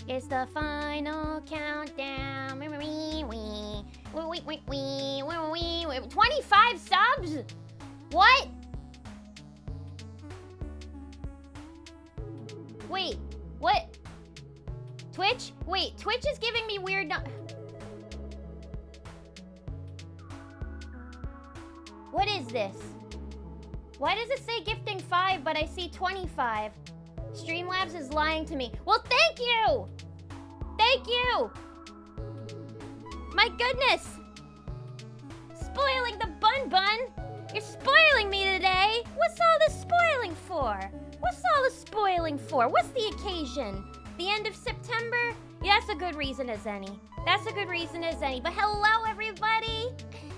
It's the final countdown. 25 subs? What? Wait, what? Twitch? Wait, Twitch is giving me weird What is this? Why does it say gifting 5, but I see 25? Streamlabs is lying to me. Well, thank you! Thank you! My goodness! Spoiling the bun. You're spoiling me today. What's all this spoiling for? What's all this spoiling for? What's the occasion? The end of September? Yeah, that's a good reason as any. That's a good reason as any. But hello, everybody.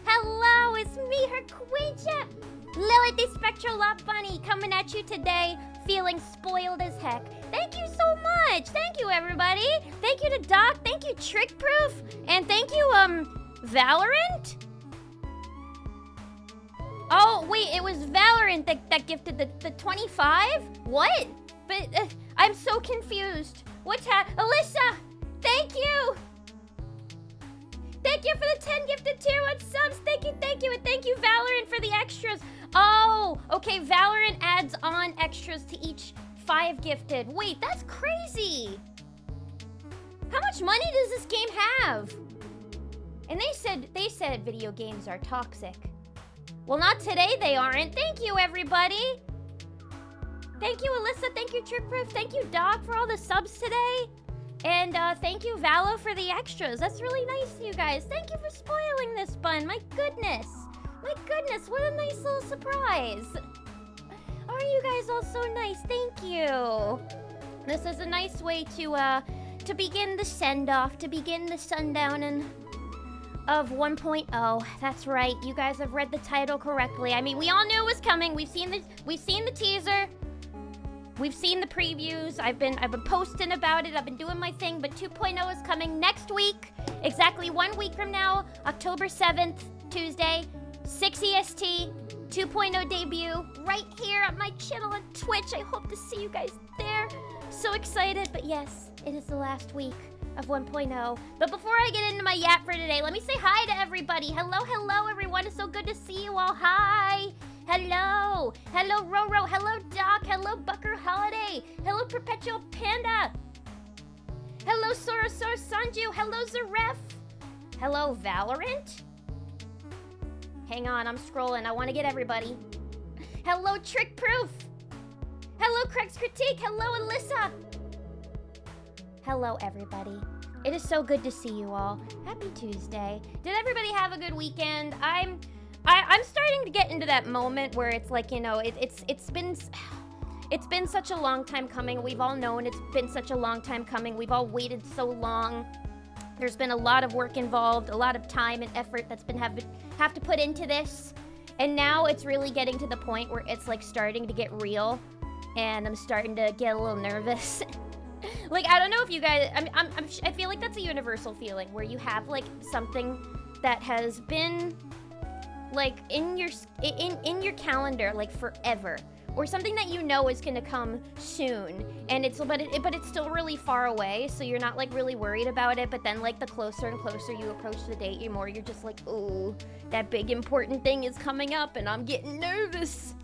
Hello, it's me, her queenship. Lilith the Spectral Love Bunny coming at you today, feeling spoiled as heck. Thank you so much. Thank you, everybody. Thank you to Doc. Thank you, Trickproof. And thank you, Valorant? Oh, wait, it was Valorant that gifted the 25? What? But I'm so confused. What's Alyssa, thank you. Thank you for the 10 gifted tier 1 subs. Thank you. And thank you, Valorant, for the extras. Oh, okay, Valorant adds on extras to each 5 gifted. Wait, that's crazy. How much money does this game have? And they said video games are toxic. Well, not today they aren't. Thank you, everybody. Thank you, Alyssa. Thank you, Trickproof. Thank you, Doc, for all the subs today. And thank you, Valo, for the extras. That's really nice of you guys. Thank you for spoiling this bun. My goodness. My goodness, what a nice little surprise. Are you guys all so nice? Thank you. This is a nice way to begin the send-off, to begin the sundown of 1.0. That's right. You guys have read the title correctly. I mean, we all knew it was coming. We've seen the teaser. We've seen the previews. I've been posting about it. I've been doing my thing, but 2.0 is coming next week. Exactly 1 week from now, October 7th, Tuesday, 6 EST, 2.0 debut right here on my channel on Twitch. I hope to see you guys there. So excited, but yes, it is the last week of 1.0. But before I get into my yap for today, let me say hi to everybody. Hello, everyone. It's so good to see you all. Hi. Hello, Roro. Hello, Doc. Hello, Bucker Holiday. Hello, Perpetual Panda. Hello, Sorosor Sanju. Hello, Zaref. Hello, Valorant. Hang on, I'm scrolling. I want to get everybody. Hello, Trickproof. Hello, Craig's Critique. Hello, Alyssa. Hello, everybody. It is so good to see you all. Happy Tuesday. Did everybody have a good weekend? I'm starting to get into that moment where it's like, you know, it's been such a long time coming. We've all known it's been such a long time coming. We've all waited so long. There's been a lot of work involved, a lot of time and effort that's been have to put into this. And now it's really getting to the point where it's like starting to get real, and I'm starting to get a little nervous. Like, I don't know if you guys, I feel like that's a universal feeling where you have like something that has been like in your calendar like forever, or something that you know is gonna come soon, and but it's still really far away, so you're not like really worried about it. But then like the closer and closer you approach the date, you're just like, oh, that big important thing is coming up and I'm getting nervous.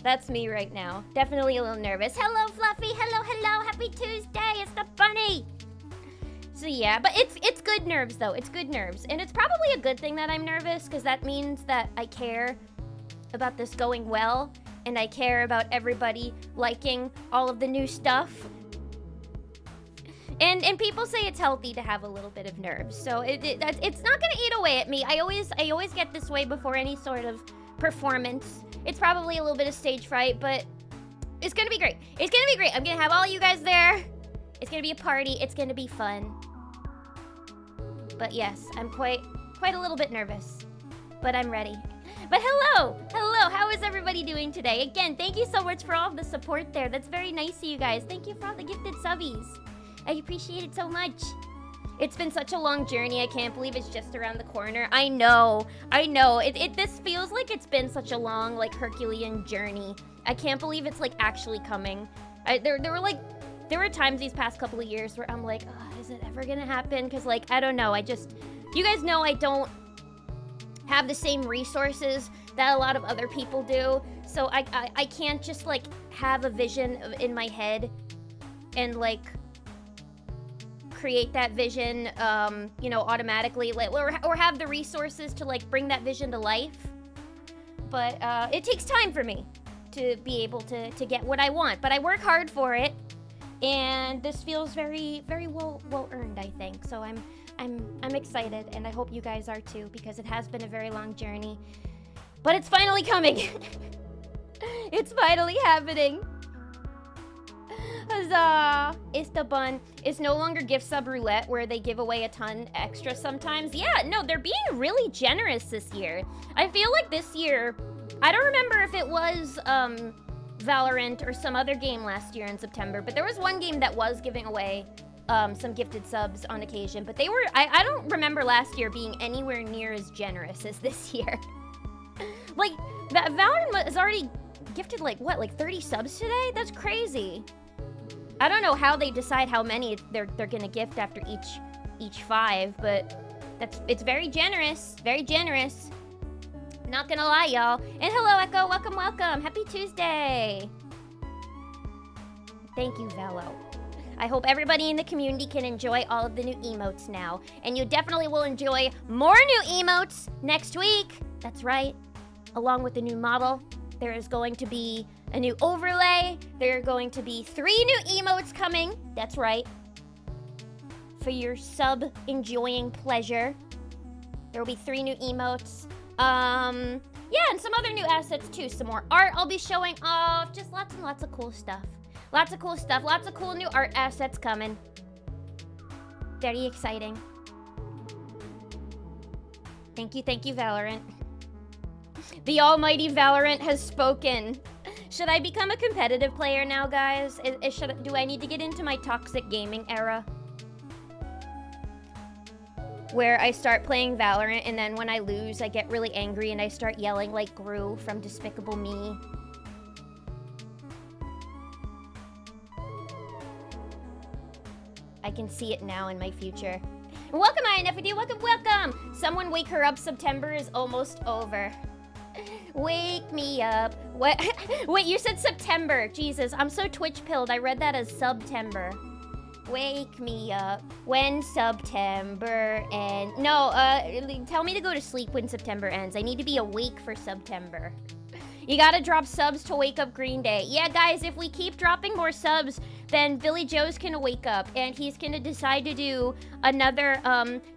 That's me right now. Definitely a little nervous. Hello, Fluffy. Hello. Happy Tuesday. It's the bunny. So yeah, but it's good nerves though. It's good nerves. And it's probably a good thing that I'm nervous, because that means that I care about this going well, and I care about everybody liking all of the new stuff. And people say it's healthy to have a little bit of nerves. So it's not gonna eat away at me. I always get this way before any sort of performance. It's probably a little bit of stage fright, but it's gonna be great. It's gonna be great. I'm gonna have all you guys there. It's gonna be a party. It's gonna be fun. But yes, I'm quite a little bit nervous, but I'm ready. But hello, how is everybody doing today? Again, thank you so much for all of the support there. That's very nice of you guys. Thank you for all the gifted subbies. I appreciate it so much. It's been such a long journey. I can't believe it's just around the corner. I know. This feels like it's been such a long, like, Herculean journey. I can't believe it's, like, actually coming. There were, like, there were times these past couple of years where I'm like, oh, is it ever gonna happen? Because, like, I don't know. You guys know I don't have the same resources that a lot of other people do. So I can't just, like, have a vision in my head and, like, create that vision, you know, automatically, like, or have the resources to, like, bring that vision to life. But it takes time for me to be able to get what I want. But I work hard for it, and this feels very, very well earned, I think. So I'm excited, and I hope you guys are too, because it has been a very long journey. But it's finally coming. It's finally happening. Huzzah! Istabun is no longer gift sub roulette where they give away a ton extra sometimes. Yeah, no, they're being really generous this year. I feel like this year, I don't remember if it was Valorant or some other game last year in September, but there was one game that was giving away some gifted subs on occasion, but they were, I don't remember last year being anywhere near as generous as this year. Like, Valorant has already gifted, like, what, like 30 subs today? That's crazy. I don't know how they decide how many they're gonna gift after each 5, but it's very generous, very generous. Not gonna lie, y'all. And hello, Echo, welcome. Happy Tuesday. Thank you, Velo. I hope everybody in the community can enjoy all of the new emotes now, and you definitely will enjoy more new emotes next week. That's right. Along with the new model, there is going to be a new overlay. There are going to be 3 new emotes coming. That's right. For your sub-enjoying pleasure. There will be 3 new emotes. Yeah, and some other new assets too. Some more art I'll be showing off. Just lots and lots of cool stuff. Lots of cool stuff. Lots of cool new art assets coming. Very exciting. Thank you, Valorant. The almighty Valorant has spoken. Should I become a competitive player now, guys? Do I need to get into my toxic gaming era? Where I start playing Valorant, and then when I lose, I get really angry and I start yelling like Gru from Despicable Me. I can see it now in my future. Welcome, INFD, welcome! Someone wake her up, September is almost over. Wake me up. What? Wait, you said September. Jesus, I'm so Twitch-pilled. I read that as September. Wake me up when September ends. No, tell me to go to sleep when September ends. I need to be awake for September. You gotta drop subs to wake up Green Day. Yeah, guys, if we keep dropping more subs, then Billy Joe's gonna wake up, and he's gonna decide to do another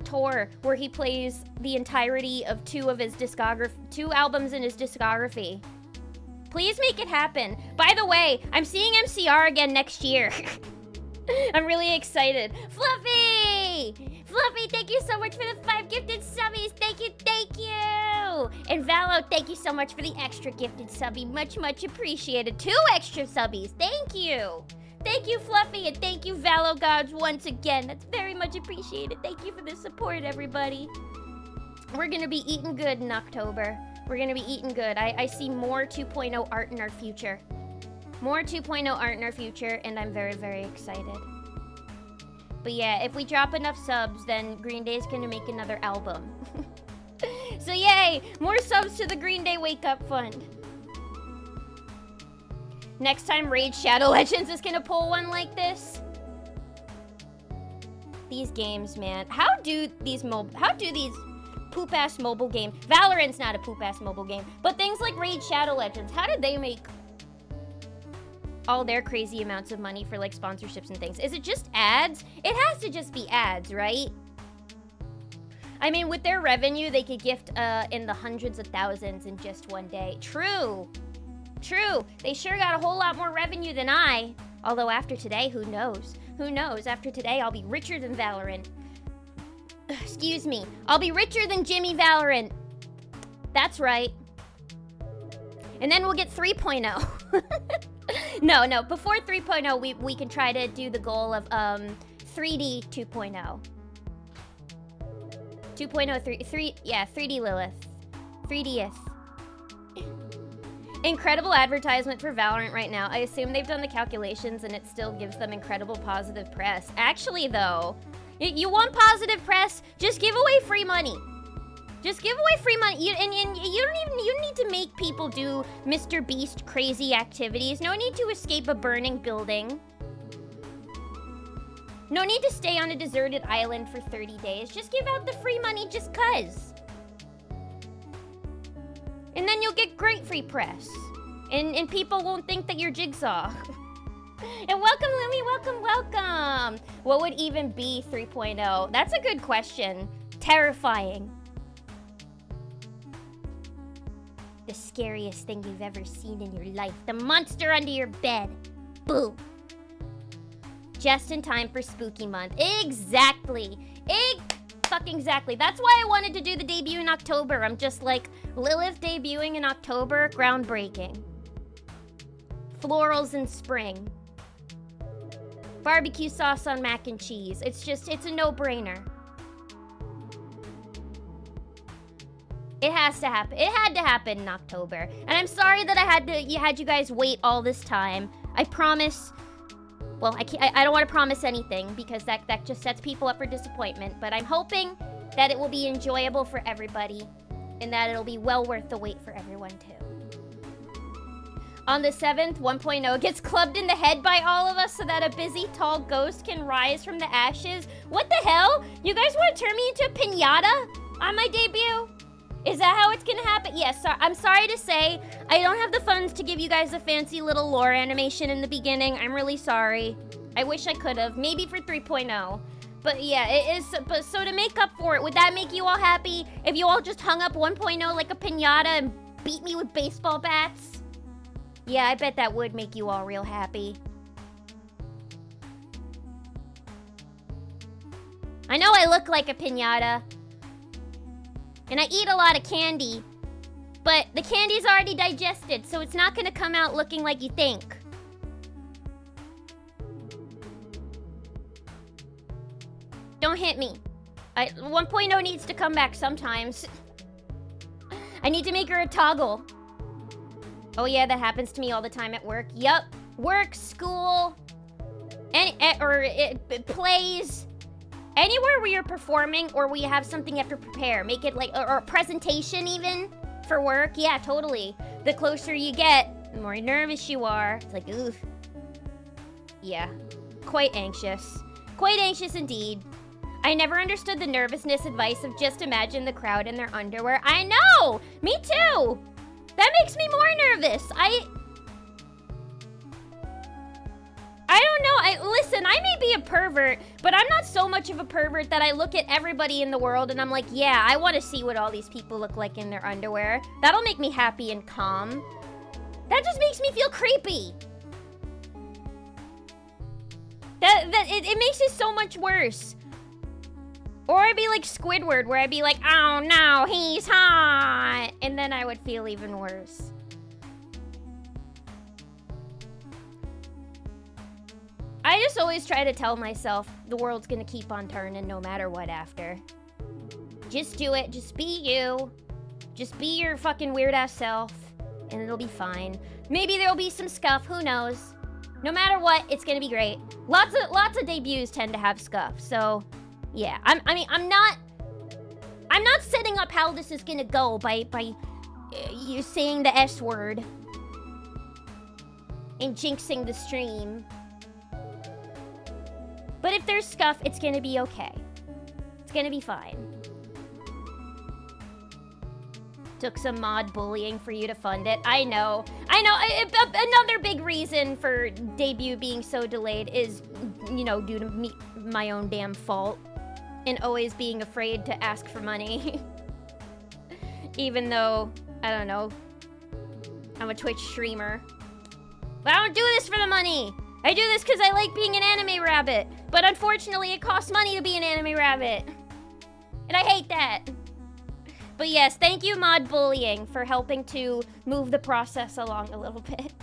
tour where he plays the entirety of 2 albums in his discography. Please make it happen. By the way, I'm seeing MCR again next year. I'm really excited. Fluffy! Fluffy, thank you so much for the 5 gifted subbies. Thank you. And Valo, thank you so much for the extra gifted subby. Much appreciated. 2 extra subbies. Thank you. Thank you, Fluffy, and thank you, Valo Gods, once again. That's very much appreciated. Thank you for the support, everybody. We're gonna be eating good in October. We're gonna be eating good. I see more 2.0 art in our future. More 2.0 art in our future, and I'm very, very excited. But yeah, if we drop enough subs, then Green Day's gonna make another album. So yay! More subs to the Green Day Wake Up Fund. Next time Raid Shadow Legends is gonna pull one like this. These games, man. How do these poop-ass mobile games... Valorant's not a poop-ass mobile game, but things like Raid Shadow Legends, how did they make all their crazy amounts of money for, like, sponsorships and things? Is it just ads? It has to just be ads, right? I mean, with their revenue, they could gift in the hundreds of thousands in just one day. True. They sure got a whole lot more revenue than I. Although after today, who knows? Who knows? After today, I'll be richer than Valorant. Excuse me. I'll be richer than Jimmy Valorant. That's right. And then we'll get 3.0. No. Before 3.0, we can try to do the goal of 3D 2.0. 2.0, 3D Lilith. 3Dth. Incredible advertisement for Valorant right now. I assume they've done the calculations and it still gives them incredible positive press. Actually, though, you want positive press? Just give away free money. Just give away free money. You don't need to make people do Mr. Beast crazy activities. No need to escape a burning building. No need to stay on a deserted island for 30 days. Just give out the free money just cuz. And then you'll get great free press. And people won't think that you're Jigsaw. And welcome, Lumi, welcome. What would even be 3.0? That's a good question. Terrifying. The scariest thing you've ever seen in your life. The monster under your bed. Boom. Just in time for spooky month. Exactly. Exactly. That's why I wanted to do the debut in October. I'm just like, Lilith debuting in October, groundbreaking. Florals in spring. Barbecue sauce on mac and cheese. It's a no-brainer. It has to happen. It had to happen in October. And I'm sorry that I had you guys wait all this time. I promise. Well, I don't want to promise anything because that just sets people up for disappointment. But I'm hoping that it will be enjoyable for everybody and that it'll be well worth the wait for everyone too. On the 7th, 1.0 gets clubbed in the head by all of us so that a busy, tall ghost can rise from the ashes. What the hell? You guys want to turn me into a piñata on my debut? Is that how it's gonna happen? Yes, I'm sorry to say, I don't have the funds to give you guys a fancy little lore animation in the beginning. I'm really sorry. I wish I could have. Maybe for 3.0. But yeah, it is. But so to make up for it, would that make you all happy if you all just hung up 1.0 like a piñata and beat me with baseball bats? Yeah, I bet that would make you all real happy. I know I look like a piñata. And I eat a lot of candy. But the candy's already digested, so it's not gonna come out looking like you think. Don't hit me. 1.0 needs to come back sometimes. I need to make her a toggle. Oh yeah, that happens to me all the time at work. Yup. Work, school, plays. Anywhere where you're performing or where you have something you have to prepare. Make it like, or a presentation even for work. Yeah, totally. The closer you get, the more nervous you are. It's like, oof. Yeah, quite anxious. Quite anxious indeed. I never understood the nervousness advice of just imagine the crowd in their underwear. I know! Me too! That makes me more nervous. I don't know. Listen, I may be a pervert, but I'm not so much of a pervert that I look at everybody in the world and I'm like, yeah, I want to see what all these people look like in their underwear. That'll make me happy and calm. That just makes me feel creepy. It makes it so much worse. Or I'd be like Squidward, where I'd be like, oh no, he's hot. And then I would feel even worse. I just always try to tell myself the world's gonna keep on turning no matter what after. Just do it. Just be you. Just be your fucking weird-ass self. And it'll be fine. Maybe there'll be some scuff. Who knows? No matter what, it's gonna be great. Lots of debuts tend to have scuff. So, yeah. I'm not setting up how this is gonna go by you saying the S word. And jinxing the stream. But if there's scuff, it's gonna be okay. It's gonna be fine. Took some mod bullying for you to fund it. I know. Another big reason for debut being so delayed is, you know, due to my own damn fault. And always being afraid to ask for money. Even though, I don't know, I'm a Twitch streamer. But I don't do this for the money. I do this because I like being an anime rabbit. But unfortunately, it costs money to be an anime rabbit. And I hate that. But yes, thank you, Mod Bullying, for helping to move the process along a little bit.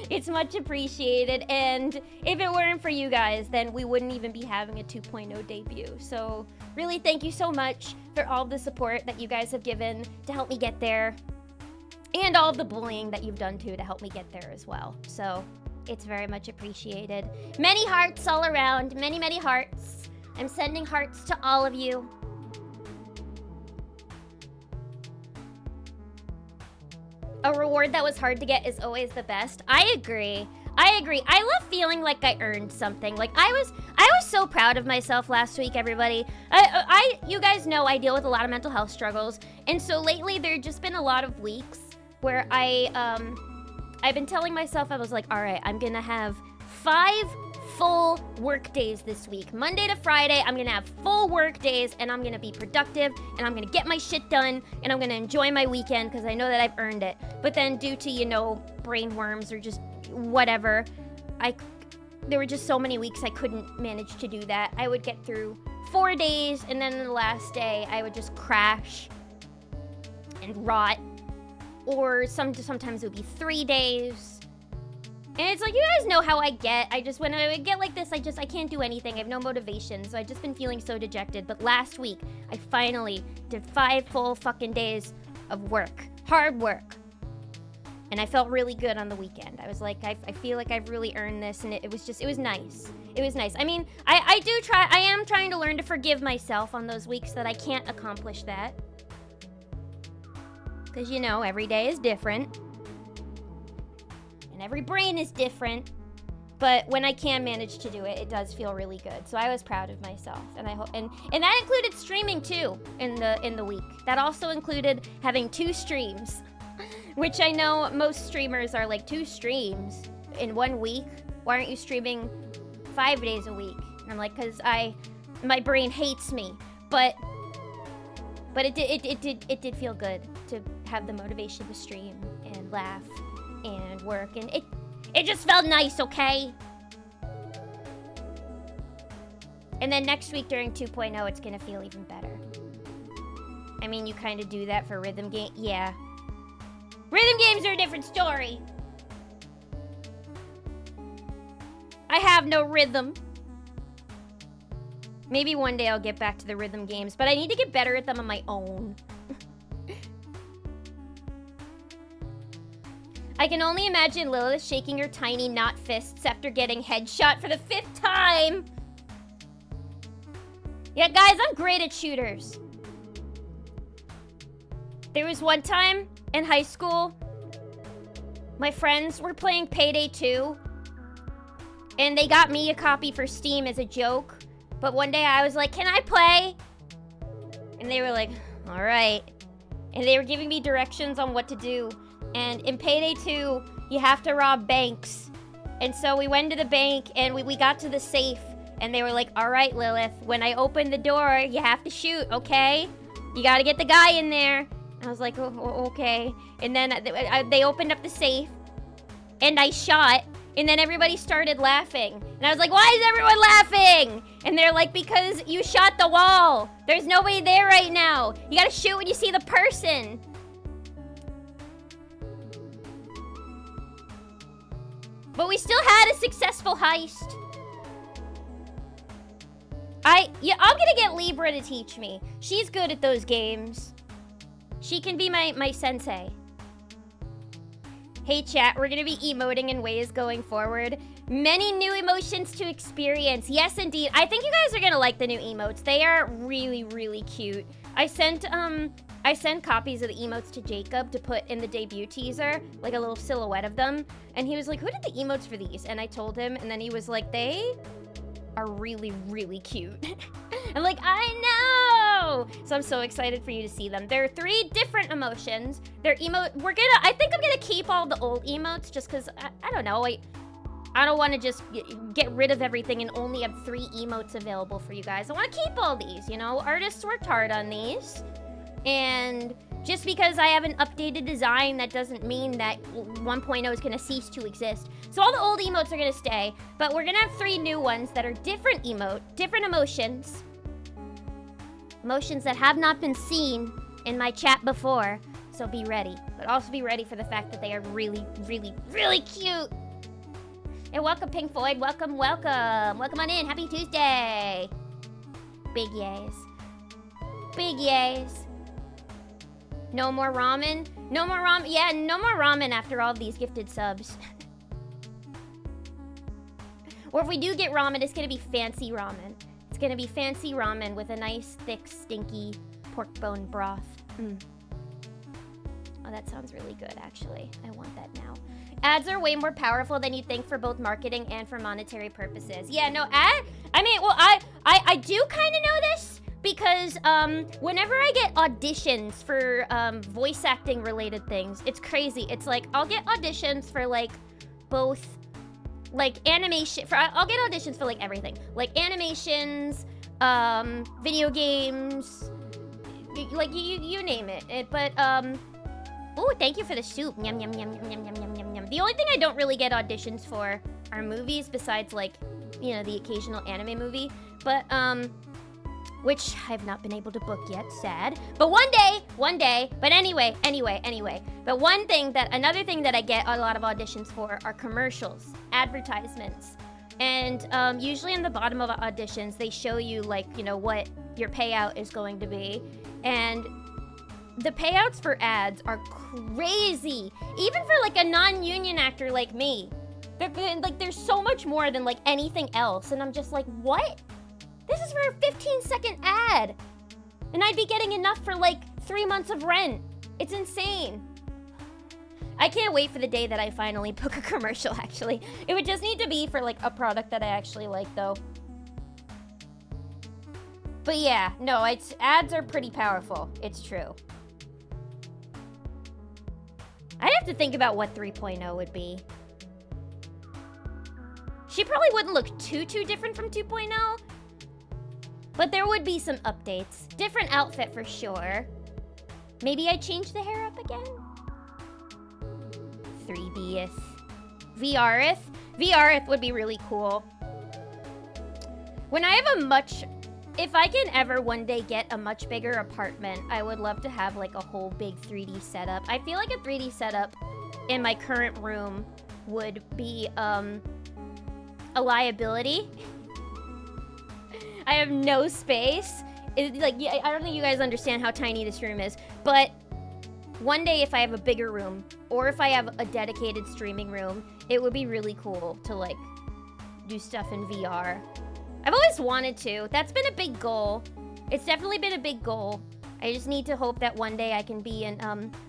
It's much appreciated. And if it weren't for you guys, then we wouldn't even be having a 2.0 debut. So really, thank you so much for all the support that you guys have given to help me get there. And all of the bullying that you've done too to help me get there as well. So it's very much appreciated. Many hearts all around. Many, many hearts. I'm sending hearts to all of you. A reward that was hard to get is always the best. I agree. I love feeling like I earned something. Like I was so proud of myself last week, everybody. You guys know I deal with a lot of mental health struggles, and so lately there've just been a lot of weeks where I've been telling myself, I was like, all right, I'm gonna have 5 full work days this week. Monday to Friday, I'm gonna have full work days, and I'm gonna be productive, and I'm gonna get my shit done, and I'm gonna enjoy my weekend because I know that I've earned it. But then due to, you know, brain worms or just whatever, there were just so many weeks I couldn't manage to do that. I would get through 4 days, and then the last day I would just crash and rot. Or sometimes it would be 3 days. And it's like, you guys know how I get. When I get like this, I can't do anything. I have no motivation. So I've just been feeling so dejected. But last week, I finally did 5 full fucking days of work. Hard work. And I felt really good on the weekend. I was like, I feel like I've really earned this. And it was nice. It was nice. I mean, I am trying to learn to forgive myself on those weeks that I can't accomplish that. Because, you know, every day is different. And every brain is different. But when I can manage to do it, it does feel really good. So I was proud of myself. And I hope, and that included streaming too in the week. That also included having 2 streams. Which I know most streamers are like, 2 streams in 1 week? Why aren't you streaming 5 days a week? And I'm like, because my brain hates me. But it did feel good to have the motivation to stream and laugh and work, and it just felt nice, okay? And then next week during 2.0, it's gonna feel even better. I mean, you kind of do that for rhythm game. Yeah. Rhythm games are a different story. I have no rhythm. Maybe one day I'll get back to the rhythm games, but I need to get better at them on my own. I can only imagine Lilith shaking her tiny knot fists after getting headshot for the 5th time. Yeah, guys, I'm great at shooters. There was one time in high school, my friends were playing Payday 2, and they got me a copy for Steam as a joke. But one day I was like, can I play? And they were like, all right. And they were giving me directions on what to do. And in Payday 2, you have to rob banks. And so we went to the bank and we got to the safe. And they were like, all right, Lilith, when I open the door, you have to shoot, okay? You gotta get the guy in there. I was like, oh, okay. And then they opened up the safe. And I shot. And then everybody started laughing. And I was like, why is everyone laughing? And they're like, because you shot the wall. There's nobody there right now. You gotta shoot when you see the person. But we still had a successful heist. I'm gonna get Libra to teach me. She's good at those games. She can be my sensei. Hey chat, we're gonna be emoting in ways going forward. Many new emotions to experience. Yes, indeed. I think you guys are gonna like the new emotes. They are really, really cute. I sent copies of the emotes to Jacob to put in the debut teaser, like a little silhouette of them. And he was like, who did the emotes for these? And I told him, and then he was like, they are really, really cute. I'm like, I know! So I'm so excited for you to see them. There are 3 different emotions. They're I think I'm gonna keep all the old emotes just because, I don't know, I don't want to just get rid of everything and only have 3 emotes available for you guys. I want to keep all these, you know? Artists worked hard on these. And just because I have an updated design, that doesn't mean that 1.0 is going to cease to exist. So all the old emotes are going to stay, but we're going to have 3 new ones that are different emotions. Emotions that have not been seen in my chat before. So be ready. But also be ready for the fact that they are really, really, really cute. And welcome, Pink Floyd. Welcome, welcome. Welcome on in. Happy Tuesday. Big yays. Big yays. No more ramen? No more ramen? Yeah, no more ramen after all these gifted subs. Or if we do get ramen, it's gonna be fancy ramen. It's gonna be fancy ramen with a nice, thick, stinky pork bone broth. Oh, that sounds really good, actually. I want that now. Ads are way more powerful than you think for both marketing and for monetary purposes. Yeah, no, I mean, well, I do kind of know this because whenever I get auditions for voice acting related things, it's crazy. It's like, I'll get auditions for like both, like animation, I'll get auditions for like everything. Like animations, video games, like you name it. But oh, thank you for the soup. Yum, yum, yum, yum, yum, yum, yum, yum, yum. The only thing I don't really get auditions for are movies besides, like, you know, the occasional anime movie. But, which I've not been able to book yet, sad. But one day, but anyway. But another thing that I get a lot of auditions for are commercials, advertisements. And usually in the bottom of auditions, they show you, like, you know, what your payout is going to be. And the payouts for ads are crazy. Even for like a non-union actor like me. There's so much more than like anything else. And I'm just like, what? This is for a 15-second ad. And I'd be getting enough for like 3 months of rent. It's insane. I can't wait for the day that I finally book a commercial, actually. It would just need to be for like a product that I actually like though. But yeah, no, ads are pretty powerful. It's true. I'd have to think about what 3.0 would be. She probably wouldn't look too different from 2.0. But there would be some updates. Different outfit for sure. Maybe I change the hair up again? 3Dth. VRth? VRth would be really cool. When I have if I can ever one day get a much bigger apartment, I would love to have like a whole big 3D setup. I feel like a 3D setup in my current room would be a liability. I have no space. I don't think you guys understand how tiny this room is, but one day if I have a bigger room or if I have a dedicated streaming room, it would be really cool to like do stuff in VR. I've always wanted to. That's been a big goal. It's definitely been a big goal. I just need to hope that one day I can be in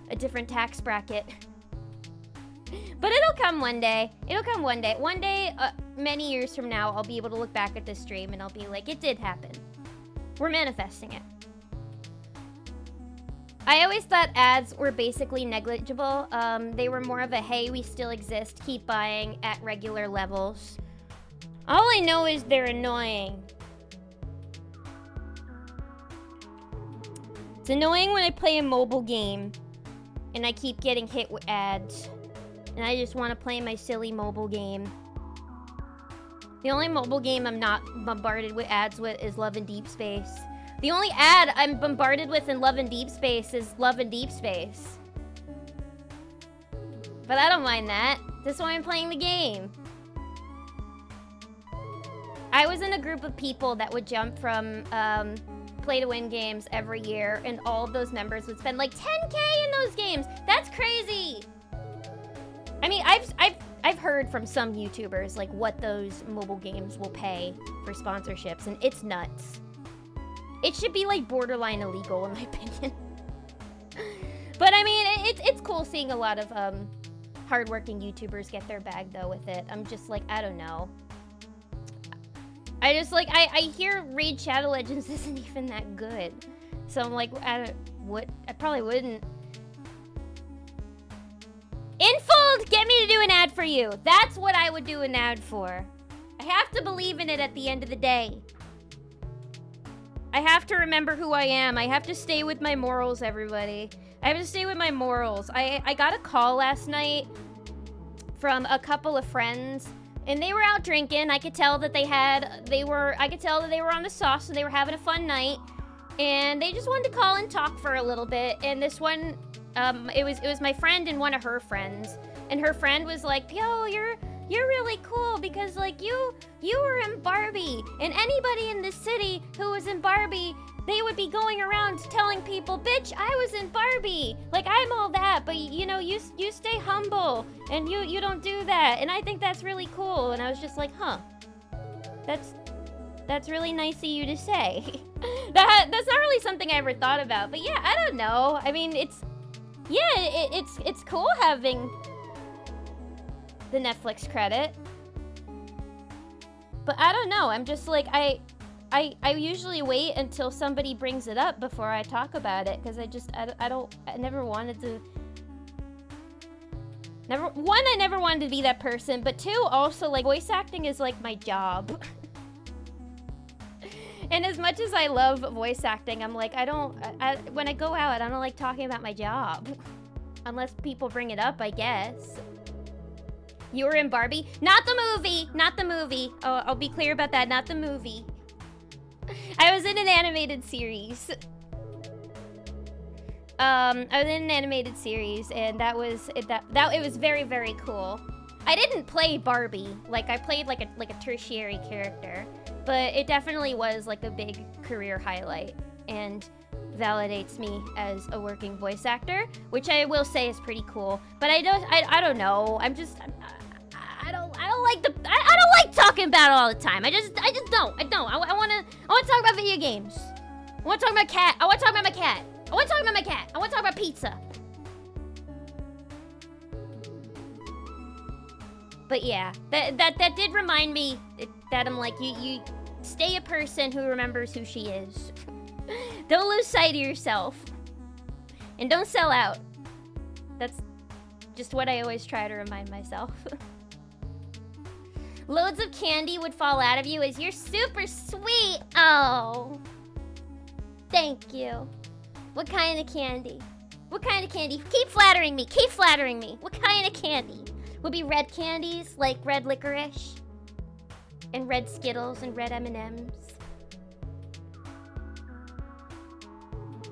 a different tax bracket. But it'll come one day. It'll come one day. One day, many years from now, I'll be able to look back at this stream and I'll be like, it did happen. We're manifesting it. I always thought ads were basically negligible. They were more of a, hey, we still exist, keep buying at regular levels. All I know is they're annoying. It's annoying when I play a mobile game and I keep getting hit with ads. And I just want to play my silly mobile game. The only mobile game I'm not bombarded with ads with is Love in Deep Space. The only ad I'm bombarded with in Love in Deep Space is Love in Deep Space. But I don't mind that. That's why I'm playing the game. I was in a group of people that would jump from play to win games every year, and all of those members would spend like 10K in those games. That's crazy. I mean, I've heard from some YouTubers like what those mobile games will pay for sponsorships, and it's nuts. It should be like borderline illegal in my opinion. But I mean, it's cool seeing a lot of hardworking YouTubers get their bag though with it. I'm just like, I don't know. I just like, I hear Raid Shadow Legends isn't even that good. So I'm like, I probably wouldn't. Infold, get me to do an ad for you. That's what I would do an ad for. I have to believe in it at the end of the day. I have to remember who I am. I have to stay with my morals, everybody. I have to stay with my morals. I got a call last night from a couple of friends, and they were out drinking. I could tell that I could tell that they were on the sauce, and they were having a fun night. And they just wanted to call and talk for a little bit. And this one, it was my friend and one of her friends. And her friend was like, yo, you're really cool because like you were in Barbie, and anybody in the city who was in Barbie they would be going around telling people, bitch, I was in Barbie. Like, I'm all that, but you know, you stay humble and you don't do that. And I think that's really cool. And I was just like, huh, that's really nice of you to say. That's not really something I ever thought about, but yeah, I don't know. I mean, it's cool having the Netflix credit, but I don't know. I'm just like, I usually wait until somebody brings it up before I talk about it, because I never wanted to. I never wanted to be that person, but two, also, like, voice acting is like my job. And as much as I love voice acting, I'm like, when I go out, I don't like talking about my job. Unless people bring it up, I guess. You were in Barbie? Not the movie! Not the movie. Oh, I'll be clear about that, not the movie. I was in an animated series. I was in an animated series, and it was very, very cool. I didn't play Barbie. Like, I played like a tertiary character, but it definitely was like a big career highlight and validates me as a working voice actor, which I will say is pretty cool. But I don't know. I don't like talking about it all the time. I just don't. I want to talk about video games. I want to talk about cat. I want to talk about my cat. I want to talk about my cat. I want to talk about pizza. But yeah, that did remind me that I'm like, you stay a person who remembers who she is. Don't lose sight of yourself. And don't sell out. That's just what I always try to remind myself. Loads of candy would fall out of you as you're super sweet. Oh. Thank you. What kind of candy? What kind of candy? Keep flattering me. Keep flattering me. What kind of candy? Would be red candies, like red licorice, and red Skittles, and red M&Ms.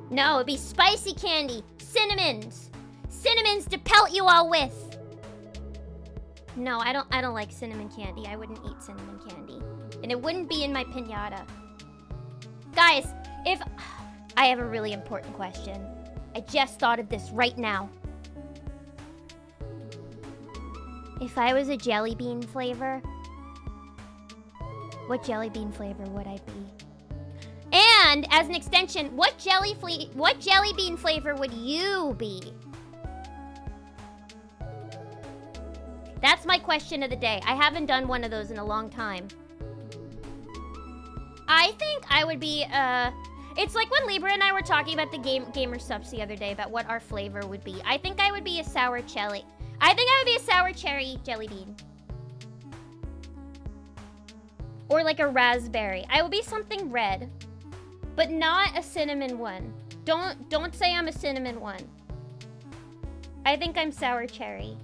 No, it'd be spicy candy. Cinnamons. Cinnamons to pelt you all with. No, I don't like cinnamon candy. I wouldn't eat cinnamon candy. And it wouldn't be in my piñata. Guys, I have a really important question. I just thought of this right now. If I was a jelly bean flavor, what jelly bean flavor would I be? And as an extension, what jelly bean flavor would you be? That's my question of the day. I haven't done one of those in a long time. I think I would be, it's like when Libra and I were talking about the gamer subs the other day about what our flavor would be. I think I would be a sour cherry. I think I would be a sour cherry jelly bean. Or like a raspberry. I would be something red, but not a cinnamon one. Don't say I'm a cinnamon one. I think I'm sour cherry.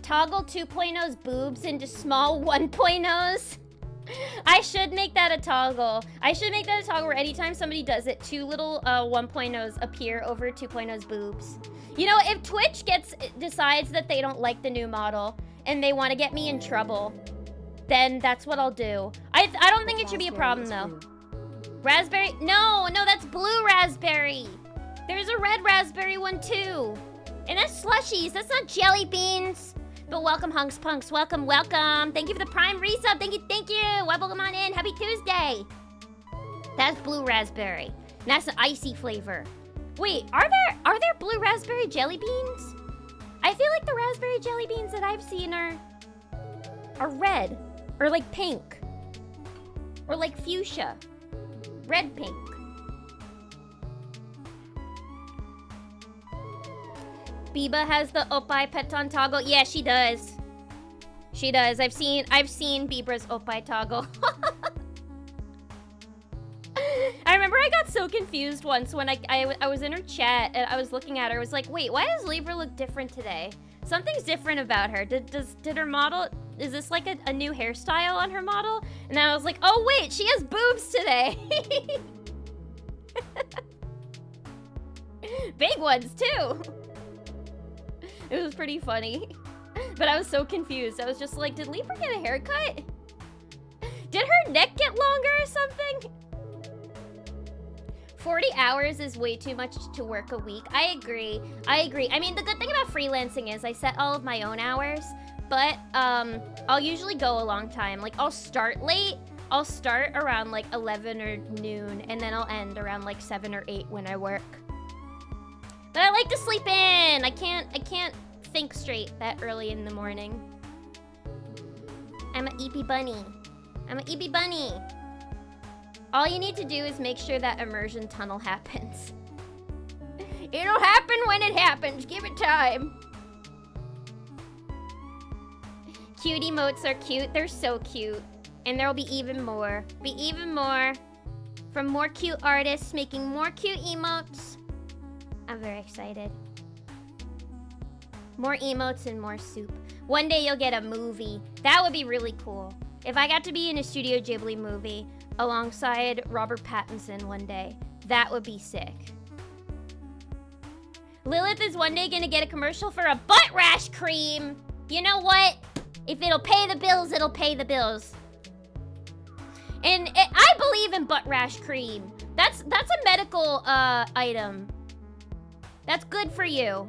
Toggle 2.0's boobs into small 1.0's. I should make that a toggle. I should make that a toggle where anytime somebody does it, two little 1.0's appear over 2.0's boobs. You know, if Twitch decides that they don't like the new model and they want to get me in trouble, then that's what I'll do. I don't think it should be a problem though. Raspberry? No, that's blue raspberry. There's a red raspberry one too. And that's slushies, that's not jelly beans. But welcome, Hunks Punks. Welcome. Thank you for the Prime resub. Thank you. Welcome on in. Happy Tuesday. That's blue raspberry. And that's an icy flavor. Wait, are there blue raspberry jelly beans? I feel like the raspberry jelly beans that I've seen are red. Or like pink. Or like fuchsia. Red pink. Biba has the Oppai Peton toggle. Yeah, she does. She does. I've seen Biba's Oppai toggle. I remember I got so confused once when I was in her chat and I was looking at her. I was like, wait, why does Libra look different today? Something's different about her. Did her model, is this like a new hairstyle on her model? And then I was like, oh wait, she has boobs today. Big ones too. It was pretty funny. But I was so confused. I was just like, did Libra get a haircut? Did her neck get longer or something? 40 hours is way too much to work a week. I agree. I mean, the good thing about freelancing is I set all of my own hours, but I'll usually go a long time. Like, I'll start late. I'll start around like 11 or noon, and then I'll end around like 7 or 8 when I work. But I like to sleep in. I can't think straight that early in the morning. I'm an eepy bunny. I'm an eepy bunny. All you need to do is make sure that immersion tunnel happens. It'll happen when it happens. Give it time. Cute emotes are cute. They're so cute. And there will be even more. Be even more. From more cute artists making more cute emotes. I'm very excited. More emotes and more soup. One day you'll get a movie. That would be really cool. If I got to be in a Studio Ghibli movie alongside Robert Pattinson one day, that would be sick. Lilith is one day gonna get a commercial for a butt rash cream. You know what? If it'll pay the bills, it'll pay the bills. And I believe in butt rash cream. That's a medical item. That's good for you.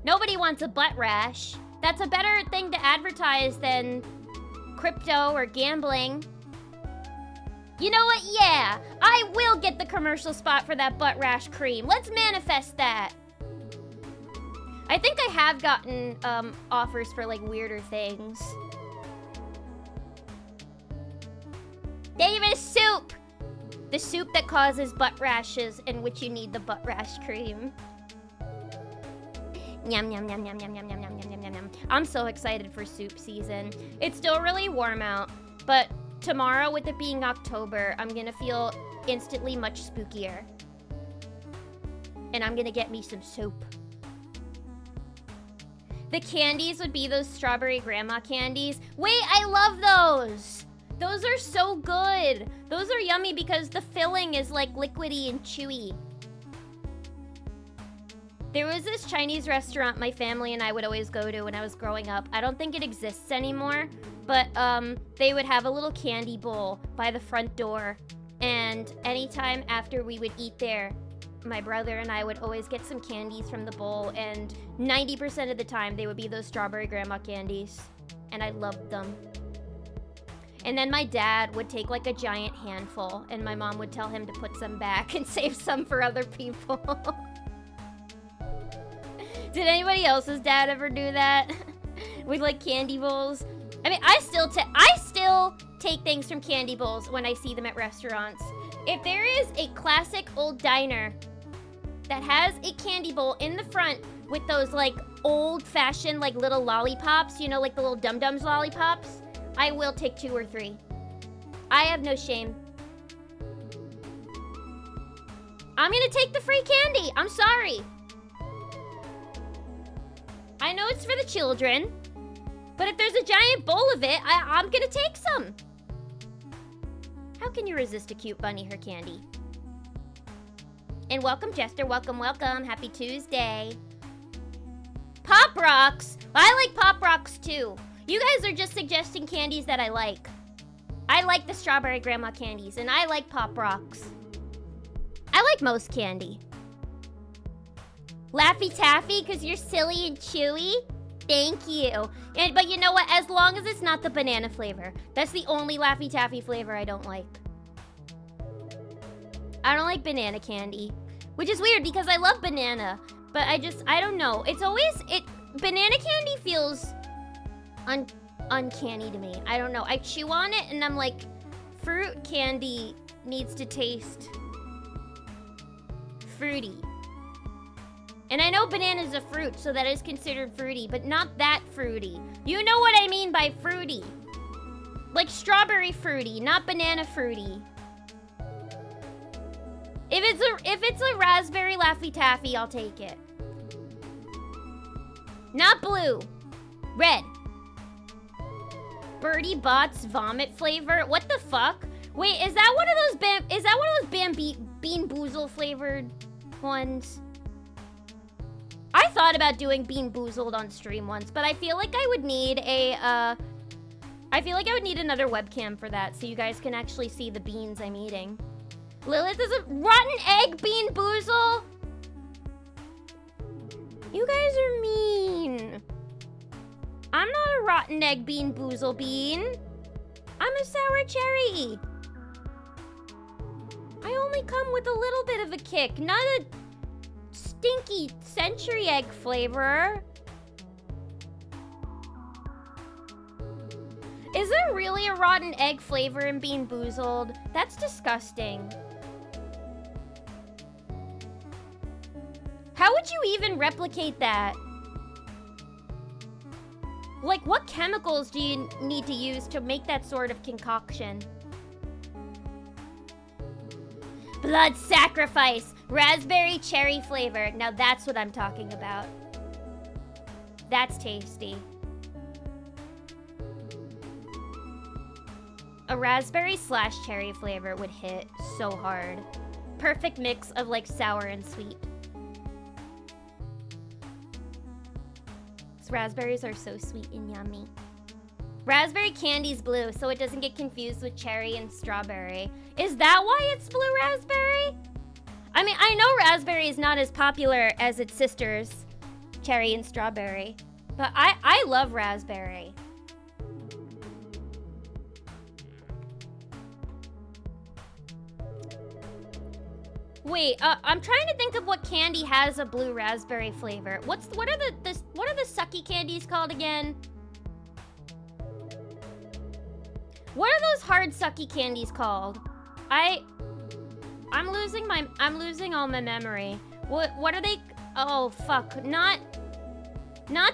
Nobody wants a butt rash. That's a better thing to advertise than crypto or gambling. You know what? Yeah, I will get the commercial spot for that butt rash cream. Let's manifest that. I think I have gotten offers for like weirder things. David soup! The soup that causes butt rashes in which you need the butt rash cream. Yum, yum, yum, yum, yum, yum, yum, yum, yum, yum, yum. I'm so excited for soup season. It's still really warm out, but tomorrow, with it being October, I'm gonna feel instantly much spookier. And I'm gonna get me some soup. The candies would be those strawberry grandma candies. Wait, I love those! Those are so good. Those are yummy because the filling is like liquidy and chewy. There was this Chinese restaurant my family and I would always go to when I was growing up. I don't think it exists anymore, but they would have a little candy bowl by the front door. And anytime after we would eat there, my brother and I would always get some candies from the bowl, and 90% of the time they would be those strawberry grandma candies. And I loved them. And then my dad would take like a giant handful, and my mom would tell him to put some back and save some for other people. Did anybody else's dad ever do that? With like candy bowls? I mean, I still take things from candy bowls when I see them at restaurants. If there is a classic old diner that has a candy bowl in the front with those like old-fashioned like little lollipops, you know, like the little Dum-Dums lollipops, I will take 2 or 3. I have no shame. I'm gonna take the free candy. I'm sorry. I know it's for the children, but if there's a giant bowl of it, I'm gonna take some. How can you resist a cute bunny her candy? And welcome, Jester. Welcome, welcome. Happy Tuesday. Pop Rocks. I like Pop Rocks too. You guys are just suggesting candies that I like. I like the strawberry grandma candies, and I like Pop Rocks. I like most candy. Laffy Taffy, because you're silly and chewy? Thank you. But you know what? As long as it's not the banana flavor. That's the only Laffy Taffy flavor I don't like. I don't like banana candy. Which is weird, because I love banana. But I don't know. It's always, banana candy feels uncanny to me. I don't know. I chew on it, and I'm like, fruit candy needs to taste fruity. And I know banana's a fruit, so that is considered fruity, but not that fruity. You know what I mean by fruity. Like strawberry fruity, not banana fruity. If it's a raspberry Laffy Taffy, I'll take it. Not blue. Red. Birdie Bot's vomit flavor? What the fuck? Wait, is that one of those Bean Boozled flavored ones? I thought about doing Bean Boozled on stream once, but I feel like I would need a I feel like I would need another webcam for that so you guys can actually see the beans I'm eating. Lilith is a rotten egg bean boozle. You guys are mean. I'm not a rotten egg bean boozle bean. I'm a sour cherry. I only come with a little bit of a kick, not a stinky century egg flavor. Is there really a rotten egg flavor in Bean Boozled? That's disgusting. How would you even replicate that? Like, what chemicals do you need to use to make that sort of concoction? Blood sacrifice, raspberry cherry flavor. Now that's what I'm talking about. That's tasty. A raspberry / cherry flavor would hit so hard. Perfect mix of like sour and sweet. These raspberries are so sweet and yummy. Raspberry candy's blue, so it doesn't get confused with cherry and strawberry. Is that why it's blue raspberry? I mean, I know raspberry is not as popular as its sisters, cherry and strawberry, but I love raspberry. Wait, I'm trying to think of what candy has a blue raspberry flavor. What are the sucky candies called again? What are those hard sucky candies called? I'm losing all my memory. What are they? Oh fuck! Not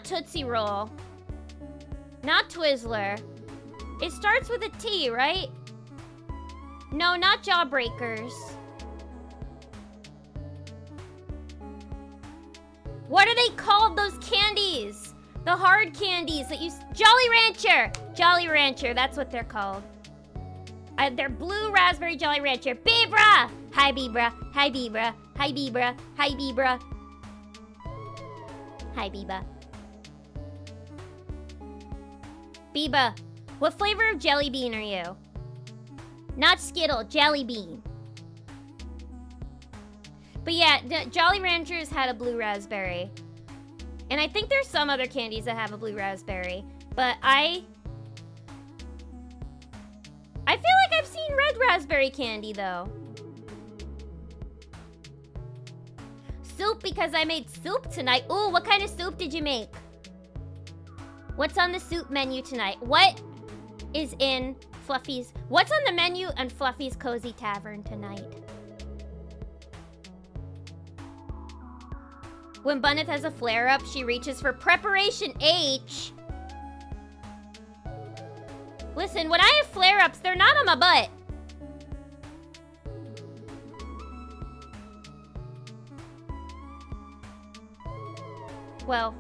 Tootsie Roll. Not Twizzler. It starts with a T, right? No, not Jawbreakers. What are they called, those candies? The hard candies that you... Jolly Rancher! Jolly Rancher, that's what they're called. They're blue raspberry Jolly Rancher. Bebra! Hi, Bebra. Hi, Bebra. Hi, Bebra. Hi, Bebra. Hi, Beba. Beba, what flavor of jelly bean are you? Not Skittle, jelly bean. But yeah, Jolly Ranchers had a blue raspberry. And I think there's some other candies that have a blue raspberry. But I feel like I've seen red raspberry candy, though. Soup, because I made soup tonight. Ooh, what kind of soup did you make? What's on the soup menu tonight? What is in Fluffy's... What's on the menu on Fluffy's Cozy Tavern tonight? When Bunneth has a flare-up, she reaches for Preparation H. Listen, when I have flare-ups, they're not on my butt. Well,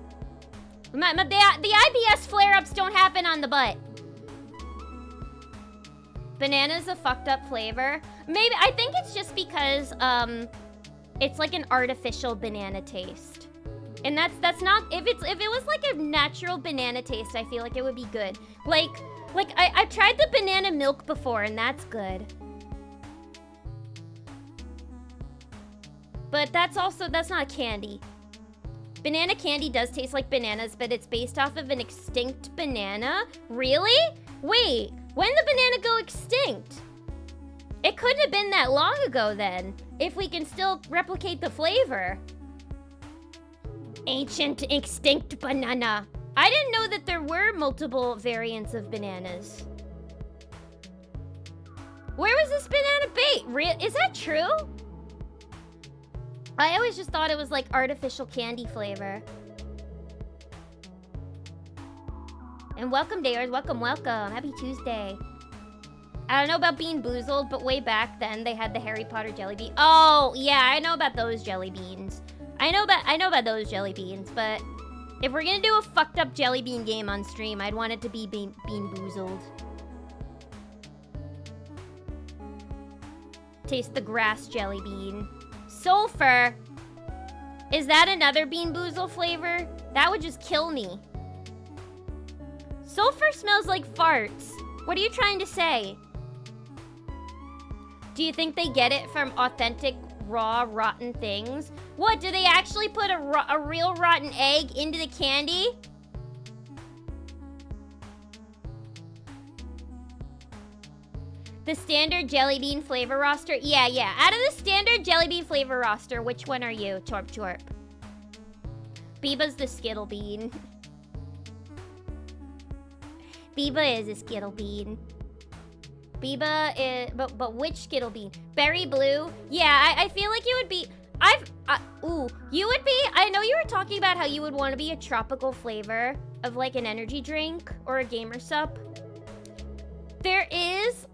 the IBS flare-ups don't happen on the butt. Banana's a fucked up flavor. Maybe, I think it's just because, it's like an artificial banana taste. And that's not, if it was like a natural banana taste, I feel like it would be good. Like I've tried the banana milk before and that's good. But that's not candy. Banana candy does taste like bananas, but it's based off of an extinct banana? Really? Wait, when did the banana go extinct? It couldn't have been that long ago then, if we can still replicate the flavor. Ancient extinct banana. I didn't know that there were multiple variants of bananas. Where was this banana bait? Is that true? I always just thought it was like artificial candy flavor. And welcome, Dayers. Welcome, welcome. Happy Tuesday. I don't know about Bean Boozled, but way back then they had the Harry Potter jelly bean. Oh, yeah, I know about those jelly beans. I know about those jelly beans, but if we're gonna do a fucked up jelly bean game on stream, I'd want it to be Bean Boozled. Taste the grass jelly bean. Sulfur! Is that another Bean Boozled flavor? That would just kill me. Sulfur smells like farts. What are you trying to say? Do you think they get it from authentic, raw, rotten things? What, do they actually put a real rotten egg into the candy? The standard jelly bean flavor roster? Yeah. Out of the standard jelly bean flavor roster, which one are you, Chorp Chorp? Biba's the Skittle Bean. Biba is a Skittle Bean. Biba is, but which Skittle Bean? Berry Blue? Yeah, I feel like you would be, you would be, I know you were talking about how you would want to be a tropical flavor of like an energy drink or a gamer sup. There is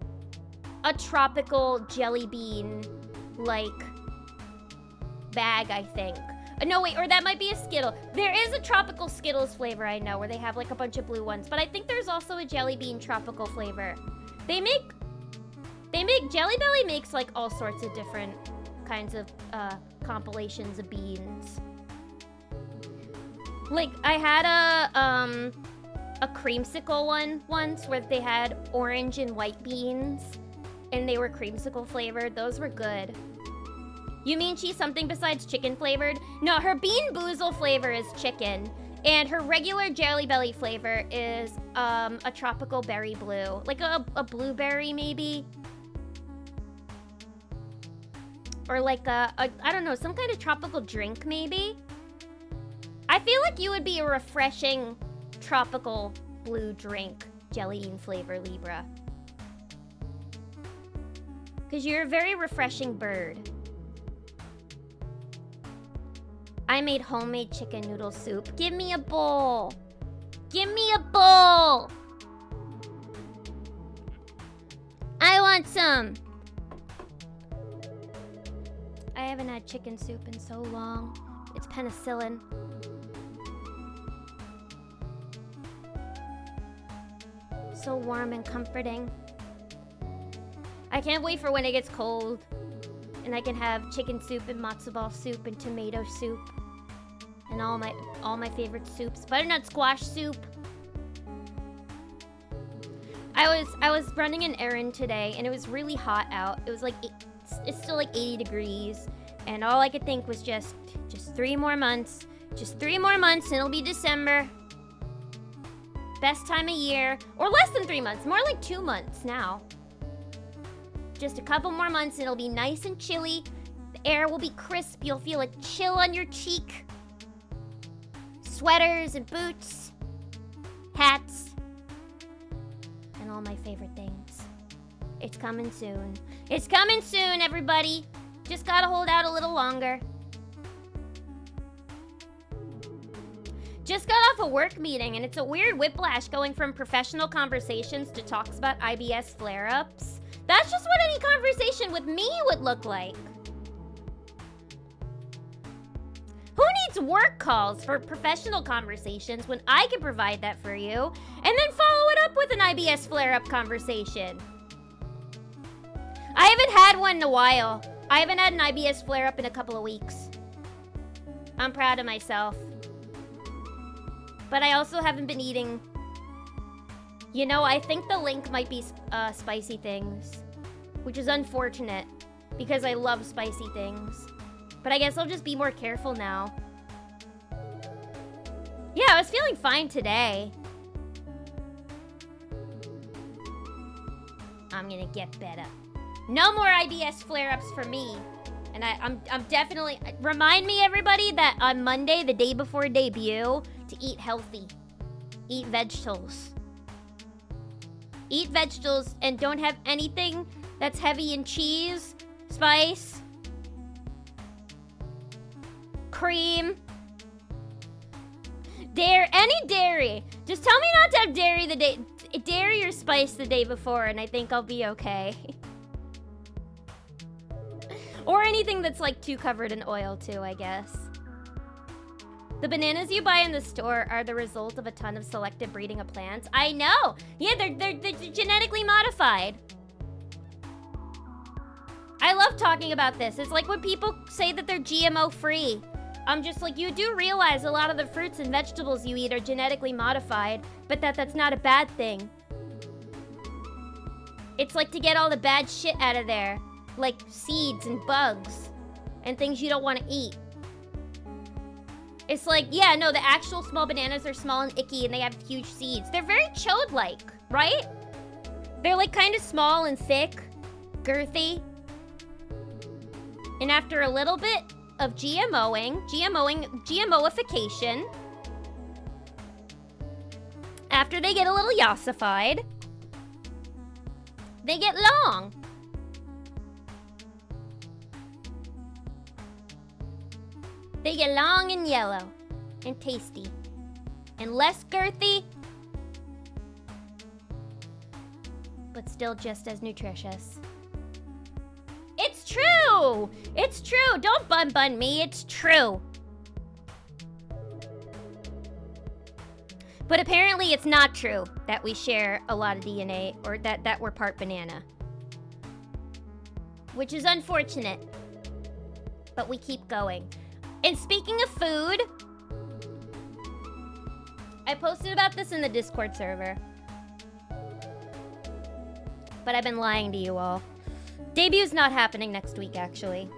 a tropical jelly bean, like, bag, I think. No, wait, or that might be a Skittle. There is a tropical Skittles flavor, I know, where they have like a bunch of blue ones, but I think there's also a jelly bean tropical flavor. Jelly Belly makes like all sorts of different kinds of compilations of beans. Like, I had a creamsicle one once where they had orange and white beans, and they were creamsicle flavored. Those were good. You mean she's something besides chicken flavored? No, her Bean Boozle flavor is chicken, and her regular Jelly Belly flavor is a tropical berry blue. Like a blueberry, maybe? Or like I don't know, some kind of tropical drink, maybe? I feel like you would be a refreshing tropical blue drink, jelly bean flavor, Libra. Because you're a very refreshing bird. I made homemade chicken noodle soup. Give me a bowl. Give me a bowl. I want some. I haven't had chicken soup in so long. It's penicillin. So warm and comforting. I can't wait for when it gets cold and I can have chicken soup and matzo ball soup and tomato soup and all my favorite soups. Butternut squash soup. I was running an errand today and it was really hot out. It was like it's still like 80 degrees, and all I could think was just 3 more months. Just 3 more months and it'll be December. Best time of year. Or less than 3 months. More like 2 months now. Just a couple more months and it'll be nice and chilly. The air will be crisp. You'll feel a chill on your cheek. Sweaters and boots. Hats. And all my favorite things. It's coming soon. It's coming soon, everybody. Just gotta hold out a little longer. Just got off a work meeting, and it's a weird whiplash going from professional conversations to talks about IBS flare-ups. That's just what any conversation with me would look like. Who needs work calls for professional conversations when I can provide that for you, and then follow it up with an IBS flare-up conversation? I haven't had one in a while. I haven't had an IBS flare-up in a couple of weeks. I'm proud of myself. But I also haven't been eating. You know, I think the link might be spicy things, which is unfortunate because I love spicy things. But I guess I'll just be more careful now. Yeah, I was feeling fine today. I'm gonna get better. No more IBS flare-ups for me. And I'm definitely... Remind me, everybody, that on Monday, the day before debut, to eat healthy. Eat vegetables. Eat vegetables and don't have anything that's heavy in cheese, spice, cream, dairy, any dairy. Just tell me not to have dairy or spice the day before, and I think I'll be okay. Or anything that's like too covered in oil too, I guess. The bananas you buy in the store are the result of a ton of selective breeding of plants. I know! Yeah, they're genetically modified. I love talking about this. It's like when people say that they're GMO free. I'm just like, you do realize a lot of the fruits and vegetables you eat are genetically modified, but that's not a bad thing. It's like to get all the bad shit out of there, like seeds and bugs and things you don't want to eat. It's like, yeah, no, the actual small bananas are small and icky and they have huge seeds. They're very chode-like, right? They're like kind of small and thick, girthy. And after a little bit of GMOification, after they get a little yassified, they get long. They get long and yellow and tasty and less girthy, but still just as nutritious. It's true! It's true! Don't bun me, it's true. But apparently it's not true that we share a lot of DNA or that we're part banana. Which is unfortunate. But we keep going. And speaking of food, I posted about this in the Discord server. But I've been lying to you all. Debut's not happening next week, actually.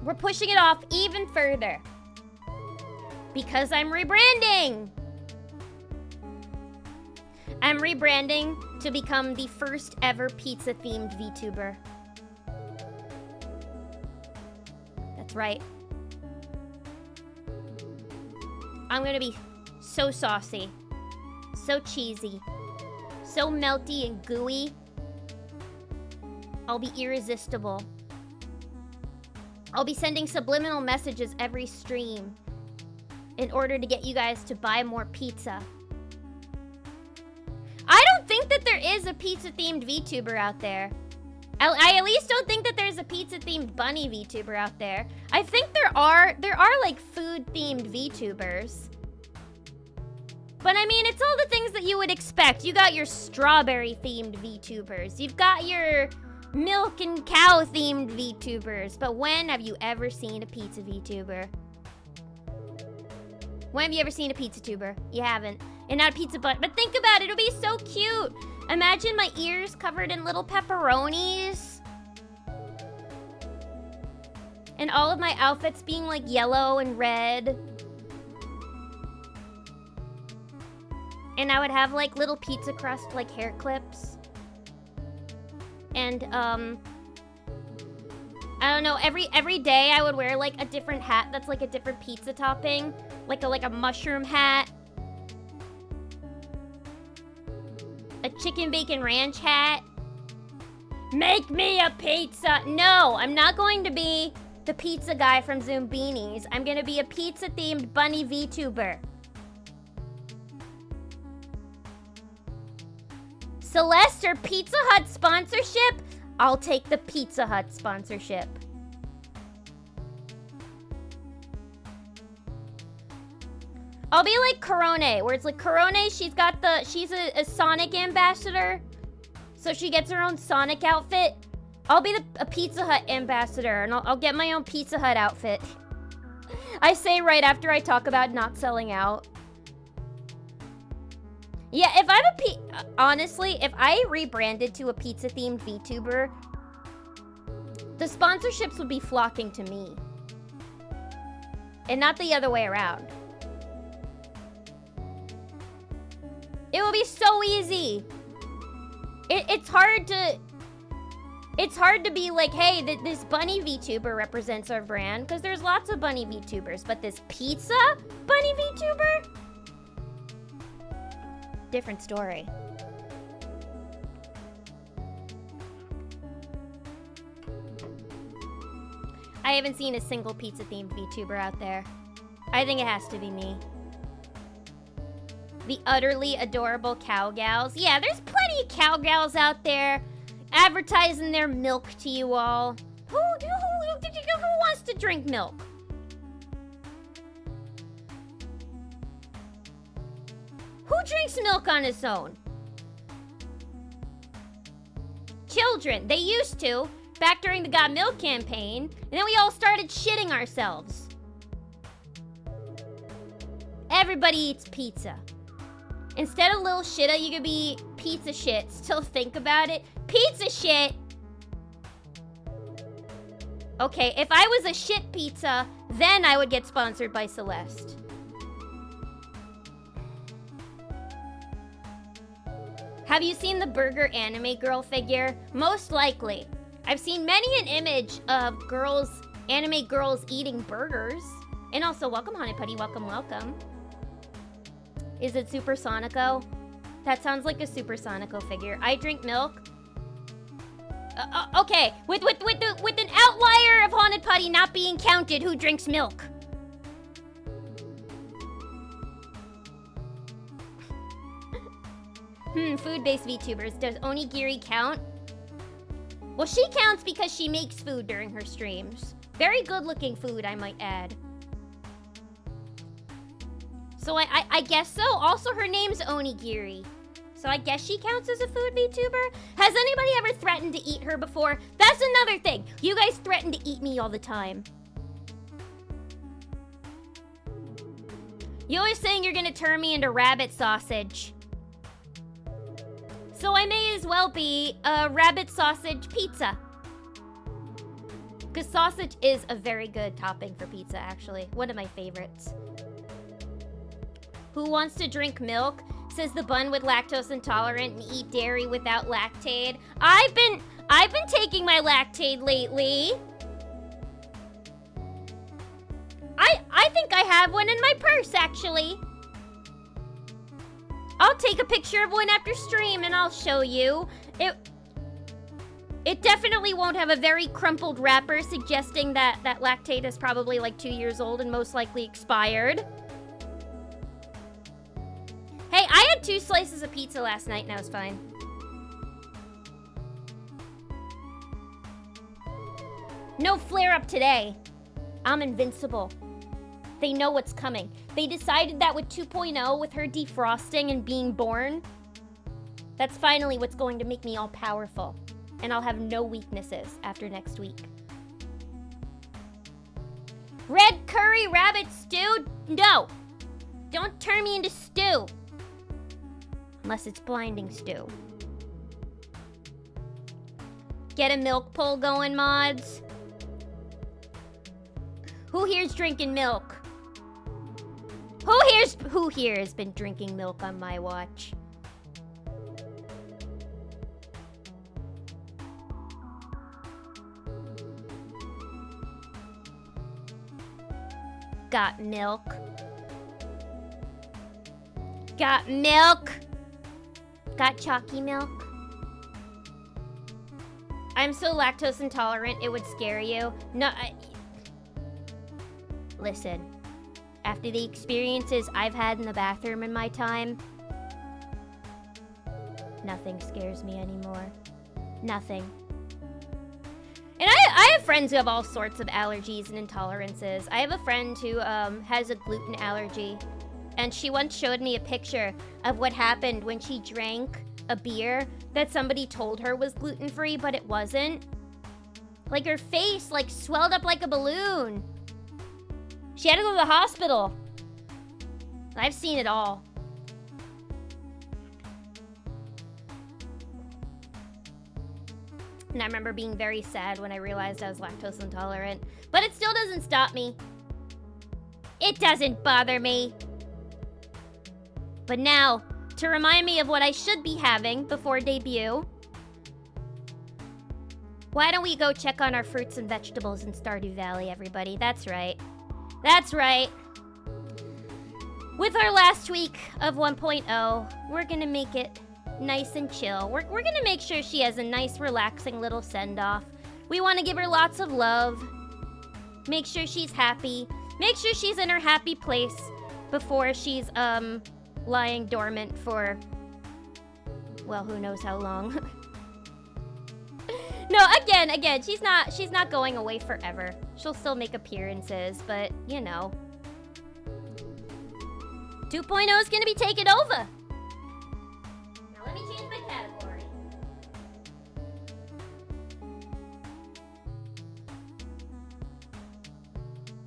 We're pushing it off even further. Because I'm rebranding! I'm rebranding to become the first ever pizza-themed VTuber. That's right. I'm gonna be so saucy, so cheesy, so melty and gooey. I'll be irresistible. I'll be sending subliminal messages every stream in order to get you guys to buy more pizza. I don't think that there is a pizza-themed VTuber out there. I at least don't think that there's a pizza-themed bunny VTuber out there. I think there are like food-themed VTubers. But I mean, it's all the things that you would expect. You got your strawberry-themed VTubers. You've got your milk and cow-themed VTubers. But when have you ever seen a pizza VTuber? When have you ever seen a pizza tuber? You haven't. And not a pizza butt. But think about it. It'll be so cute. Imagine my ears covered in little pepperonis. And all of my outfits being like yellow and red. And I would have like little pizza crust like hair clips. And I don't know, every day I would wear like a different hat that's like a different pizza topping. Like a mushroom hat. A chicken bacon ranch hat. Make me a pizza. No, I'm not going to be the pizza guy from Zoom Beanies. I'm gonna be a pizza themed bunny VTuber. Celeste or Pizza Hut sponsorship? I'll take the Pizza Hut sponsorship. I'll be like Corone, where it's like Corone, she's a Sonic ambassador. So she gets her own Sonic outfit. I'll be a Pizza Hut ambassador, and I'll get my own Pizza Hut outfit. I say right after I talk about not selling out. Yeah, if I'm honestly, if I rebranded to a pizza-themed VTuber, the sponsorships would be flocking to me. And not the other way around. It will be so easy. It's hard to be like, hey, this bunny VTuber represents our brand, because there's lots of bunny VTubers, but this pizza bunny VTuber? Different story. I haven't seen a single pizza-themed VTuber out there. I think it has to be me. The utterly adorable cowgals. Yeah, there's plenty of cowgals out there advertising their milk to you all. Who wants to drink milk? Who drinks milk on its own? Children. They used to, back during the Got Milk campaign, and then we all started shitting ourselves. everybody eats pizza. Instead of little shitta, you could be pizza shit. Still think about it. Pizza shit! Okay, if I was a shit pizza, then I would get sponsored by Celeste. Have you seen the burger anime girl figure? Most likely. I've seen many an image of girls, anime girls eating burgers. And also, welcome, Haunted Putty. Welcome, welcome. Is it Super Sonico? That sounds like a Super Sonico figure. I drink milk. Okay, with an outlier of Haunted Putty not being counted, who drinks milk? Food-based VTubers. Does Onigiri count? Well, she counts because she makes food during her streams. Very good-looking food, I might add. So I guess so. Also, her name's Onigiri. So I guess she counts as a food VTuber? Has anybody ever threatened to eat her before? That's another thing. You guys threaten to eat me all the time. You're always saying you're gonna turn me into rabbit sausage. So I may as well be a rabbit sausage pizza. Because sausage is a very good topping for pizza, actually. One of my favorites. Who wants to drink milk? Says the bun with lactose intolerant and eat dairy without lactate. I've been taking my lactate lately. I think I have one in my purse, actually. I'll take a picture of one after stream and I'll show you. It definitely won't have a very crumpled wrapper suggesting that lactate is probably like 2 years old and most likely expired. Hey, I had 2 slices of pizza last night and I was fine. No flare up today. I'm invincible. They know what's coming. They decided that with 2.0, with her defrosting and being born, that's finally what's going to make me all powerful. And I'll have no weaknesses after next week. Red curry rabbit stew? No. Don't turn me into stew. Unless it's blinding stew. Get a milk pull going, mods. Who here's drinking milk? Who here has been drinking milk on my watch? Got milk. Got milk. Got chalky milk. I'm so lactose intolerant, it would scare you. No, listen. After the experiences I've had in the bathroom in my time, nothing scares me anymore. Nothing. And I have friends who have all sorts of allergies and intolerances. I have a friend who has a gluten allergy. And she once showed me a picture of what happened when she drank a beer that somebody told her was gluten-free, but it wasn't. Like, her face, like, swelled up like a balloon. She had to go to the hospital. I've seen it all. And I remember being very sad when I realized I was lactose intolerant. But it still doesn't stop me. It doesn't bother me. But now, to remind me of what I should be having before debut, why don't we go check on our fruits and vegetables in Stardew Valley, everybody? That's right. That's right. With our last week of 1.0, we're gonna make it nice and chill. We're gonna make sure she has a nice, relaxing little send-off. We want to give her lots of love. Make sure she's happy. Make sure she's in her happy place before she's, lying dormant for, well, who knows how long. No, again, she's not going away forever. She'll still make appearances, but, you know. 2.0 is gonna be taken over. Now let me change my category.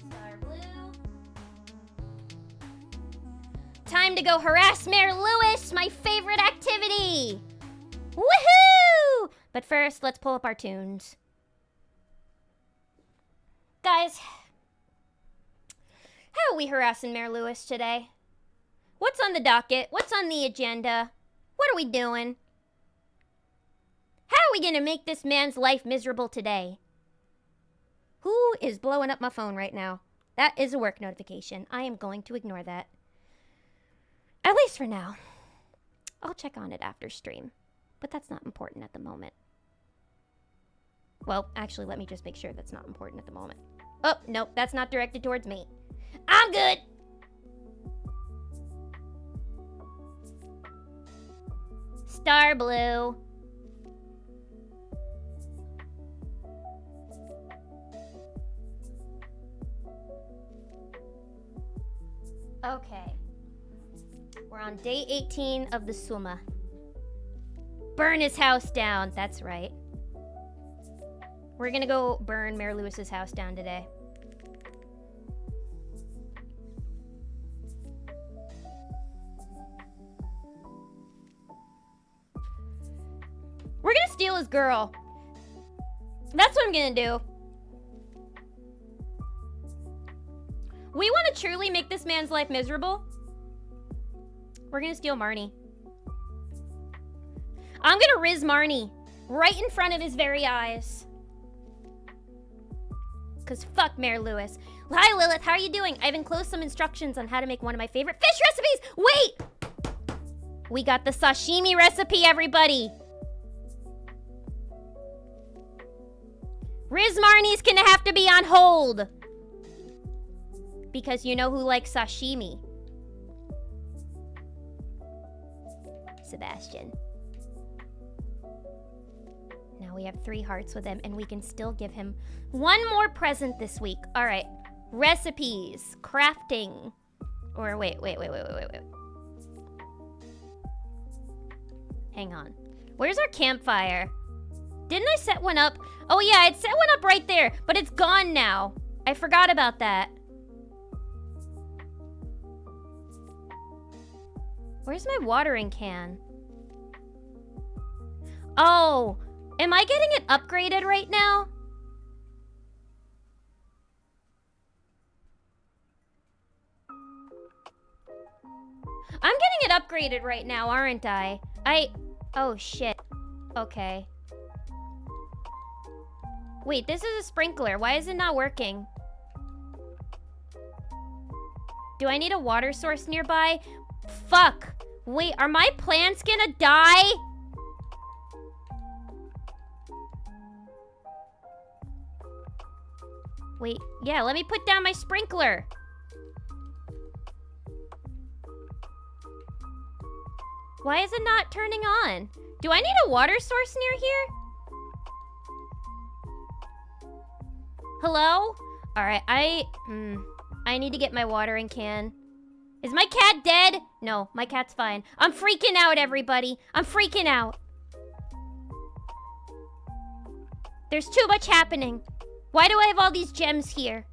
Star blue. Time to go harass Mayor Lewis, my favorite activity! Woohoo! But first, let's pull up our tunes. Guys, how are we harassing Mayor Lewis today? What's on the docket? What's on the agenda? What are we doing? How are we gonna make this man's life miserable today? Who is blowing up my phone right now? That is a work notification. I am going to ignore that. At least for now. I'll check on it after stream. But that's not important at the moment. Well, actually, let me just make sure that's not important at the moment. Oh, nope, that's not directed towards me. I'm good! Star Blue. Okay. We're on day 18 of the Summa. Burn his house down. That's right. We're gonna go burn Mayor Lewis's house down today. We're gonna steal his girl. That's what I'm gonna do. We want to truly make this man's life miserable. We're gonna steal Marnie. I'm gonna riz Marnie right in front of his very eyes. Cause fuck Mayor Lewis. Hi Lilith, how are you doing? I've enclosed some instructions on how to make one of my favorite fish recipes. Wait! We got the sashimi recipe, everybody. Riz Marnie's gonna have to be on hold. Because you know who likes sashimi? Sebastian. Now we have 3 hearts with him, and we can still give him one more present this week. All right. Recipes. Crafting. Or wait. Hang on. Where's our campfire? Didn't I set one up? Oh yeah, I'd set one up right there, but it's gone now. I forgot about that. Where's my watering can? Oh, am I getting it upgraded right now? I'm getting it upgraded right now, aren't I? Oh shit. Okay. Wait, this is a sprinkler. Why is it not working? Do I need a water source nearby? Fuck. Wait, are my plants gonna die? Wait, yeah, let me put down my sprinkler. Why is it not turning on? Do I need a water source near here? Hello? Alright, I need to get my watering can. Is my cat dead? No, my cat's fine. I'm freaking out, everybody. I'm freaking out. There's too much happening. Why do I have all these gems here?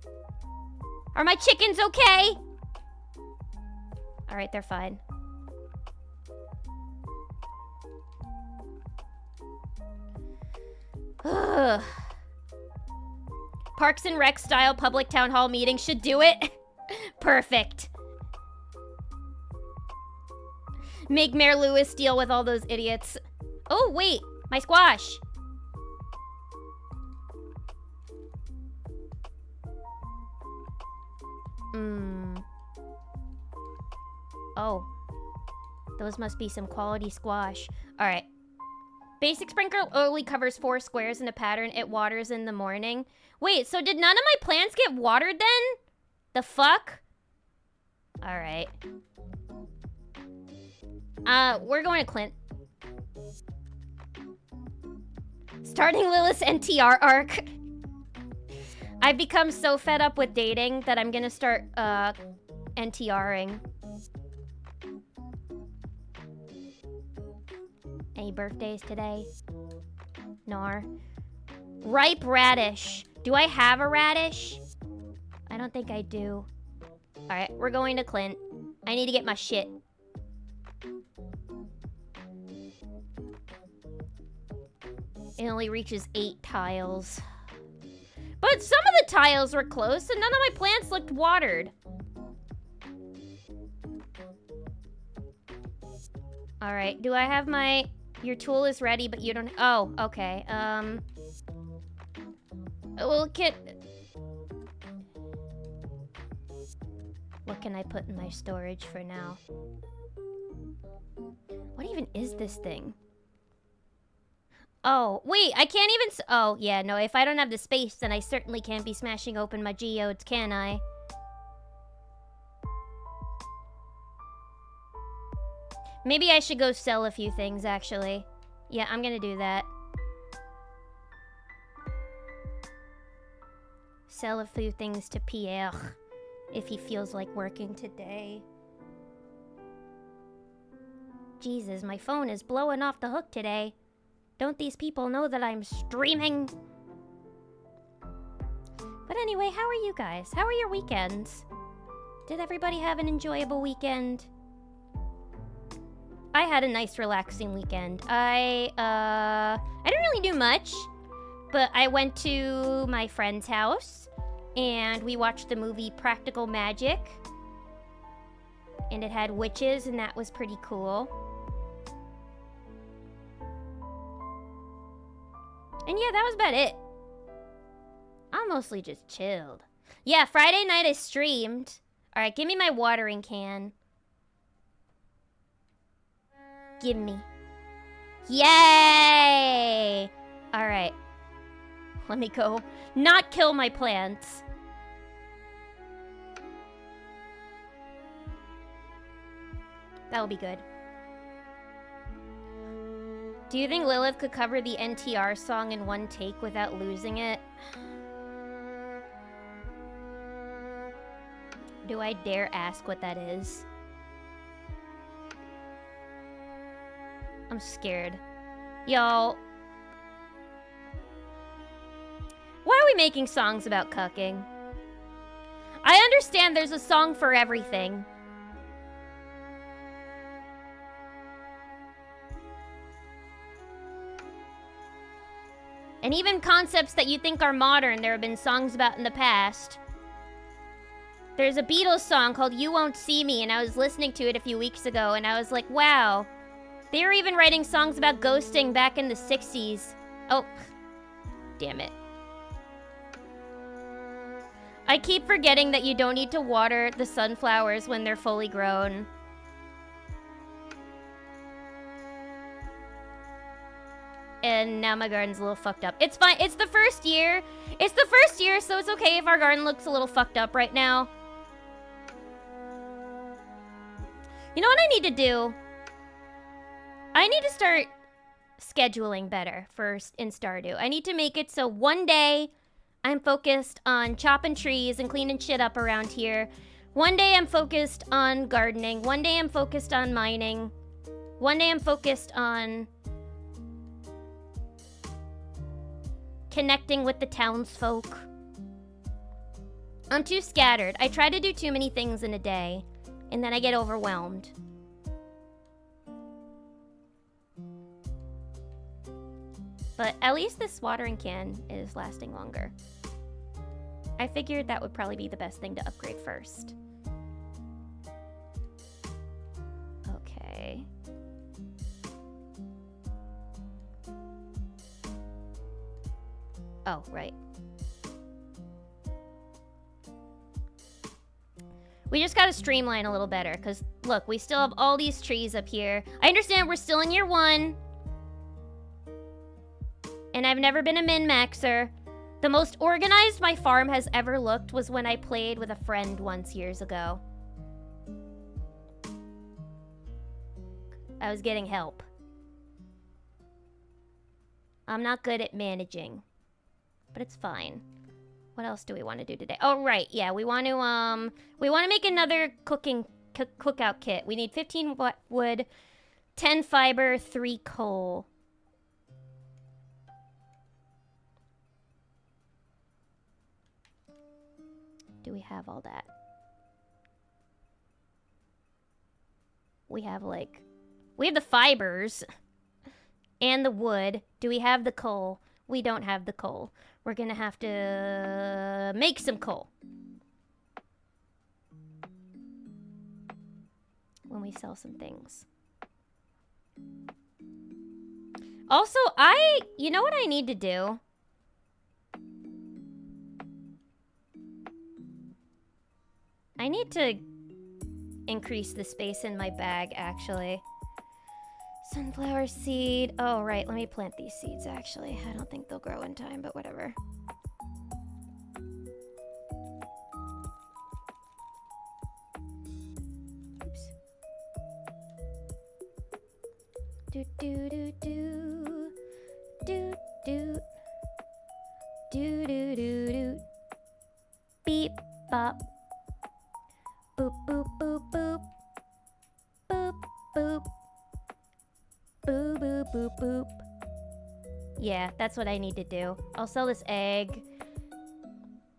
Are my chickens okay? Alright, they're fine. Ugh. Parks and Rec style public town hall meeting should do it. Perfect. Make Mayor Lewis deal with all those idiots. Oh, wait. My squash. Oh. Those must be some quality squash. Alright. Basic sprinkler only covers 4 squares in a pattern. It waters in the morning. Wait, so did none of my plants get watered then? The fuck? Alright. We're going to Clint. Starting Lilith's NTR arc. I've become so fed up with dating that I'm gonna start, NTRing. Any birthdays today? Nar. Ripe radish. Do I have a radish? I don't think I do. Alright, we're going to Clint. I need to get my shit. It only reaches 8 tiles. But some of the tiles were close and none of my plants looked watered. Alright, do I have my... Your tool is ready, but you don't... Oh, okay. Well, what can I put in my storage for now? What even is this thing? Oh, wait, I can't even... Oh, yeah, no, if I don't have the space, then I certainly can't be smashing open my geodes, can I? Maybe I should go sell a few things, actually. Yeah, I'm gonna do that. Sell a few things to Pierre, if he feels like working today. Jesus, my phone is blowing off the hook today. Don't these people know that I'm streaming? But anyway, how are you guys? How are your weekends? Did everybody have an enjoyable weekend? I had a nice, relaxing weekend. I didn't really do much, but I went to my friend's house, and we watched the movie Practical Magic, and it had witches, and that was pretty cool. And yeah, that was about it. I mostly just chilled. Yeah, Friday night I streamed. Alright, give me my watering can. Give me. Yay! Alright. Let me go. Not kill my plants. That'll be good. Do you think Lilith could cover the NTR song in one take without losing it? Do I dare ask what that is? I'm scared. Y'all. Why are we making songs about cucking? I understand there's a song for everything. And even concepts that you think are modern, there have been songs about in the past. There's a Beatles song called You Won't See Me, and I was listening to it a few weeks ago, and I was like, wow. They were even writing songs about ghosting back in the 60s. Oh, damn it. I keep forgetting that you don't need to water the sunflowers when they're fully grown. And now my garden's a little fucked up. It's fine. It's the first year. It's the first year, so it's okay if our garden looks a little fucked up right now. You know what I need to do? I need to start scheduling better in Stardew. I need to make it so one day I'm focused on chopping trees and cleaning shit up around here. One day I'm focused on gardening. One day I'm focused on mining. One day I'm focused on connecting with the townsfolk. I'm too scattered. I try to do too many things in a day, and then I get overwhelmed. But at least this watering can is lasting longer. I figured that would probably be the best thing to upgrade first. Okay. Oh, right. We just gotta streamline a little better, because, look, we still have all these trees up here. I understand we're still in year 1. And I've never been a min-maxer. The most organized my farm has ever looked was when I played with a friend once years ago. I was getting help. I'm not good at managing, but it's fine. What else do we want to do today? Oh, right. Yeah, we want to make another cookout kit. We need 15 wood, 10 fiber, 3 coal. Do we have all that? We have the fibers and the wood. Do we have the coal? We don't have the coal. We're gonna have to make some coal. When we sell some things. Also, you know what I need to do? I need to increase the space in my bag, actually. Sunflower seed. Oh, right. Let me plant these seeds, actually. I don't think they'll grow in time, but whatever. Oops. Do do do do. Do do. Do do do do. Beep bop. Boop boop boop boop. Boop boop. Boop boop boop boop. Yeah, that's what I need to do. I'll sell this egg.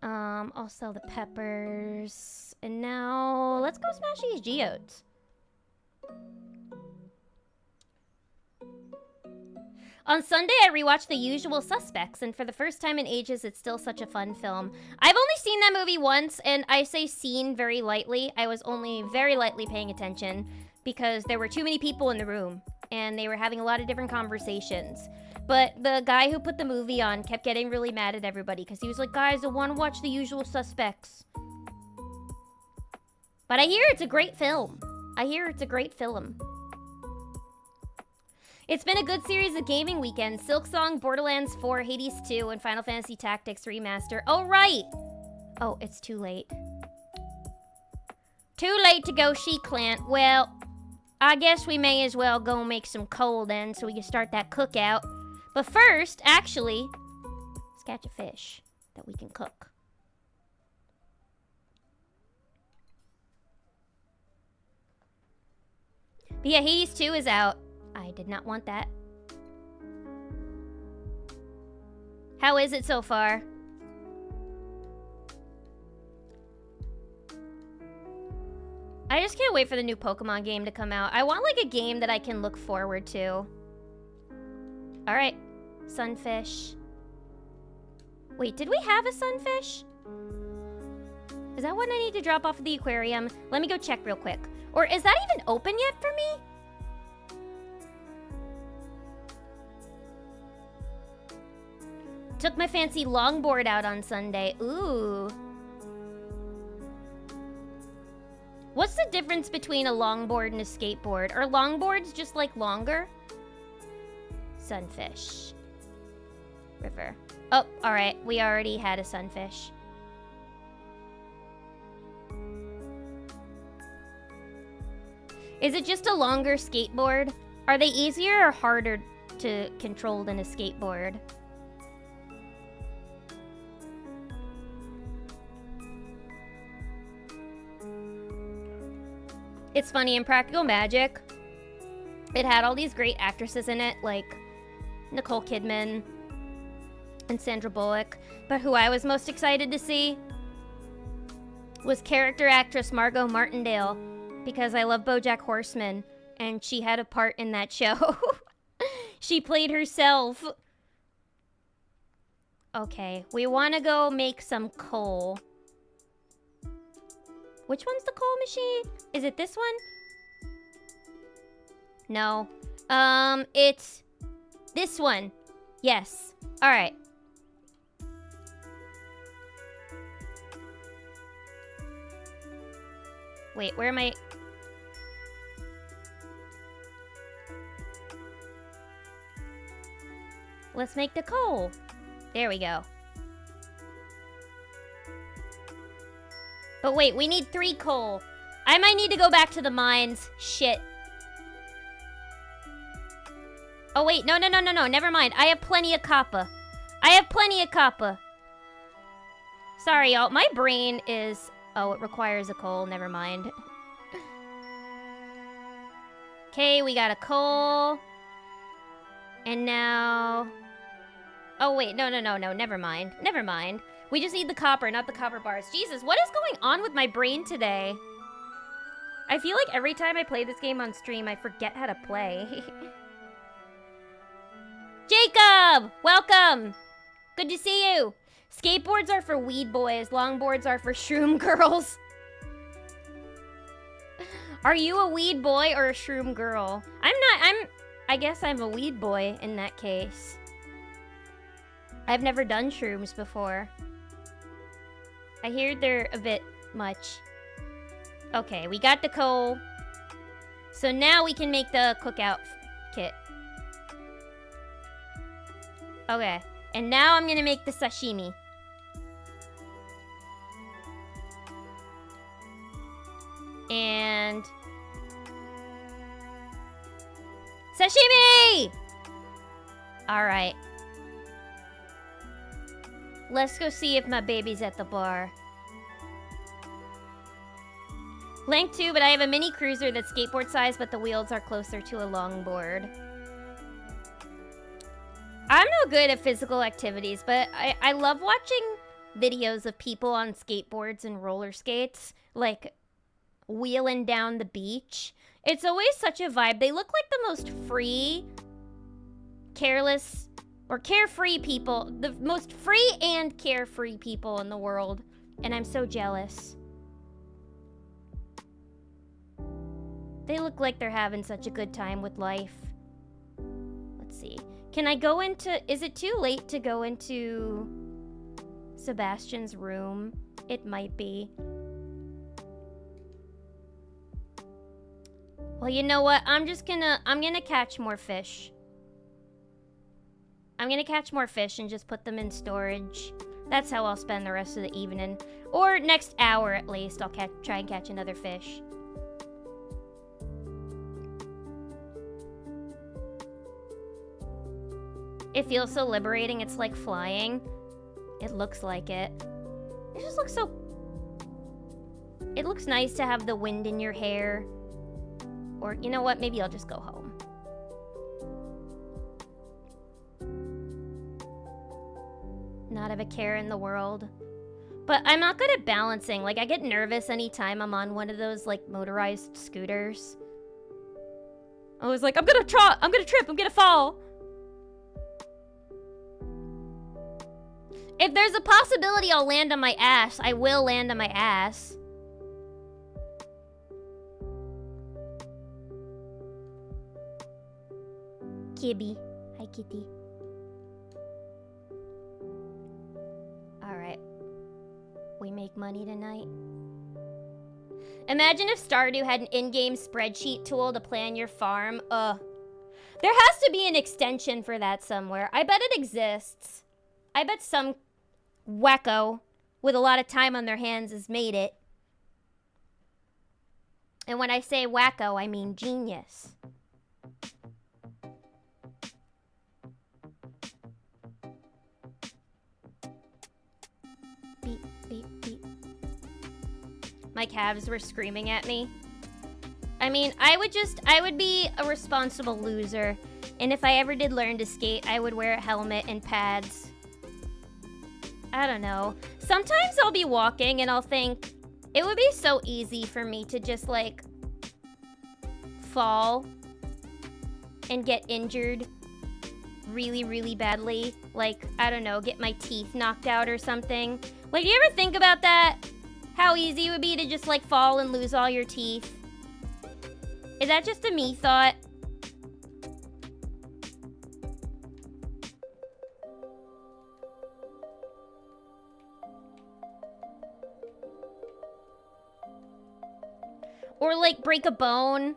I'll sell the peppers. And now let's go smash these geodes. On Sunday, I rewatched The Usual Suspects, and for the first time in ages, it's still such a fun film. I've only seen that movie once, and I say seen very lightly. I was only very lightly paying attention because there were too many people in the room, and they were having a lot of different conversations. But the guy who put the movie on kept getting really mad at everybody because he was like, guys, I want to watch The Usual Suspects. But I hear it's a great film. It's been a good series of gaming weekends. Silksong, Borderlands 4, Hades 2, and Final Fantasy Tactics Remaster. Oh, right! Oh, it's too late. Too late to go she-clant. Well, I guess we may as well go make some coal then so we can start that cookout. But first, actually, let's catch a fish that we can cook. But yeah, Hades 2 is out. I did not want that. How is it so far? I just can't wait for the new Pokemon game to come out. I want like a game that I can look forward to. Alright. Sunfish. Wait, did we have a sunfish? Is that one I need to drop off at the aquarium? Let me go check real quick. Or is that even open yet for me? Took my fancy longboard out on Sunday. Ooh. What's the difference between a longboard and a skateboard? Are longboards just like longer? Sunfish. River. Oh, alright. We already had a sunfish. Is it just a longer skateboard? Are they easier or harder to control than a skateboard? It's funny, in Practical Magic, it had all these great actresses in it, like Nicole Kidman and Sandra Bullock. But who I was most excited to see was character actress Margot Martindale, because I love BoJack Horseman, and she had a part in that show. She played herself. Okay, we want to go make some coal. Which one's the coal machine? Is it this one? No. It's this one. Yes. All right. Wait, where am I? Let's make the coal. There we go. But wait, we need 3 coal. I might need to go back to the mines. Shit. Oh, wait. No. Never mind. I have plenty of copper. Sorry, y'all. My brain is... Oh, it requires a coal. Never mind. Okay, we got a coal. And now... Oh, wait. No. Never mind. We just need the copper, not the copper bars. Jesus, what is going on with my brain today? I feel like every time I play this game on stream, I forget how to play. Jacob! Welcome! Good to see you! Skateboards are for weed boys. Longboards are for shroom girls. Are you a weed boy or a shroom girl? I guess I'm a weed boy in that case. I've never done shrooms before. I hear they're a bit much. Okay, we got the coal. So now we can make the cookout kit. Okay, and now I'm gonna make the sashimi. And... sashimi! Alright. Let's go see if my baby's at the bar. Link 2, but I have a mini cruiser that's skateboard size, but the wheels are closer to a longboard. I'm no good at physical activities, but I love watching videos of people on skateboards and roller skates, like wheeling down the beach. It's always such a vibe. They look like the most free, careless, or carefree people. The most free and carefree people in the world. And I'm so jealous. They look like they're having such a good time with life. Let's see. Can I go into... Is it too late to go into Sebastian's room? It might be. Well, you know what? I'm gonna catch more fish. I'm gonna catch more fish and just put them in storage. That's how I'll spend the rest of the evening. Or next hour at least, I'll try and catch another fish. It feels so liberating, it's like flying. It looks like it. It just looks so... It looks nice to have the wind in your hair. Or, you know what? Maybe I'll just go home. Not have a care in the world. But I'm not good at balancing. Like, I get nervous anytime I'm on one of those, like, motorized scooters. I was like, I'm gonna trip, I'm gonna fall. If there's a possibility I'll land on my ass, I will land on my ass. Kibby. Hi, kitty. Alright. We make money tonight. Imagine if Stardew had an in-game spreadsheet tool to plan your farm. There has to be an extension for that somewhere. I bet it exists. I bet some wacko with a lot of time on their hands has made it. And when I say wacko, I mean genius. Beep, beep, beep. My calves were screaming at me. I mean, I would be a responsible loser. And if I ever did learn to skate, I would wear a helmet and pads. I don't know. Sometimes I'll be walking and I'll think, it would be so easy for me to just, like, fall and get injured really, really badly. Like, I don't know, get my teeth knocked out or something. Like, do you ever think about that? How easy it would be to just, like, fall and lose all your teeth? Is that just a me thought? Or, like, break a bone.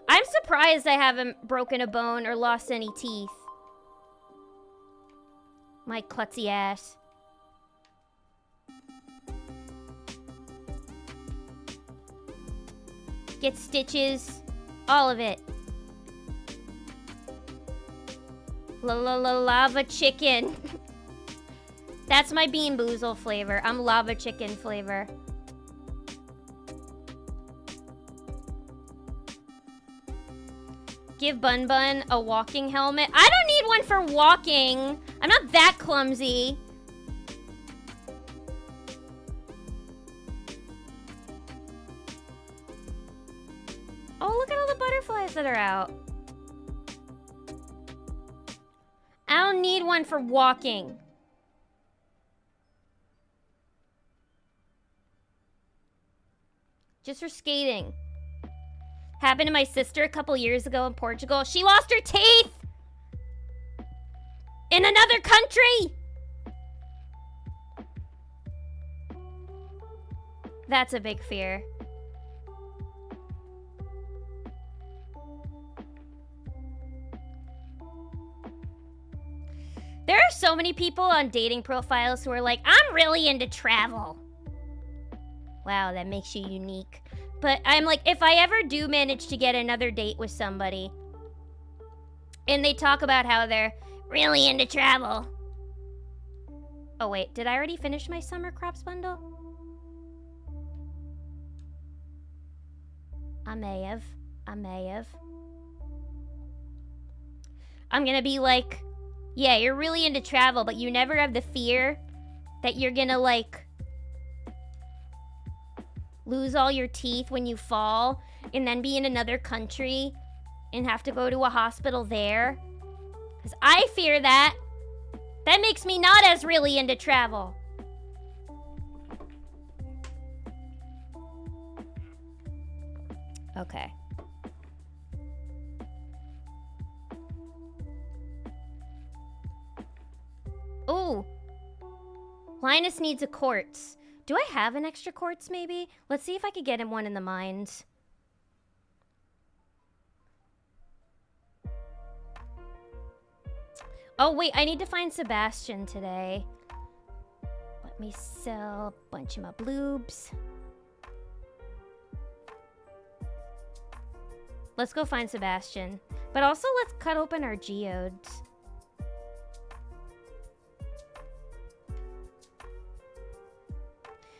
I'm surprised I haven't broken a bone or lost any teeth. My klutzy ass. Get stitches. All of it. Lava chicken. That's my Bean Boozle flavor. I'm lava chicken flavor. Give Bun Bun a walking helmet. I don't need one for walking. I'm not that clumsy. Oh, look at all the butterflies that are out. I don't need one for walking. Just for skating. Happened to my sister a couple years ago in Portugal. She lost her teeth! In another country! That's a big fear. There are so many people on dating profiles who are like, I'm really into travel. Wow, that makes you unique. But I'm like, if I ever do manage to get another date with somebody, and they talk about how they're really into travel. Oh wait, did I already finish my summer crops bundle? I may have. I'm gonna be like, yeah, you're really into travel, but you never have the fear that you're gonna like lose all your teeth when you fall and then be in another country and have to go to a hospital there. Because I fear that. That makes me not as really into travel. Okay. Ooh. Linus needs a quartz. Do I have an extra quartz, maybe? Let's see if I could get him one in the mines. Oh, wait, I need to find Sebastian today. Let me sell a bunch of my bloobs. Let's go find Sebastian. But also, let's cut open our geodes.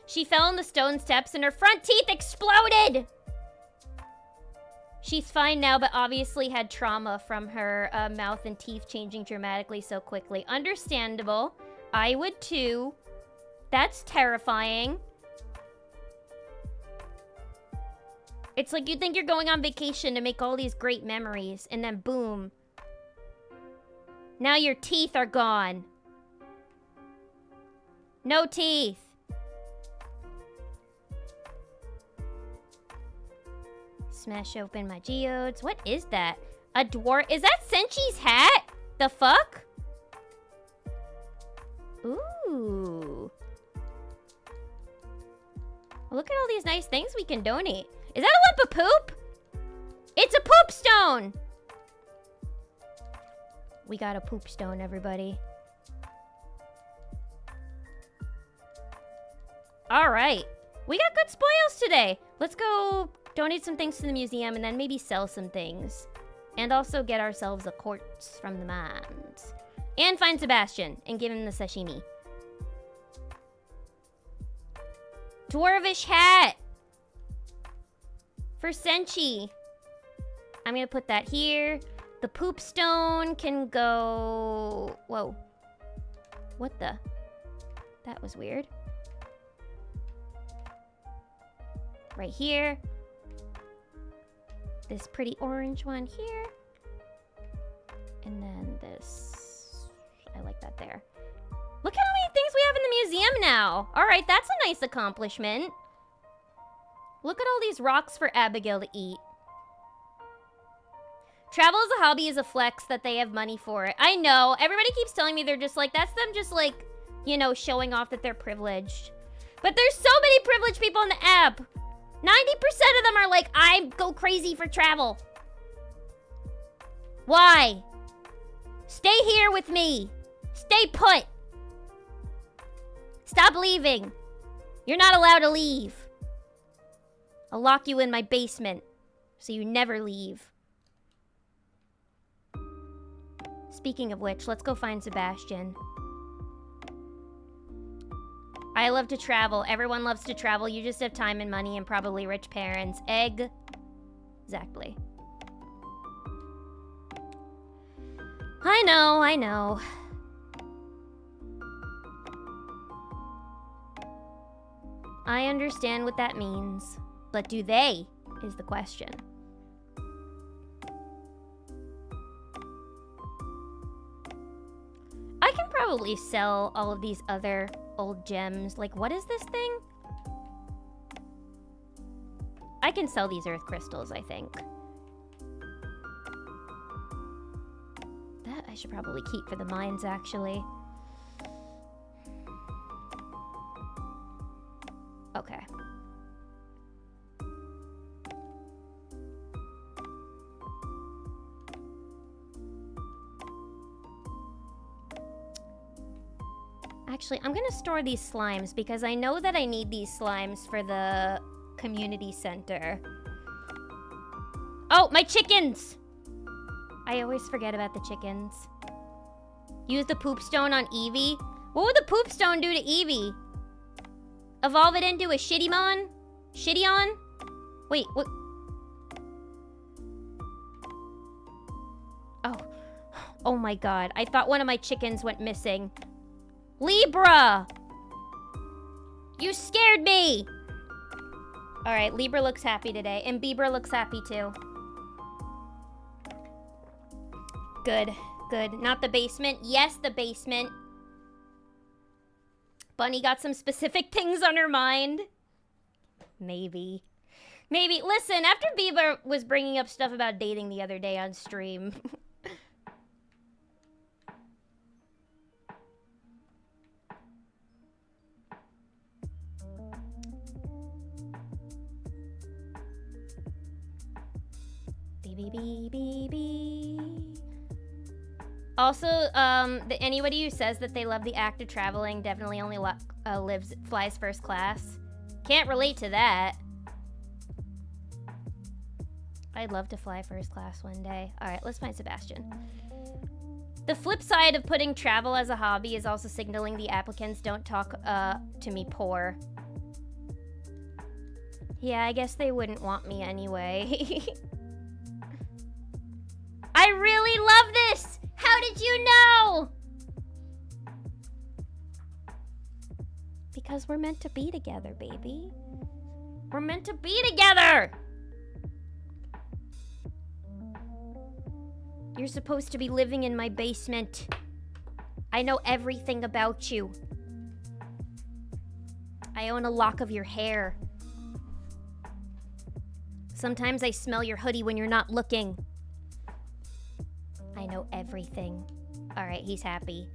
She fell on the stone steps and her front teeth exploded! She's fine now, but obviously had trauma from her mouth and teeth changing dramatically so quickly. Understandable. I would too. That's terrifying. It's like you think you're going on vacation to make all these great memories, and then boom. Now your teeth are gone. No teeth. Smash open my geodes. What is that? A dwarf? Is that Senchi's hat? The fuck? Ooh. Look at all these nice things we can donate. Is that a lump of poop? It's a poop stone! We got a poop stone, everybody. Alright. We got good spoils today. Let's go donate some things to the museum and then maybe sell some things. And also get ourselves a quartz from the mines. And find Sebastian and give him the sashimi. Dwarvish hat! For Senchi. I'm gonna put that here. The poop stone can go... Whoa. What the? That was weird. Right here. This pretty orange one here. And then this... I like that there. Look at how many things we have in the museum now. Alright, that's a nice accomplishment. Look at all these rocks for Abigail to eat. Travel as a hobby is a flex that they have money for it. I know. Everybody keeps telling me they're just like, that's them just like, you know, showing off that they're privileged. But there's so many privileged people on the app. 90% of them are like, I go crazy for travel. Why? Stay here with me. Stay put. Stop leaving. You're not allowed to leave. I'll lock you in my basement so you never leave. Speaking of which, let's go find Sebastian. I love to travel. Everyone loves to travel. You just have time and money and probably rich parents. Exactly. I know, I know. I understand what that means. But do they, is the question. probably sell all of these other old gems. Like, what is this thing? I can sell these earth crystals, I think. That I should probably keep for the mines, actually. Okay. Actually, I'm gonna store these slimes because I know that I need these slimes for the community center. Oh, my chickens! I always forget about the chickens. Use the poop stone on Eevee. What would the poop stone do to Eevee? Evolve it into a Shittymon? Shittyon? Wait, what? Oh. Oh my god. I thought one of my chickens went missing. Libra! You scared me! Alright, Libra looks happy today. And Bieber looks happy too. Good, good. Not the basement. Yes, the basement. Bunny got some specific things on her mind. Maybe. Maybe. Listen, after Bieber was bringing up stuff about dating the other day on stream. Also, anybody who says that they love the act of traveling definitely only flies first class. Can't relate to that. I'd love to fly first class one day. All right, let's find Sebastian. The flip side of putting travel as a hobby is also signaling the applicants don't talk to me poor. Yeah, I guess they wouldn't want me anyway. I really love this! How did you know? Because we're meant to be together, baby. We're meant to be together! You're supposed to be living in my basement. I know everything about you. I own a lock of your hair. Sometimes I smell your hoodie when you're not looking. I know everything. Alright, he's happy.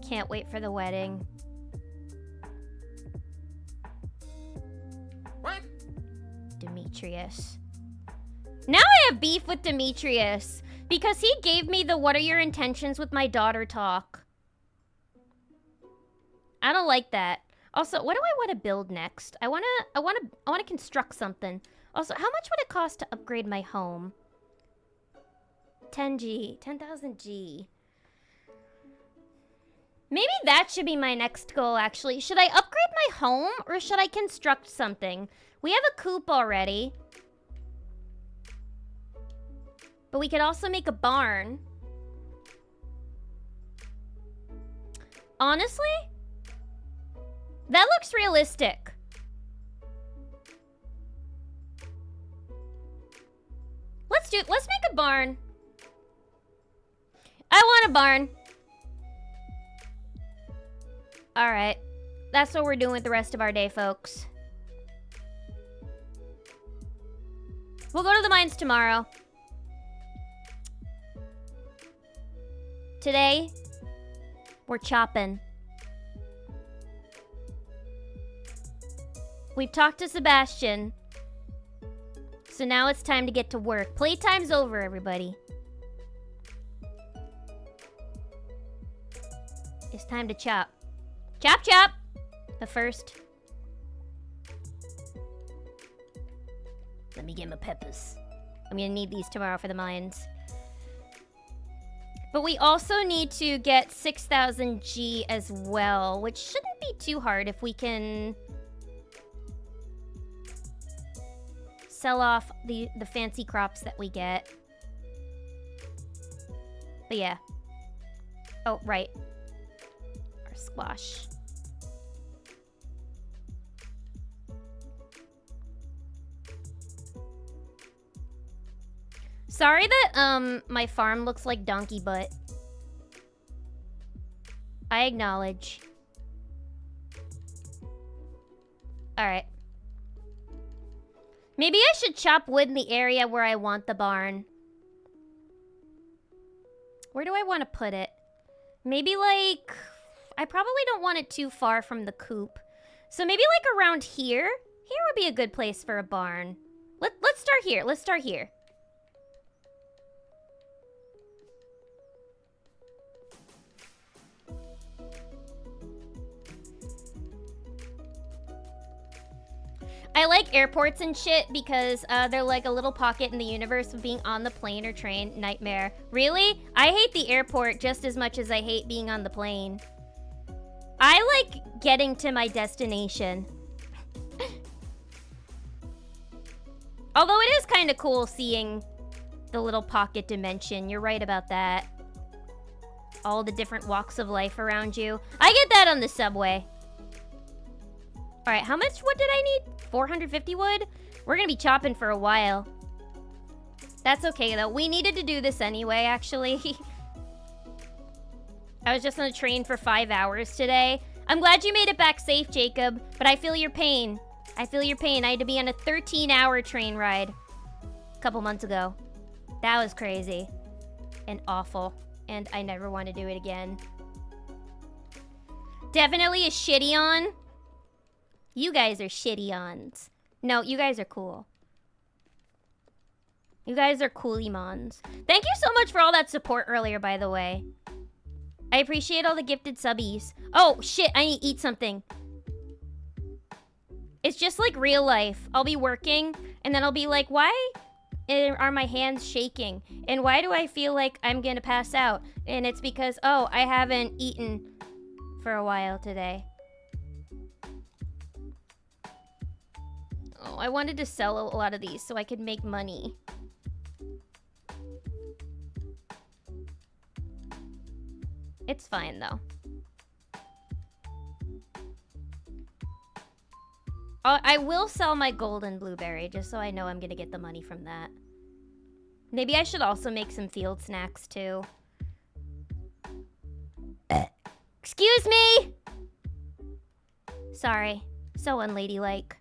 Can't wait for the wedding. What? Demetrius. Now I have beef with Demetrius because he gave me the "what are your intentions with my daughter" talk. I don't like that. Also, what do I want to build next? I want to construct something. Also, how much would it cost to upgrade my home? 10G, 10,000 G. Maybe that should be my next goal, actually. Should I upgrade my home or should I construct something? We have a coop already. But we could also make a barn. Honestly, that looks realistic. Let's make a barn. I want a barn. All right. That's what we're doing with the rest of our day, folks. We'll go to the mines tomorrow. Today, we're chopping. We've talked to Sebastian. So now it's time to get to work. Playtime's over, everybody. It's time to chop. Chop, chop! But first, let me get my peppers. I'm gonna need these tomorrow for the mines. But we also need to get 6,000 G as well, which shouldn't be too hard if we can sell off the fancy crops that we get. But yeah. Oh, right. Our squash. Sorry that, my farm looks like donkey butt. I acknowledge. Alright. Maybe I should chop wood in the area where I want the barn. Where do I want to put it? Maybe, like... I probably don't want it too far from the coop. So maybe, like, around here? Here would be a good place for a barn. Let's start here. Let's start here. I like airports and shit because they're like a little pocket in the universe of being on the plane or train. Nightmare. Really? I hate the airport just as much as I hate being on the plane. I like getting to my destination. Although it is kind of cool seeing the little pocket dimension. You're right about that. All the different walks of life around you. I get that on the subway. Alright, how much wood did I need? 450 wood? We're gonna be chopping for a while. That's okay, though. We needed to do this anyway, actually. I was just on a train for 5 hours today. I'm glad you made it back safe, Jacob, but I feel your pain. I feel your pain. I had to be on a 13-hour train ride a couple months ago. That was crazy and awful, and I never want to do it again. Definitely a shitty on. You guys are shitty ons. No, you guys are cool. You guys are coolie mons. Thank you so much for all that support earlier, by the way. I appreciate all the gifted subbies. Oh, shit, I need to eat something. It's just like real life. I'll be working, and then I'll be like, why are my hands shaking? And why do I feel like I'm gonna pass out? And it's because, oh, I haven't eaten for a while today. Oh, I wanted to sell a lot of these so I could make money. It's fine, though. I will sell my golden blueberry, just so I know I'm gonna get the money from that. Maybe I should also make some field snacks, too. Excuse me! Sorry. So unladylike.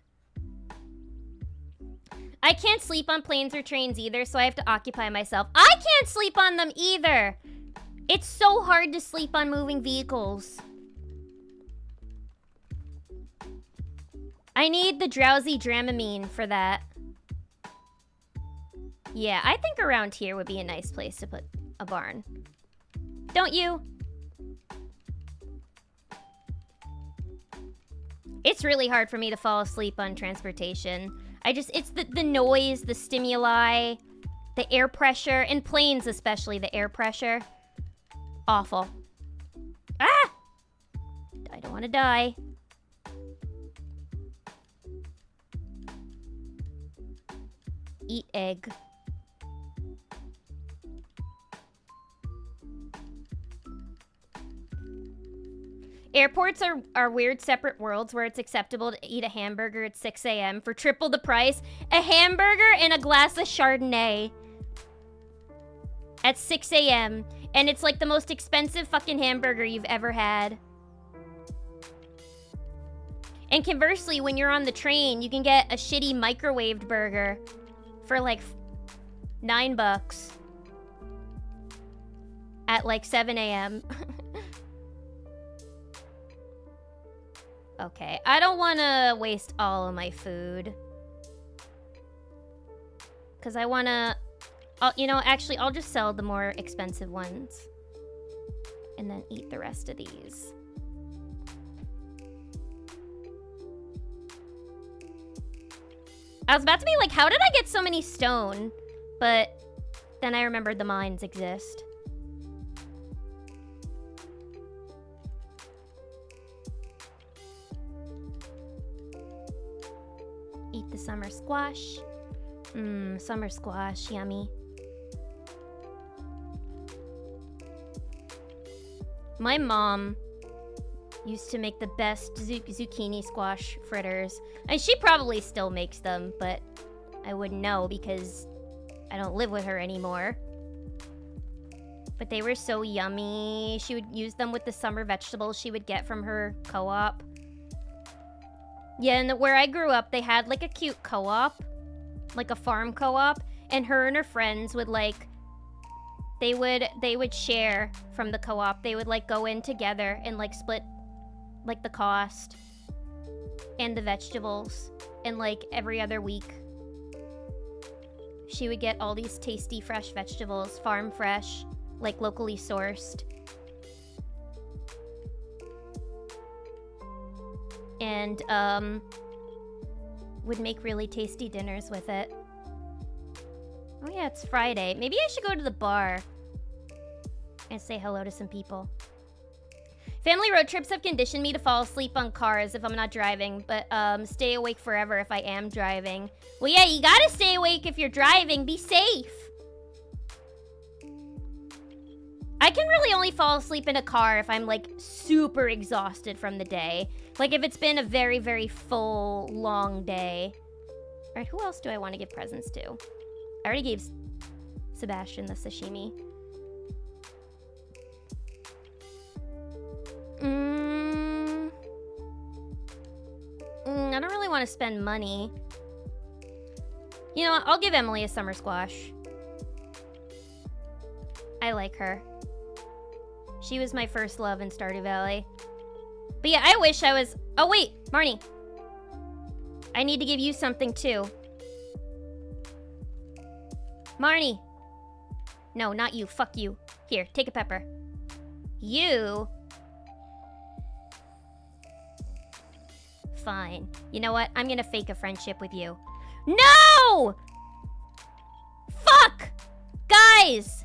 I can't sleep on planes or trains either, so I have to occupy myself. I can't sleep on them either! It's so hard to sleep on moving vehicles. I need the drowsy Dramamine for that. Yeah, I think around here would be a nice place to put a barn. Don't you? It's really hard for me to fall asleep on transportation. It's the noise, the stimuli, the air pressure, and planes especially, the air pressure. Awful. Ah! I don't want to die. Eat egg. Airports are weird separate worlds where it's acceptable to eat a hamburger at 6 a.m. for triple the price. A hamburger and a glass of Chardonnay at 6 a.m. And it's like the most expensive fucking hamburger you've ever had. And conversely, when you're on the train, you can get a shitty microwaved burger for like $9 at like 7 a.m. Okay, I don't want to waste all of my food. Because I want to... you know, actually, I'll just sell the more expensive ones. And then eat the rest of these. I was about to be like, how did I get so many stone? But then I remembered the mines exist. Eat the summer squash. Summer squash, yummy. My mom used to make the best zucchini squash fritters. And she probably still makes them, but I wouldn't know because I don't live with her anymore. But they were so yummy. She would use them with the summer vegetables she would get from her co-op. Yeah, and where I grew up, they had like a cute co-op. Like a farm co-op. And her and her friends would like... They would share from the co-op. They would like go in together and like split like the cost. And the vegetables. And like every other week. She would get all these tasty fresh vegetables. Farm fresh. Like locally sourced. And would make really tasty dinners with it. Oh yeah, it's Friday. Maybe I should go to the bar and say hello to some people. Family road trips have conditioned me to fall asleep on cars if I'm not driving, but stay awake forever if I am driving. Well, yeah, you gotta stay awake if you're driving. Be safe. I can really only fall asleep in a car if I'm like super exhausted from the day. Like if it's been a very, very full, long day. All right, who else do I want to give presents to? I already gave Sebastian the sashimi. I don't really want to spend money. You know what? I'll give Emily a summer squash. I like her. She was my first love in Stardew Valley. But yeah, I wish I was... Oh, wait, Marnie. I need to give you something, too. Marnie. No, not you. Fuck you. Here, take a pepper. You... Fine. You know what? I'm gonna fake a friendship with you. No! Fuck! Guys!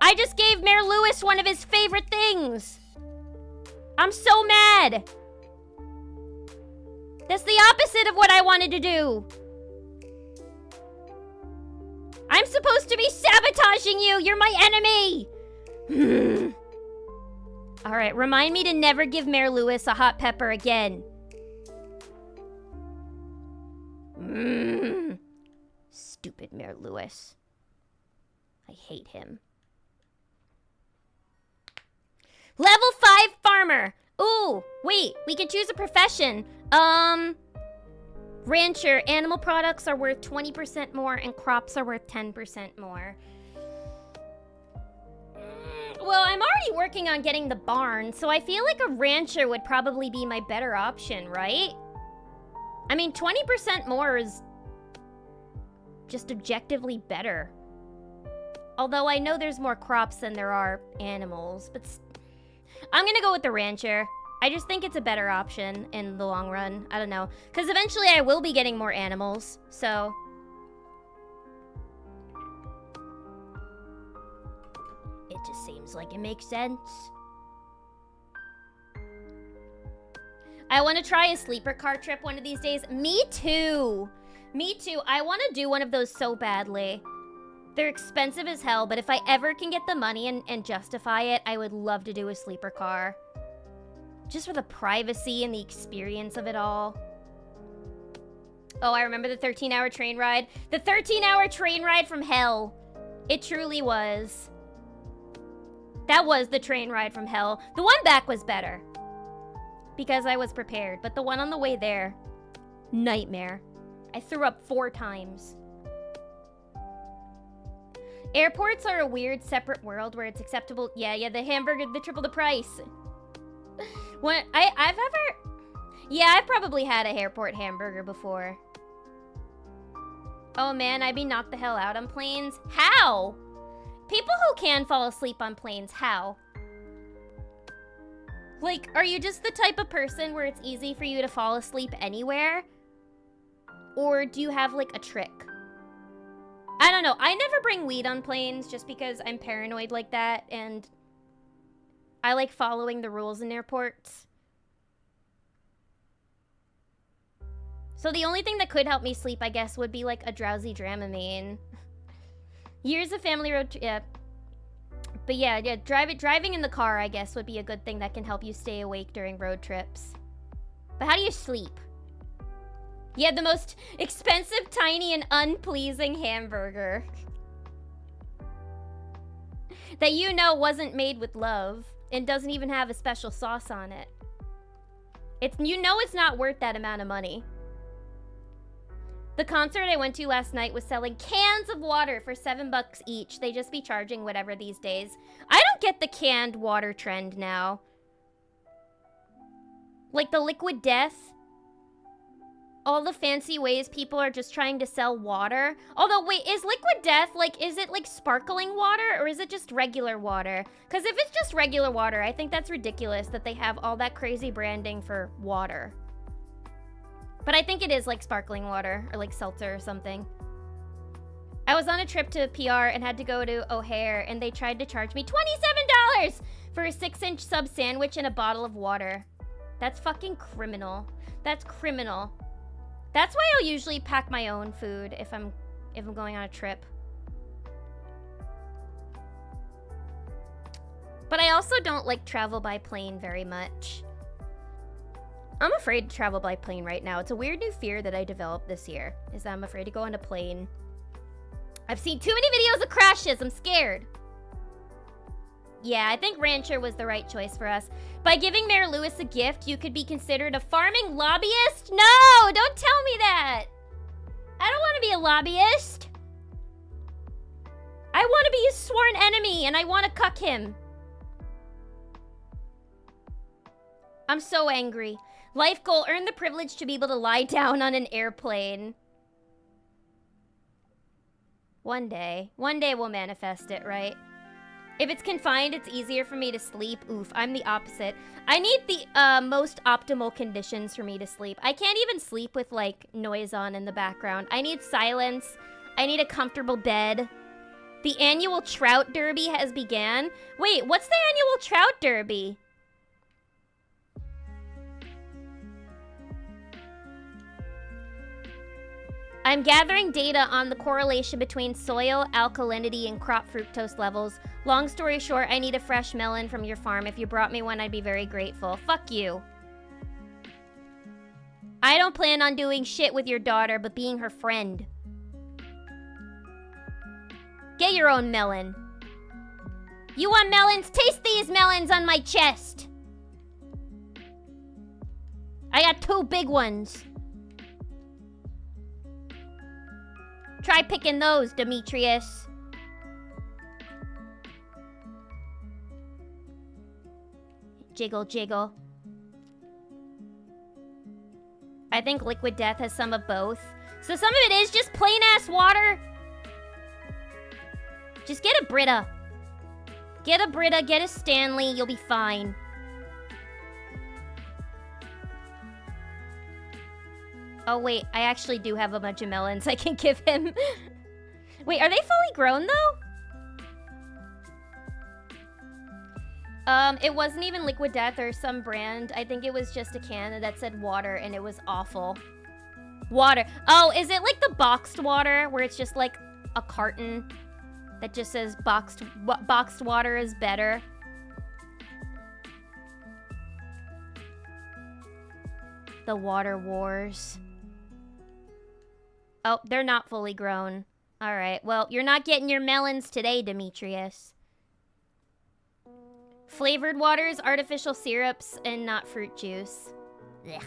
I just gave Mayor Lewis one of his favorite things. I'm so mad. That's the opposite of what I wanted to do. I'm supposed to be sabotaging you. You're my enemy. All right, remind me to never give Mayor Lewis a hot pepper again. Stupid Mayor Lewis. I hate him. Level 5 farmer. Ooh, wait, we can choose a profession. Rancher. Animal products are worth 20% more and crops are worth 10% more. Well, I'm already working on getting the barn, so I feel like a rancher would probably be my better option, right? I mean, 20% more is just objectively better. Although I know there's more crops than there are animals, but I'm gonna go with the rancher. I just think it's a better option in the long run. I don't know. Because eventually I will be getting more animals, so... It just seems like it makes sense. I want to try a sleeper car trip one of these days. Me too. Me too. I want to do one of those so badly. They're expensive as hell, but if I ever can get the money and justify it, I would love to do a sleeper car. Just for the privacy and the experience of it all. Oh, I remember the 13-hour train ride. The 13-hour train ride from hell. It truly was. That was the train ride from hell. The one back was better. Because I was prepared. But the one on the way there, nightmare. I threw up 4 times. Airports are a weird separate world where it's acceptable. Yeah, the hamburger, the triple the price. When I've probably had a airport hamburger before. Oh man, I'd be knocked the hell out on planes. How? People who can fall asleep on planes, how? Like, are you just the type of person where it's easy for you to fall asleep anywhere? Or do you have, like, a trick? I don't know. I never bring weed on planes just because I'm paranoid like that, and I like following the rules in airports. So the only thing that could help me sleep, I guess, would be, like, a drowsy Dramamine. Years of family road trip, yeah. But yeah, driving in the car, I guess, would be a good thing that can help you stay awake during road trips. But how do you sleep? Yeah, the most expensive, tiny, and unpleasing hamburger. that you know wasn't made with love and doesn't even have a special sauce on it. You know it's not worth that amount of money. The concert I went to last night was selling cans of water for $7 each. They just be charging whatever these days. I don't get the canned water trend now. Like the Liquid Death. All the fancy ways people are just trying to sell water. Although, wait, is Liquid Death, like, is it like sparkling water or is it just regular water? Because if it's just regular water, I think that's ridiculous that they have all that crazy branding for water. But I think it is like sparkling water or like seltzer or something. I was on a trip to PR and had to go to O'Hare and they tried to charge me $27 for a 6-inch sub sandwich and a bottle of water. That's fucking criminal. That's criminal. That's why I'll usually pack my own food if I'm going on a trip. But I also don't like travel by plane very much. I'm afraid to travel by plane right now. It's a weird new fear that I developed this year, is that I'm afraid to go on a plane. I've seen too many videos of crashes. I'm scared. Yeah, I think Rancher was the right choice for us. By giving Mayor Lewis a gift, you could be considered a farming lobbyist? No, don't tell me that. I don't want to be a lobbyist. I want to be his sworn enemy, and I want to cuck him. I'm so angry. Life goal, earn the privilege to be able to lie down on an airplane. One day we'll manifest it, right? If it's confined, it's easier for me to sleep. Oof, I'm the opposite. I need the most optimal conditions for me to sleep. I can't even sleep with, like, noise on in the background. I need silence. I need a comfortable bed. The annual Trout Derby has began. Wait, what's the annual Trout Derby? I'm gathering data on the correlation between soil alkalinity and crop fructose levels. Long story short, I need a fresh melon from your farm. If you brought me one, I'd be very grateful. Fuck you. I don't plan on doing shit with your daughter, but being her friend. Get your own melon. You want melons? Taste these melons on my chest. I got 2 big ones. Try picking those, Demetrius. Jiggle, jiggle. I think Liquid Death has some of both. So some of it is just plain-ass water. Just get a Brita. Get a Brita, get a Stanley, you'll be fine. Oh, wait, I actually do have a bunch of melons I can give him. Wait, are they fully grown, though? It wasn't even Liquid Death or some brand. I think it was just a can that said water, and it was awful. Water. Oh, is it like the boxed water, where it's just like a carton that just says boxed water is better? The Water Wars. Oh, they're not fully grown. All right, well, you're not getting your melons today, Demetrius. Flavored waters, artificial syrups, and not fruit juice. Ugh.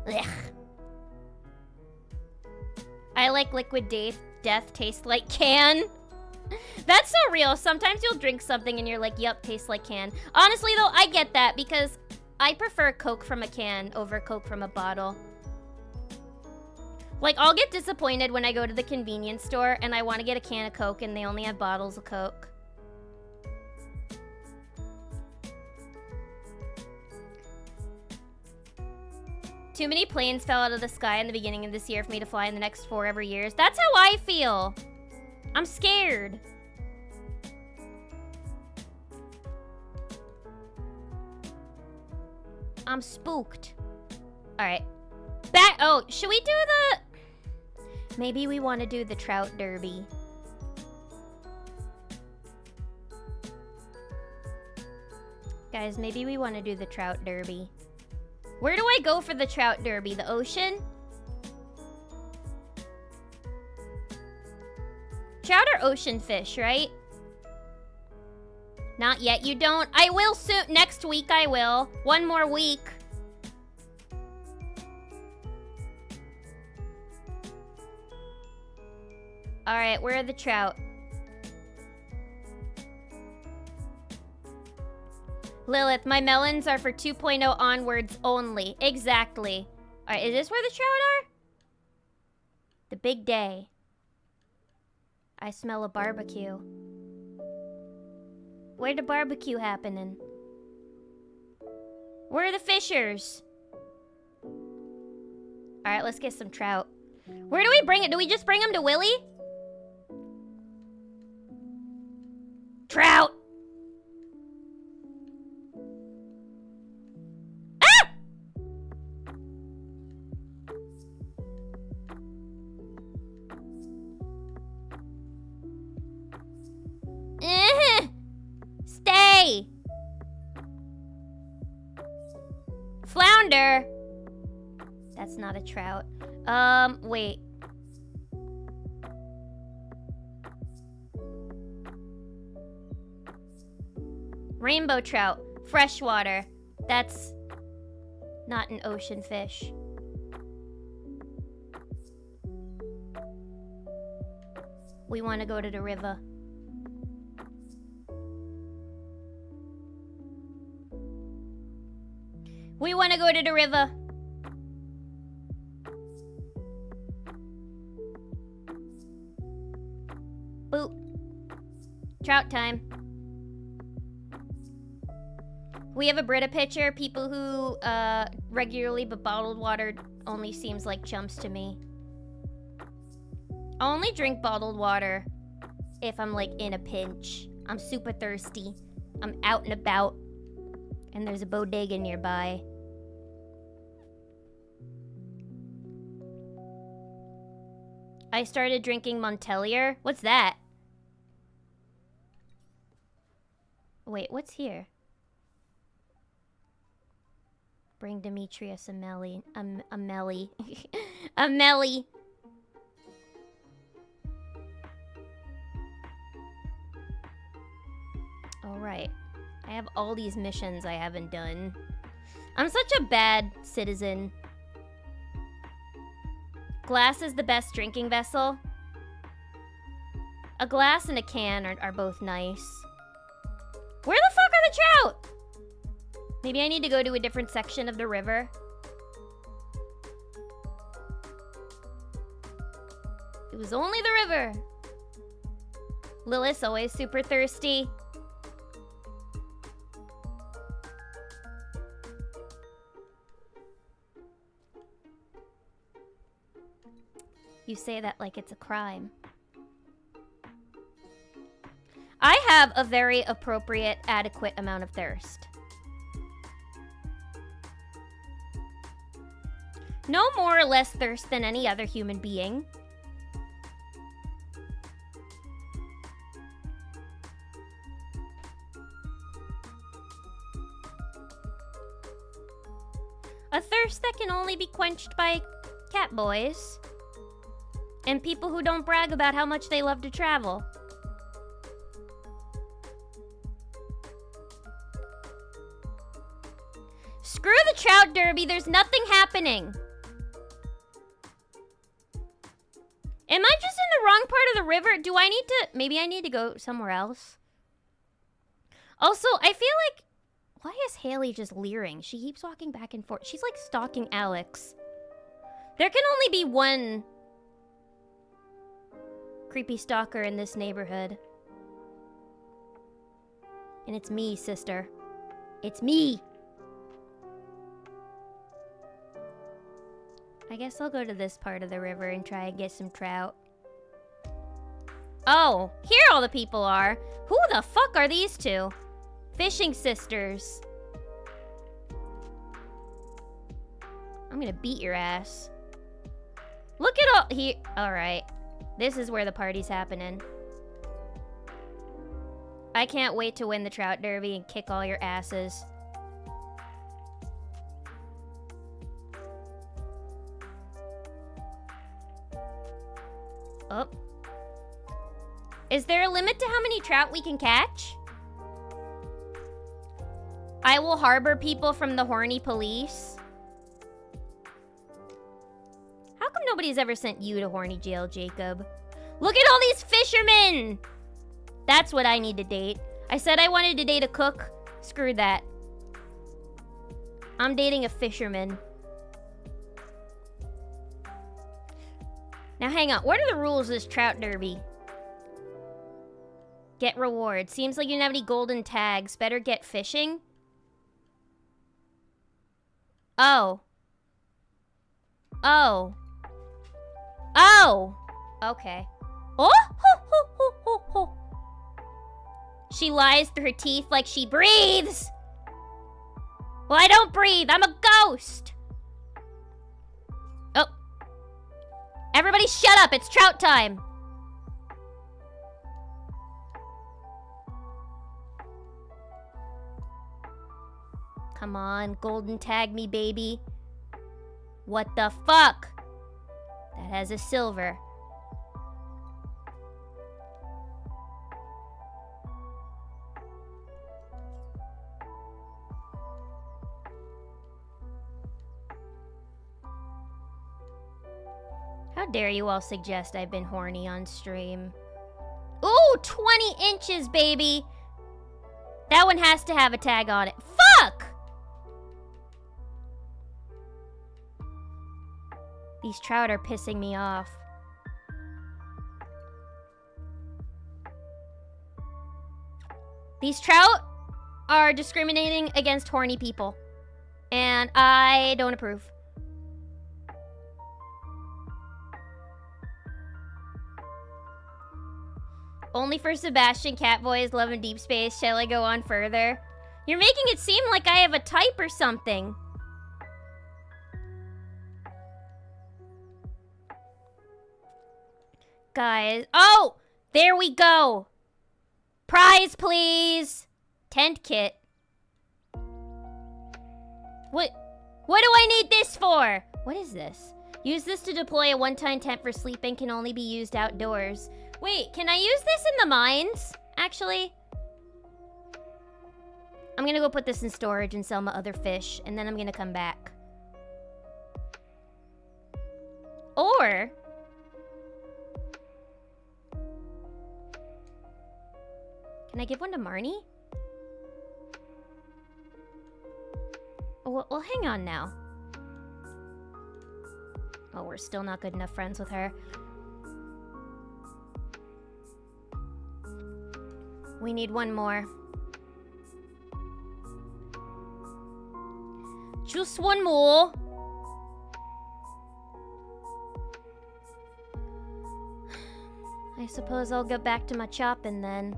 Ugh. I like Liquid Death tastes like can. That's so real. Sometimes you'll drink something and you're like, yep, tastes like can. Honestly, though, I get that because I prefer Coke from a can over Coke from a bottle. Like, I'll get disappointed when I go to the convenience store and I want to get a can of Coke and they only have bottles of Coke. Too many planes fell out of the sky in the beginning of this year for me to fly in the next 4 every years. That's how I feel. I'm scared. I'm spooked. All right. Oh, should we do the... Maybe we want to do the Trout Derby. Guys, maybe we want to do the Trout Derby. Where do I go for the Trout Derby? The ocean? Trout are ocean fish, right? Not yet, you don't? I will soon. Next week, I will. One more week. Alright, where are the trout? Lilith, my melons are for 2.0 onwards only. Exactly. Alright, is this where the trout are? The big day. I smell a barbecue. Where the barbecue happening? Where are the fishers? Alright, let's get some trout. Where do we bring it? Do we just bring them to Willy? Trout! Ah! Stay! Flounder! That's not a trout. Wait. Rainbow trout. Freshwater. That's not an ocean fish. We want to go to the river. We want to go to the river. Boop. Trout time. We have a Brita pitcher. People who regularly but bottled water only seems like chumps to me. I only drink bottled water if I'm like in a pinch. I'm super thirsty. I'm out and about. And there's a bodega nearby. I started drinking Montelier. What's that? Wait, what's here? Bring Demetrius a melly. A melly. A melly. Alright. I have all these missions I haven't done. I'm such a bad citizen. Glass is the best drinking vessel. A glass and a can are both nice. Where the fuck are the trout? Maybe I need to go to a different section of the river. It was only the river. Lilith's always super thirsty. You say that like it's a crime. I have a very appropriate, adequate amount of thirst. No more or less thirst than any other human being. A thirst that can only be quenched by cat boys. And people who don't brag about how much they love to travel. Screw the trout derby, there's nothing happening. Am I just in the wrong part of the river? Do I need to... Maybe I need to go somewhere else. Also, I feel like... Why is Haley just leering? She keeps walking back and forth. She's like stalking Alex. There can only be one... creepy stalker in this neighborhood. And it's me, sister. It's me! I guess I'll go to this part of the river and try and get some trout. Oh, here all the people are. Who the fuck are these two? Fishing sisters. I'm gonna beat your ass. Look at all... Here. Alright. This is where the party's happening. I can't wait to win the trout derby and kick all your asses. Oh. Is there a limit to how many trout we can catch? I will harbor people from the horny police. How come nobody's ever sent you to horny jail, Jacob? Look at all these fishermen! That's what I need to date. I said I wanted to date a cook. Screw that. I'm dating a fisherman. Now hang on. What are the rules of this trout derby? Get reward. Seems like you don't have any golden tags. Better get fishing. Oh. Oh. Oh! Okay. Oh! Ho, ho, ho, ho, ho. She lies through her teeth like she breathes! Well, I don't breathe. I'm a ghost! Oh. Everybody shut up. It's trout time. Come on, golden tag me, baby. What the fuck? That has a silver. How dare you all suggest I've been horny on stream? Ooh, 20 inches, baby! That one has to have a tag on it. Fuck! These trout are pissing me off. These trout are discriminating against horny people. And I don't approve. Only for Sebastian Catboys, Love in Deep Space. Shall I go on further? You're making it seem like I have a type or something. Guys. Oh! There we go! Prize, please! Tent kit. What do I need this for? What is this? Use this to deploy a one-time tent for sleeping. Can only be used outdoors. Wait, can I use this in the mines? Actually, I'm gonna go put this in storage and sell my other fish, and then I'm gonna come back. Or can I give one to Marnie? Oh, well, hang on now. Oh, we're still not good enough friends with her. We need one more. Just one more. I suppose I'll go back to my chopping then.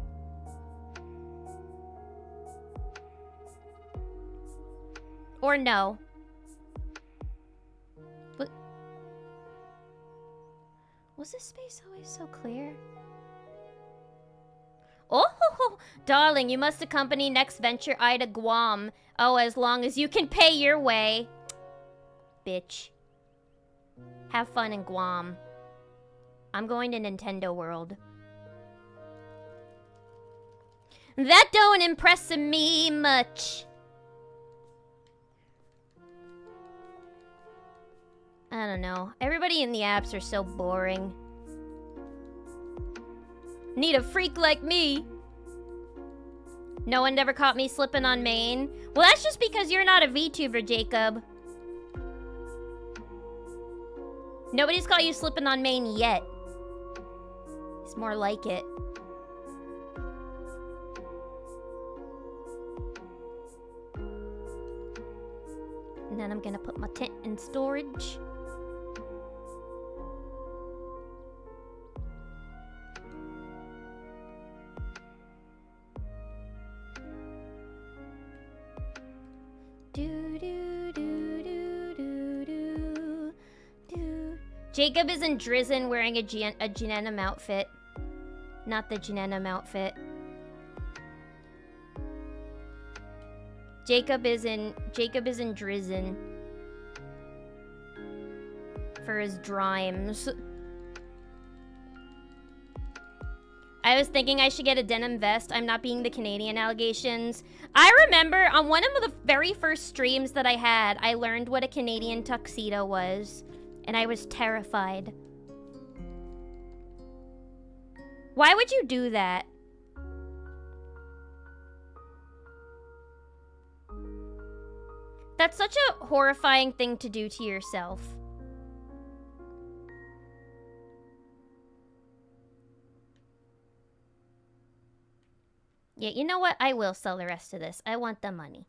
Or no. But was this space always so clear? Oh, darling, you must accompany next venture I to Guam. Oh, as long as you can pay your way. Bitch. Have fun in Guam. I'm going to Nintendo World. That don't impress me much. I don't know. Everybody in the apps are so boring. Need a freak like me. No one ever caught me slipping on Maine. Well, that's just because you're not a VTuber, Jacob. Nobody's caught you slipping on Maine yet. It's more like it. And then I'm gonna put my tent in storage. Jacob is in Drizzen wearing a Genenum outfit. Not the Genenum outfit. Jacob is in Drizzen. For his drimes. I was thinking I should get a denim vest. I'm not being the Canadian allegations. I remember on one of the very first streams that I had, I learned what a Canadian tuxedo was, and I was terrified. Why would you do that? That's such a horrifying thing to do to yourself. Yeah, you know what? I will sell the rest of this. I want the money.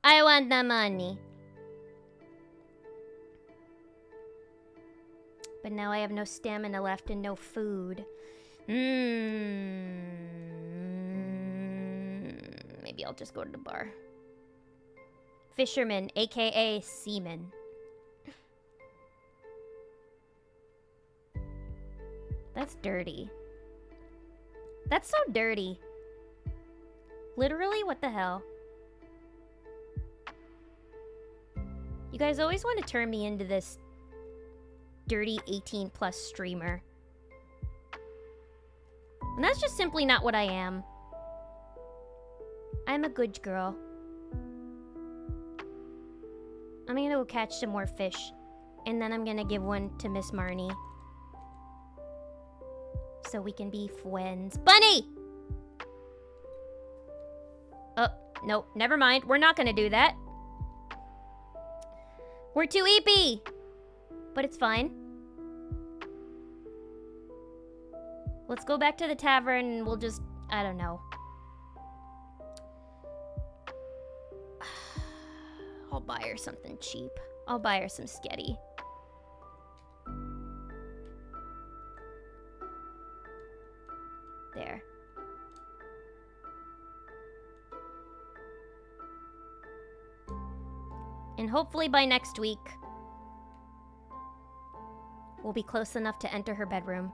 I want the money. But now I have no stamina left and no food. Maybe I'll just go to the bar. Fisherman, aka seaman. That's dirty. That's so dirty. Literally, what the hell? You guys always want to turn me into this dirty 18+ streamer. And that's just simply not what I am. I'm a good girl. I'm gonna go catch some more fish. And then I'm gonna give one to Miss Marnie. So we can be friends. Bunny! Oh, no, never mind. We're not gonna do that. We're too eepy! But it's fine. Let's go back to the tavern and we'll just... I don't know. I'll buy her something cheap. I'll buy her some sketty. There. And hopefully by next week, we'll be close enough to enter her bedroom.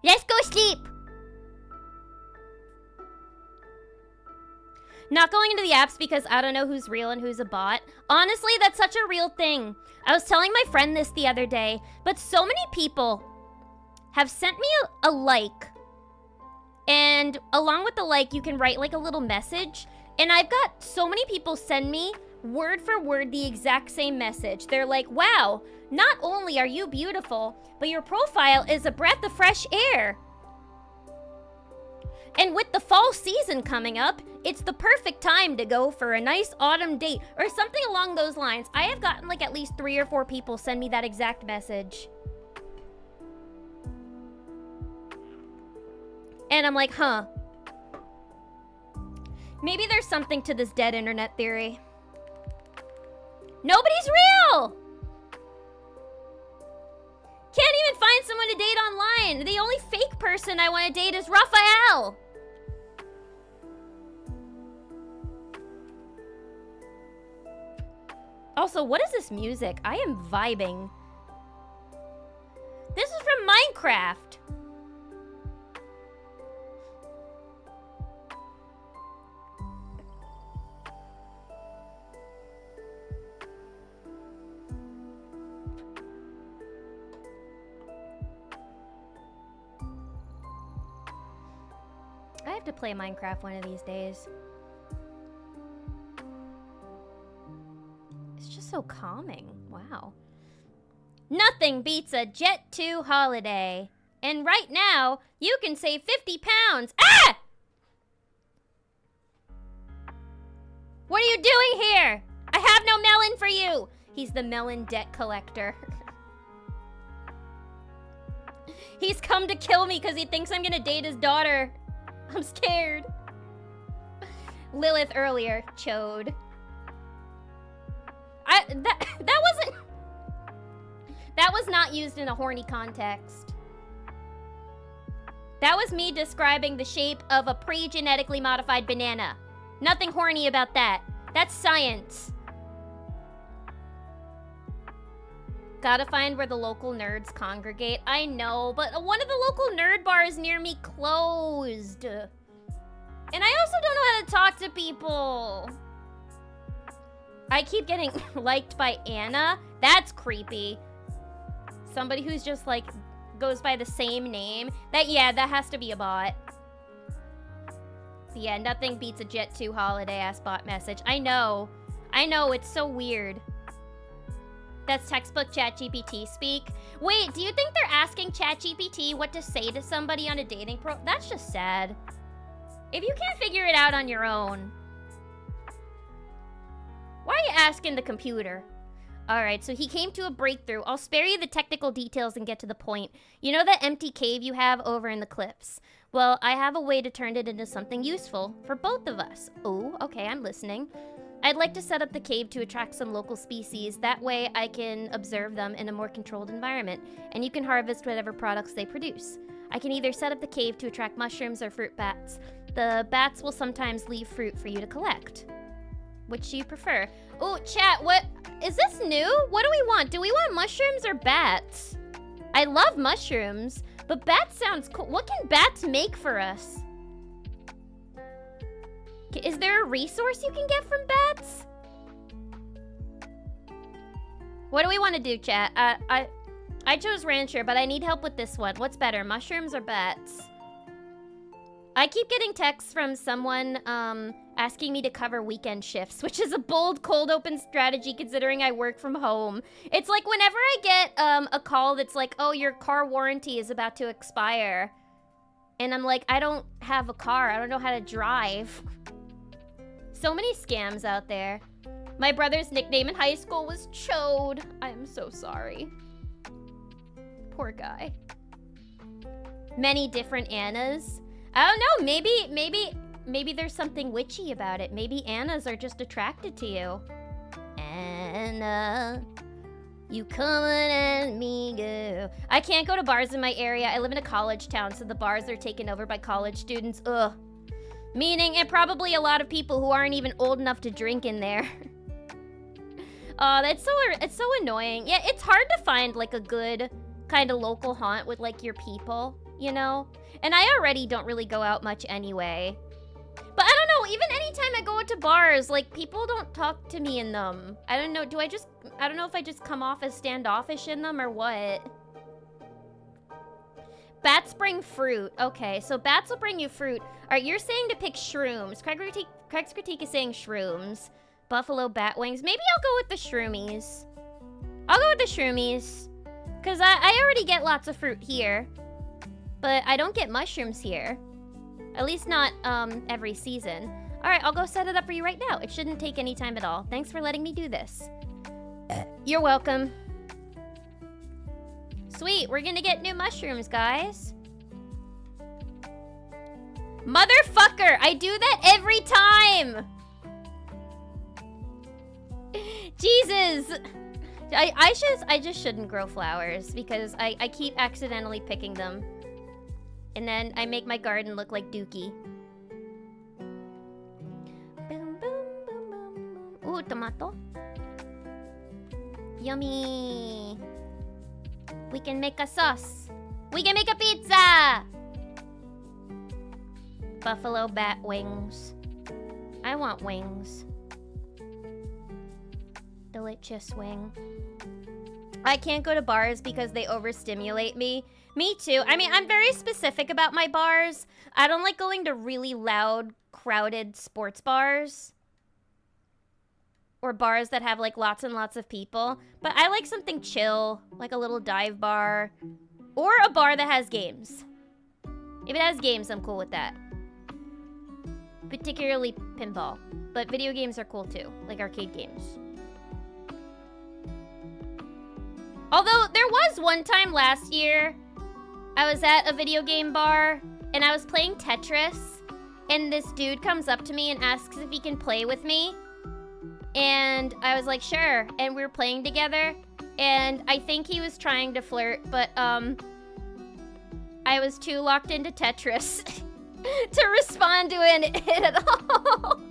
Let's go sleep! Not going into the apps because I don't know who's real and who's a bot. Honestly, that's such a real thing. I was telling my friend this the other day, but so many people have sent me a like. And along with the like, you can write like a little message. And I've got so many people send me word for word the exact same message. They're like, wow, not only are you beautiful, but your profile is a breath of fresh air. And with the fall season coming up, it's the perfect time to go for a nice autumn date or something along those lines. I have gotten like at least 3 or 4 people send me that exact message. And I'm like, huh. Maybe there's something to this dead internet theory. Nobody's real! Can't even find someone to date online. The only fake person I want to date is Raphael. Also, what is this music? I am vibing. This is from Minecraft. I have to play Minecraft one of these days. It's just so calming. Wow. Nothing beats a Jet 2 holiday. And right now, you can save 50 pounds. Ah! What are you doing here? I have no melon for you. He's the melon debt collector. He's come to kill me because he thinks I'm gonna date his daughter. I'm scared. Lilith earlier, chode. That was not used in a horny context. That was me describing the shape of a pre-genetically modified banana. Nothing horny about that. That's science. Gotta find where the local nerds congregate. I know, but one of the local nerd bars near me closed. And I also don't know how to talk to people. I keep getting liked by Anna. That's creepy. Somebody who's just like goes by the same name. That has to be a bot. Yeah, nothing beats a Jet 2 holiday-ass bot message. I know, it's so weird. That's textbook ChatGPT speak. Wait, do you think they're asking ChatGPT what to say to somebody on a dating pro? That's just sad. If you can't figure it out on your own, why are you asking the computer? Alright, so he came to a breakthrough. I'll spare you the technical details and get to the point. You know that empty cave you have over in the cliffs? Well, I have a way to turn it into something useful for both of us. Oh, okay, I'm listening. I'd like to set up the cave to attract some local species. That way I can observe them in a more controlled environment, and you can harvest whatever products they produce. I can either set up the cave to attract mushrooms or fruit bats. The bats will sometimes leave fruit for you to collect. Which do you prefer? Oh, chat, what? Is this new? What do we want? Do we want mushrooms or bats? I love mushrooms, but bats sounds cool. What can bats make for us? Is there a resource you can get from bats? What do we want to do, chat? I chose rancher, but I need help with this one. What's better, mushrooms or bats? I keep getting texts from someone asking me to cover weekend shifts, which is a bold, cold open strategy considering I work from home. It's like whenever I get a call that's like, oh, your car warranty is about to expire. And I'm like, I don't have a car. I don't know how to drive. So many scams out there. My brother's nickname in high school was Chode. I'm so sorry. Poor guy. Many different Annas. I don't know, maybe there's something witchy about it. Maybe Annas are just attracted to you. Anna, you coming at me, girl. I can't go to bars in my area. I live in a college town, so the bars are taken over by college students. Ugh. Meaning, and probably a lot of people who aren't even old enough to drink in there. Oh, it's so annoying. Yeah, it's hard to find like a good kind of local haunt with like your people, you know? And I already don't really go out much anyway. But I don't know, even anytime I go into bars, like people don't talk to me in them. I don't know, I don't know if I just come off as standoffish in them or what. Bats bring fruit. Okay, so bats will bring you fruit. All right, you're saying to pick shrooms. Craig's critique is saying shrooms. Buffalo bat wings. Maybe I'll go with the shroomies. I'll go with the shroomies. Because I already get lots of fruit here. But I don't get mushrooms here. At least not every season. All right, I'll go set it up for you right now. It shouldn't take any time at all. Thanks for letting me do this. You're welcome. Sweet, we're gonna get new mushrooms, guys. Motherfucker, I do that every time. Jesus. I just shouldn't grow flowers because I keep accidentally picking them. And then I make my garden look like Dookie. Boom, boom, boom, boom, boom. Ooh, tomato. Yummy. We can make a sauce. We can make a pizza. Buffalo bat wings. I want wings. Delicious wing. I can't go to bars because they overstimulate me. Me too. I mean, I'm very specific about my bars. I don't like going to really loud, crowded sports bars. Or bars that have like lots and lots of people. But I like something chill, like a little dive bar. Or a bar that has games. If it has games, I'm cool with that. Particularly pinball. But video games are cool too, like arcade games. Although, there was one time last year, I was at a video game bar, and I was playing Tetris, and this dude comes up to me and asks if he can play with me. And I was like, sure, and we were playing together, and I think he was trying to flirt, but, I was too locked into Tetris to respond to it at all.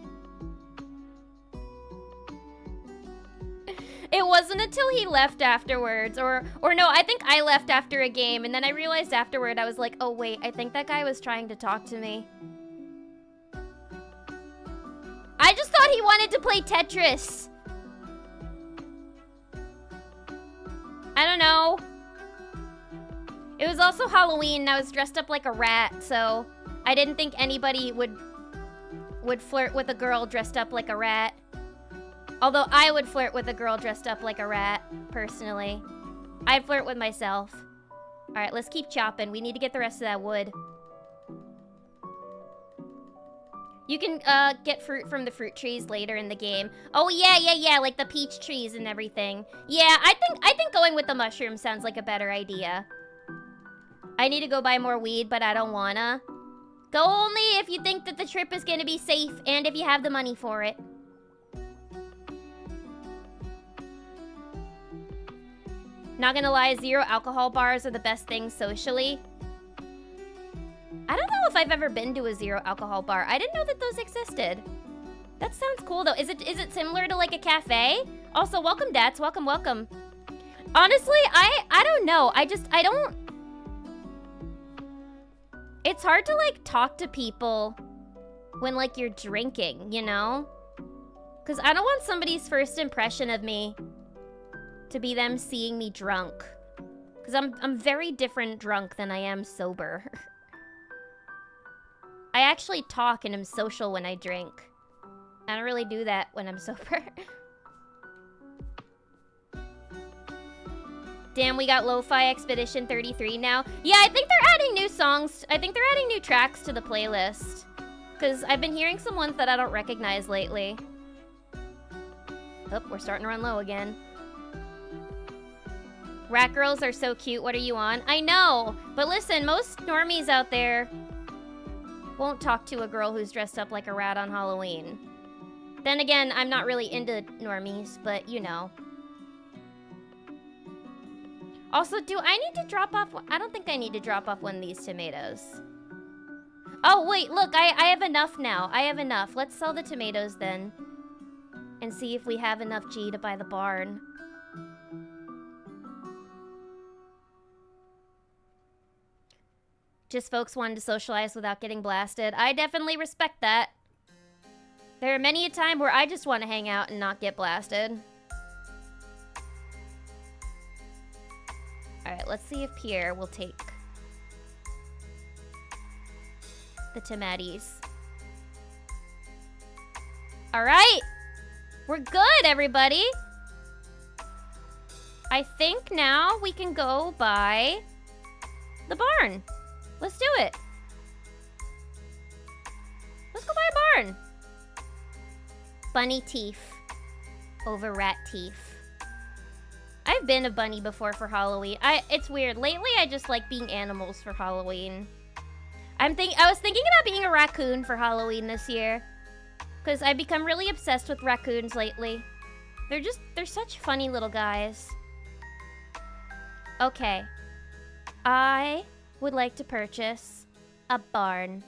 It wasn't until he left afterwards, or no, I think I left after a game, and then I realized afterward, I was like, oh wait, I think that guy was trying to talk to me. I just thought he wanted to play Tetris. I don't know. It was also Halloween and I was dressed up like a rat, so I didn't think anybody would flirt with a girl dressed up like a rat. Although I would flirt with a girl dressed up like a rat, personally. I'd flirt with myself. Alright, let's keep chopping. We need to get the rest of that wood. You can get fruit from the fruit trees later in the game. Oh yeah, like the peach trees and everything. Yeah, I think going with the mushroom sounds like a better idea. I need to go buy more weed, but I don't wanna. Go only if you think that the trip is gonna be safe and if you have the money for it. Not gonna lie, 0 alcohol bars are the best things socially. I don't know if I've ever been to a 0 alcohol bar. I didn't know that those existed. That sounds cool though. Is it similar to like a cafe? Also, welcome Dats, welcome. Honestly, I don't know. I don't. It's hard to like talk to people when like you're drinking, you know? Cause I don't want somebody's first impression of me to be them seeing me drunk. Cause I'm very different drunk than I am sober. I actually talk and am social when I drink. I don't really do that when I'm sober. Damn, we got Lo-Fi Expedition 33 now. Yeah, I think they're adding new songs. I think they're adding new tracks to the playlist. Because I've been hearing some ones that I don't recognize lately. Oh, we're starting to run low again. Rat girls are so cute. What are you on? I know. But listen, most normies out there won't talk to a girl who's dressed up like a rat on Halloween. Then again, I'm not really into normies, but you know. Also, do I need to drop off? I don't think I need to drop off one of these tomatoes. Oh, wait, look, I have enough now. I have enough. Let's sell the tomatoes then. And see if we have enough G to buy the barn. Just folks wanted to socialize without getting blasted. I definitely respect that. There are many a time where I just want to hang out and not get blasted. Alright, let's see if Pierre will take the tomates. Alright! We're good, everybody! I think now we can go buy the barn. Let's do it. Let's go buy a barn. Bunny teeth over rat teeth. I've been a bunny before for Halloween. It's weird. Lately, I just like being animals for Halloween. I was thinking about being a raccoon for Halloween this year. Because I've become really obsessed with raccoons lately. They're such funny little guys. Okay. I would like to purchase a barn.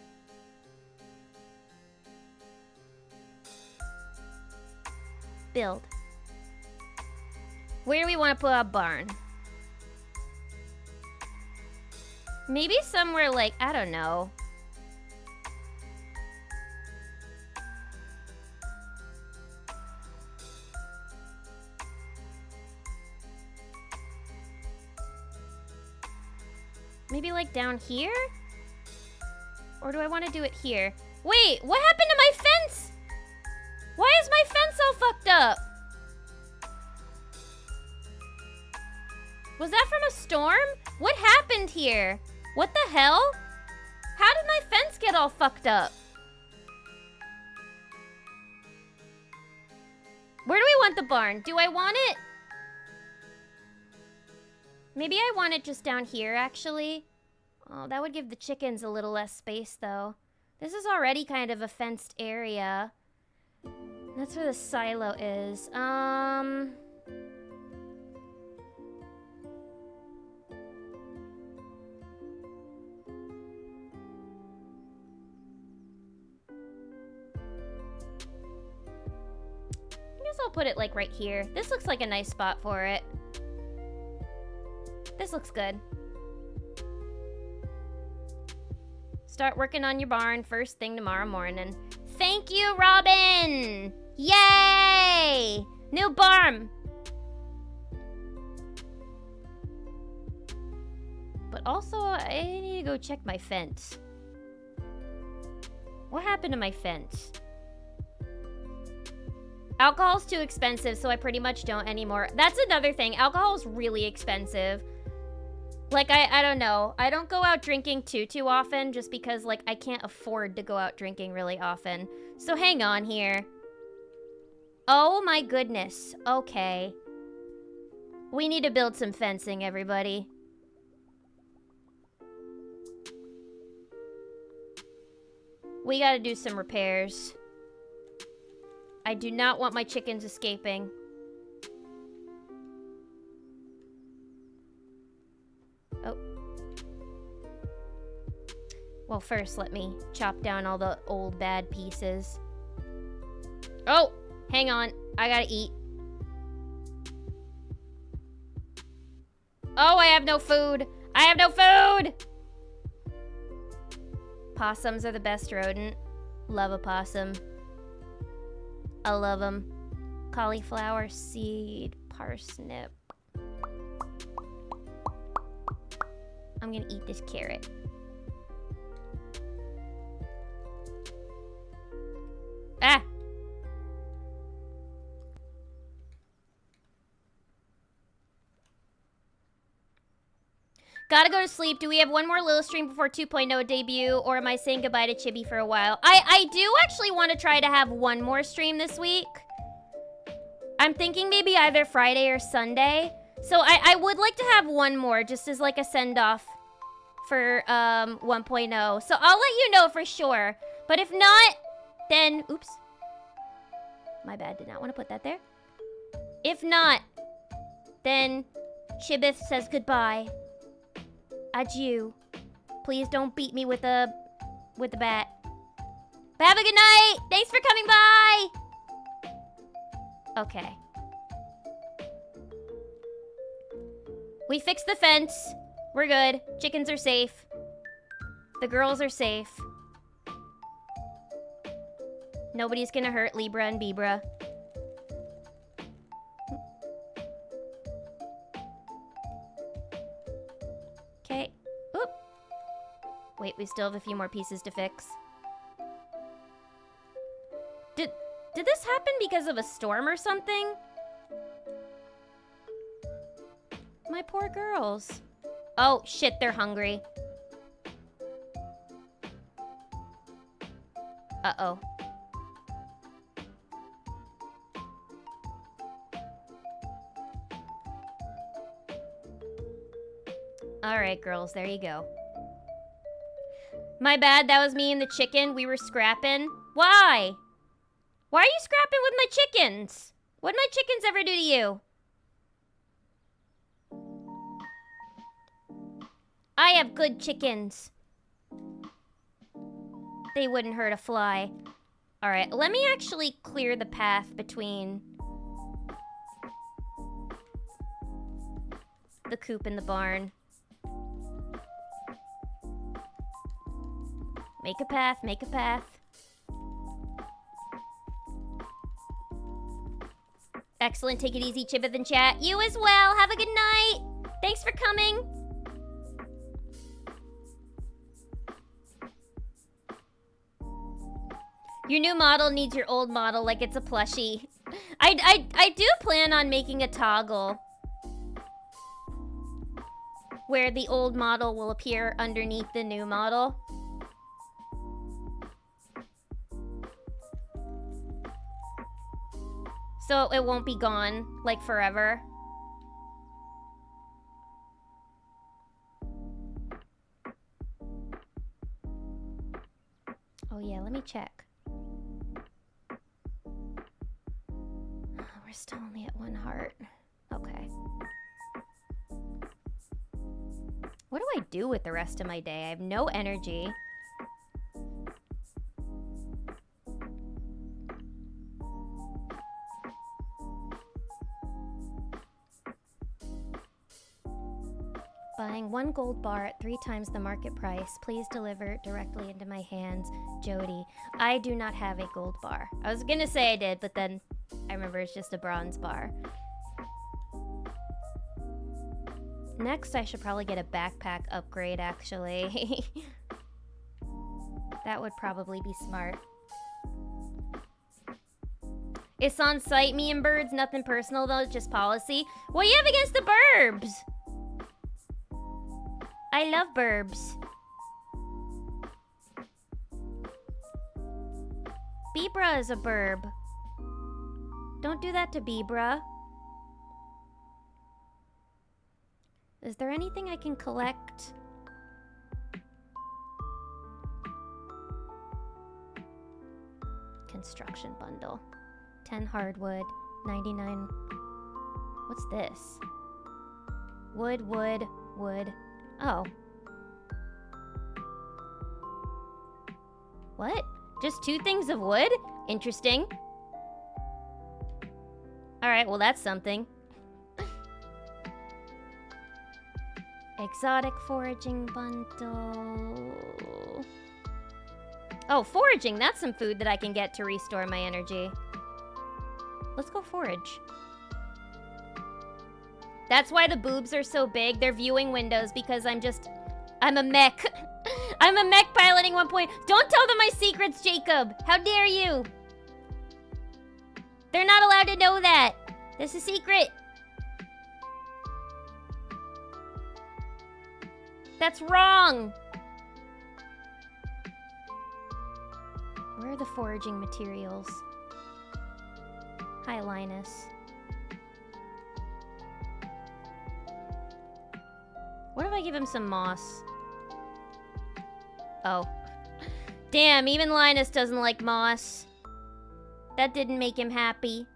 Build. Where do we want to put a barn? Maybe somewhere like, I don't know. Maybe like down here? Or do I want to do it here? Wait, what happened to my fence? Why is my fence all fucked up? Was that from a storm? What happened here? What the hell? How did my fence get all fucked up? Where do we want the barn? Do I want it? Maybe I want it just down here, actually. Oh, that would give the chickens a little less space, though. This is already kind of a fenced area. That's where the silo is. I'll put it like right here. This looks like a nice spot for it. This looks good. Start working on your barn first thing tomorrow morning. Thank you, Robin! Yay! New barn! But also, I need to go check my fence. What happened to my fence? Alcohol's too expensive, so I pretty much don't anymore. That's another thing. Alcohol's really expensive. Like, I don't know. I don't go out drinking too often just because, like, I can't afford to go out drinking really often. So hang on here. Oh my goodness. Okay. We need to build some fencing, everybody. We gotta do some repairs. I do not want my chickens escaping. Oh. Well, first, let me chop down all the old bad pieces. Oh! Hang on. I gotta eat. Oh, I have no food! I have no food! Possums are the best rodent. Love a possum. I love them. Cauliflower seed, parsnip. I'm gonna eat this carrot. Ah! Gotta go to sleep. Do we have one more little stream before 2.0 debut, or am I saying goodbye to Chibi for a while? I do actually want to try to have one more stream this week. I'm thinking maybe either Friday or Sunday. So I would like to have one more, just as like a send-off for 1.0. So I'll let you know for sure. But if not, then... Oops. My bad, did not want to put that there. If not, then CHIBITH says goodbye. Adieu. Please don't beat me with a bat. But have a good night. Thanks for coming by. Okay. We fixed the fence. We're good. Chickens are safe. The girls are safe. Nobody's gonna hurt Libra and Bibra. Okay. Oop. Wait, we still have a few more pieces to fix. Did this happen because of a storm or something? My poor girls. Oh, shit, they're hungry. Uh-oh. Alright, girls, there you go. My bad, that was me and the chicken. We were scrapping. Why? Why are you scrapping with my chickens? What did my chickens ever do to you? I have good chickens. They wouldn't hurt a fly. Alright, let me actually clear the path between the coop and the barn. Make a path, make a path. Excellent, take it easy, Chibbeth in chat. You as well, have a good night. Thanks for coming. Your new model needs your old model like it's a plushie. I do plan on making a toggle where the old model will appear underneath the new model. So it won't be gone, like, forever. Oh yeah, let me check. We're still only at 1 heart. Okay. What do I do with the rest of my day? I have no energy. Buying 1 gold bar at 3 times the market price. Please deliver directly into my hands, Jody. I do not have a gold bar. I was gonna say I did, but then I remember it's just a bronze bar. Next, I should probably get a backpack upgrade, actually. That would probably be smart. It's on site, me and birds. Nothing personal, though. It's just policy. What do you have against the burbs? I love burbs. Bebra is a burb. Don't do that to Bebra. Is there anything I can collect? Construction bundle. 10 hardwood, 99. What's this? Wood, wood, wood. Oh. What? Just 2 things of wood? Interesting. Alright, well that's something. Exotic foraging bundle. Oh, foraging! That's some food that I can get to restore my energy. Let's go forage. That's why the boobs are so big. They're viewing windows because I'm a mech. I'm a mech piloting 1 point. Don't tell them my secrets, Jacob. How dare you? They're not allowed to know that. This is a secret. That's wrong. Where are the foraging materials? Hi, Linus. What if I give him some moss? Oh. Damn, even Linus doesn't like moss. That didn't make him happy.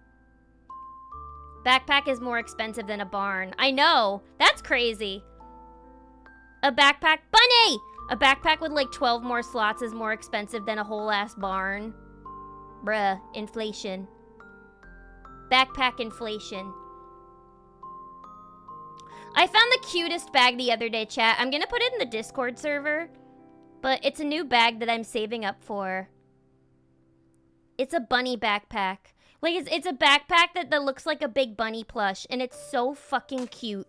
Backpack is more expensive than a barn. I know! That's crazy. A backpack... Bunny! A backpack with like 12 more slots is more expensive than a whole ass barn. Bruh, inflation. Backpack inflation. I found the cutest bag the other day, chat. I'm gonna put it in the Discord server. But it's a new bag that I'm saving up for. It's a bunny backpack. Like, it's a backpack that looks like a big bunny plush. And it's so fucking cute.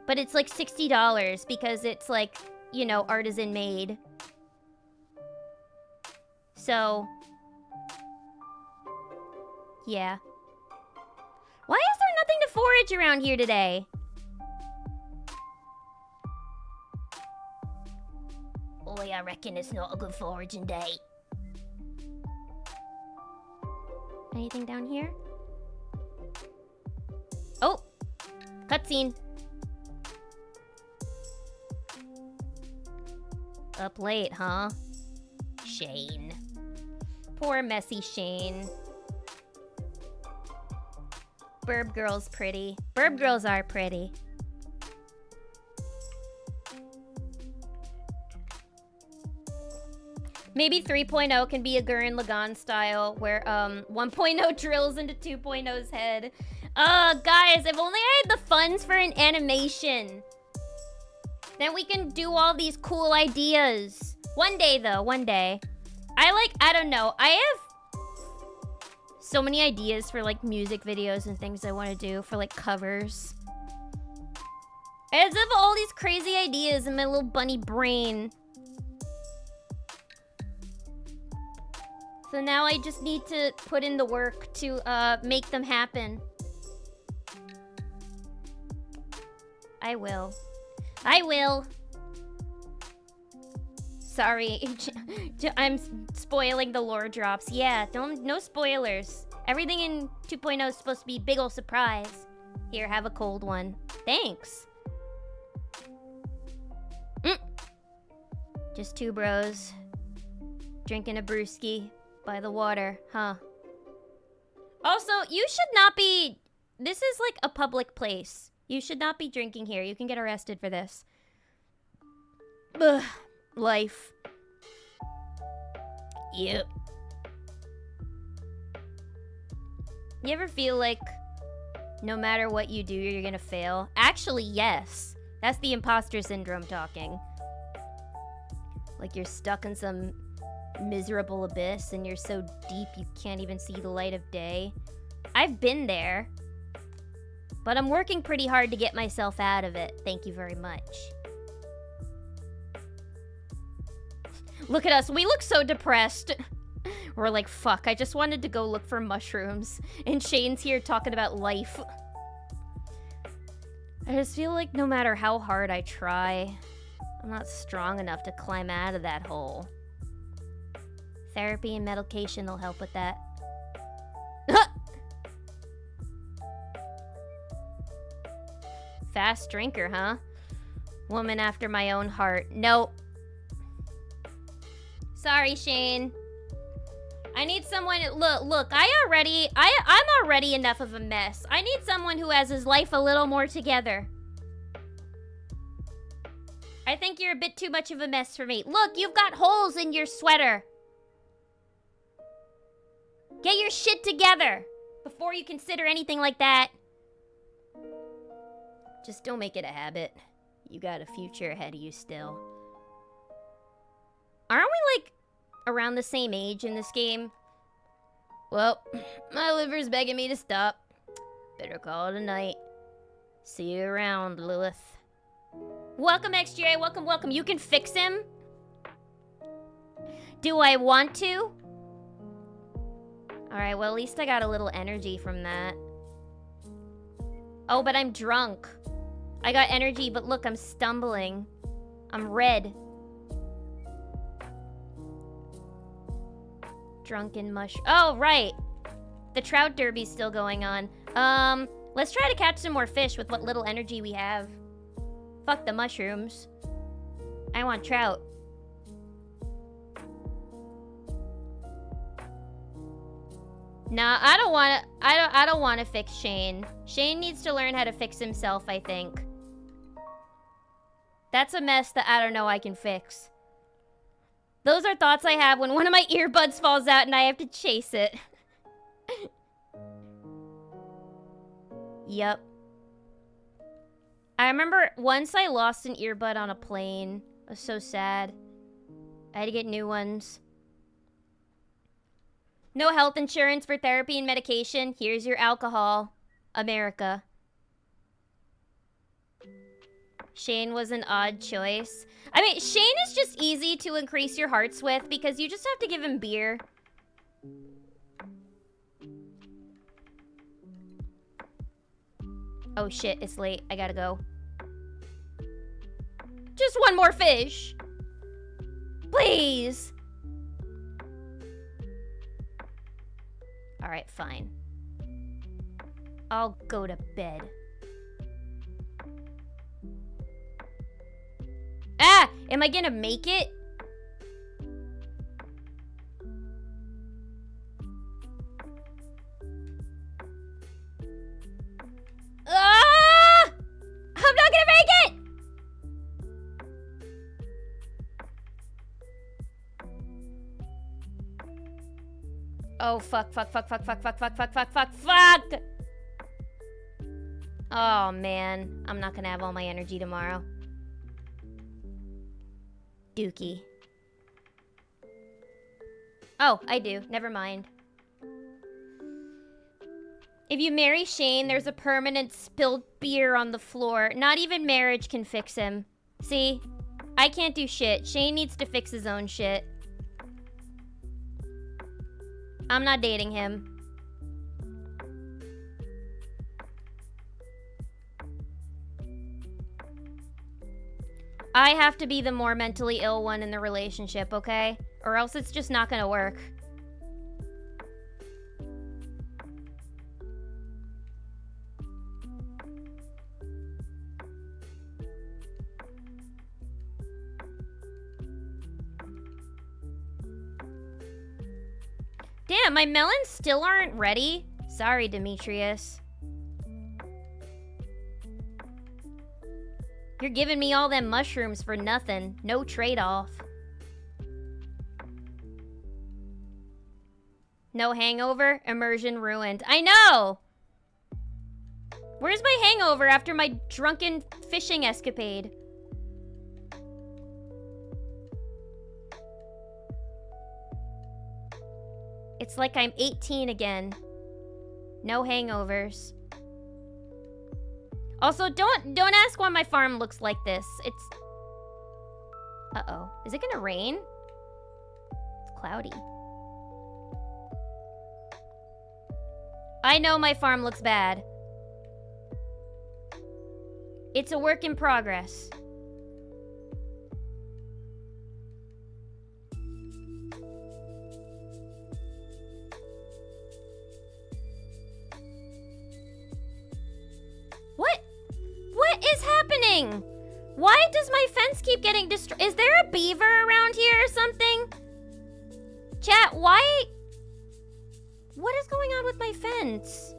But it's like $60 because it's like, you know, artisan made. So, yeah. Why is there nothing to forage around here today? Oh, I reckon it's not a good foraging day. Anything down here? Oh! Cutscene. Up late, huh? Shane. Poor messy Shane. Burb girl's pretty. Burb girls are pretty. Maybe 3.0 can be a Gurren Lagann style, where 1.0 drills into 2.0's head. Guys, if only I had the funds for an animation. Then we can do all these cool ideas. One day, though, one day. I don't know. I have so many ideas for, like, music videos and things I want to do for, like, covers. I just have all these crazy ideas in my little bunny brain. So now I just need to put in the work to make them happen. I will. I will. Sorry, I'm spoiling the lore drops. Yeah, no spoilers. Everything in 2.0 is supposed to be big ol' surprise. Here, have a cold one. Thanks. Just 2 bros. Drinking a brewski. By the water, huh? Also, you should not be... This is like a public place. You should not be drinking here. You can get arrested for this. Ugh. Life. Yep. You ever feel like no matter what you do, you're gonna fail? Actually, yes. That's the imposter syndrome talking. Like you're stuck in some miserable abyss and you're so deep you can't even see the light of day. I've been there. But I'm working pretty hard to get myself out of it. Thank you very much. Look at us. We look so depressed. We're like, fuck, I just wanted to go look for mushrooms. And Shane's here talking about life. I just feel like no matter how hard I try, I'm not strong enough to climb out of that hole. Therapy and medication will help with that. Fast drinker, huh? Woman after my own heart. Nope. Sorry, Shane. I need someone. Look. I'm already enough of a mess. I need someone who has his life a little more together. I think you're a bit too much of a mess for me. Look, you've got holes in your sweater. Get your shit together before you consider anything like that. Just don't make it a habit. You got a future ahead of you still. Aren't we, like, around the same age in this game? Well, my liver's begging me to stop. Better call it a night. See you around, Lilith. Welcome, XGA. Welcome, welcome. You can fix him? Do I want to? Alright, well, at least I got a little energy from that. Oh, but I'm drunk. I got energy, but look, I'm stumbling. I'm red. Drunken mush. Oh, right. The trout derby's still going on. Let's try to catch some more fish with what little energy we have. Fuck the mushrooms. I want trout. Nah, I don't want to fix Shane. Shane needs to learn how to fix himself, I think. That's a mess that I don't know I can fix. Those are thoughts I have when one of my earbuds falls out and I have to chase it. Yep. I remember once I lost an earbud on a plane. It was so sad. I had to get new ones. No health insurance for therapy and medication. Here's your alcohol. America. Shane was an odd choice. I mean, Shane is just easy to increase your hearts with because you just have to give him beer. Oh shit, it's late. I gotta go. Just one more fish. Please. Alright, fine. I'll go to bed. Ah! Am I gonna make it? Ah! I'm not gonna make it! Oh, fuck. Oh, man. I'm not gonna have all my energy tomorrow. Dookie. Oh, I do. Never mind. If you marry Shane, there's a permanent spilled beer on the floor. Not even marriage can fix him. See? I can't do shit. Shane needs to fix his own shit. I'm not dating him. I have to be the more mentally ill one in the relationship, okay? Or else it's just not gonna work. Damn, my melons still aren't ready? Sorry, Demetrius. You're giving me all them mushrooms for nothing. No trade-off. No hangover? Immersion ruined. I know! Where's my hangover after my drunken fishing escapade? It's like I'm 18 again. No hangovers. Also, don't ask why my farm looks like this. It's... Uh-oh. Is it gonna rain? It's cloudy. I know my farm looks bad. It's a work in progress. What is happening? Why does my fence keep getting destroyed? Is there a beaver around here or something? Chat, why? What is going on with my fence?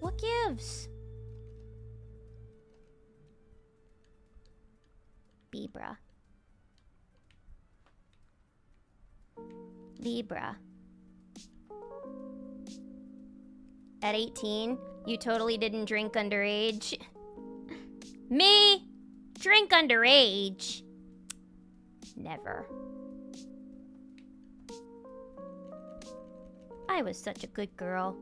What gives? Libra. Libra. At 18, you totally didn't drink underage. Me? Drink underage? Never. I was such a good girl.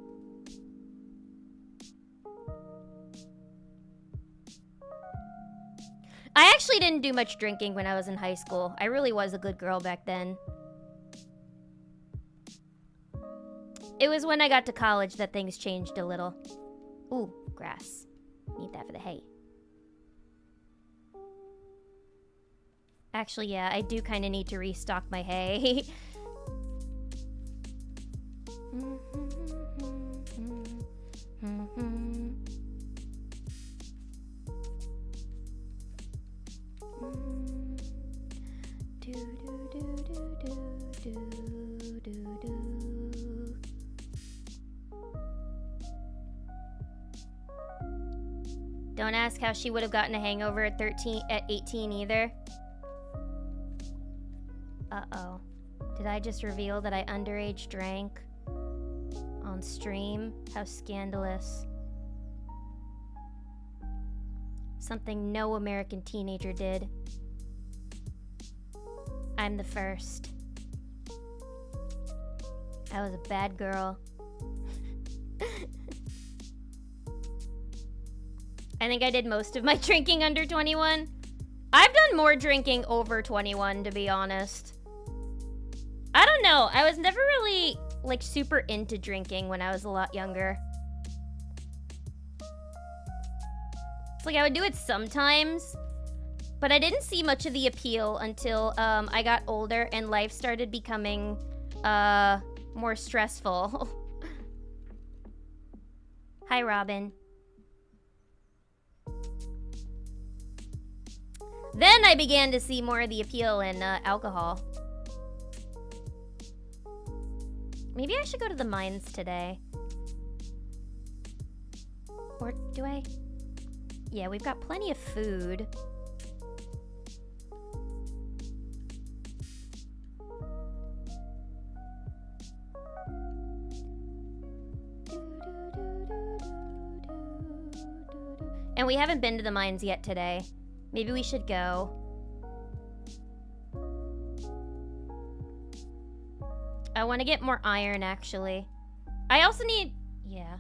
I actually didn't do much drinking when I was in high school. I really was a good girl back then. It was when I got to college that things changed a little. Ooh, grass. Need that for the hay. Actually, yeah, I do kind of need to restock my hay. Don't ask how she would have gotten a hangover at 18 either. Uh-oh. Did I just reveal that I underage drank on stream? How scandalous. Something no American teenager did. I'm the first. I was a bad girl. I think I did most of my drinking under 21. I've done more drinking over 21, to be honest. I don't know. I was never really, like, super into drinking when I was a lot younger. It's like I would do it sometimes, but I didn't see much of the appeal until I got older and life started becoming more stressful. Hi, Robin. Then I began to see more of the appeal in alcohol. Maybe I should go to the mines today. Or do I? Yeah, we've got plenty of food. And we haven't been to the mines yet today. Maybe we should go. I want to get more iron, actually. I also need... yeah.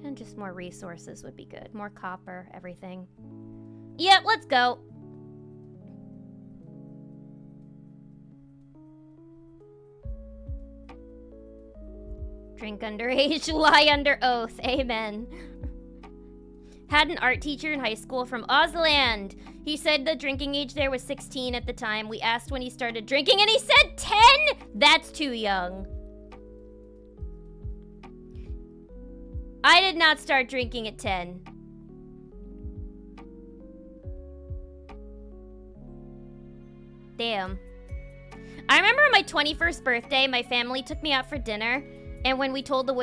And just more resources would be good. More copper, everything. Yep, let's go. Drink underage, lie under oath. Amen. Had an art teacher in high school from Ausland. He said the drinking age there was 16 at the time. We asked when he started drinking and he said 10! That's too young. I did not start drinking at 10. Damn. I remember on my 21st birthday, my family took me out for dinner. And when they told the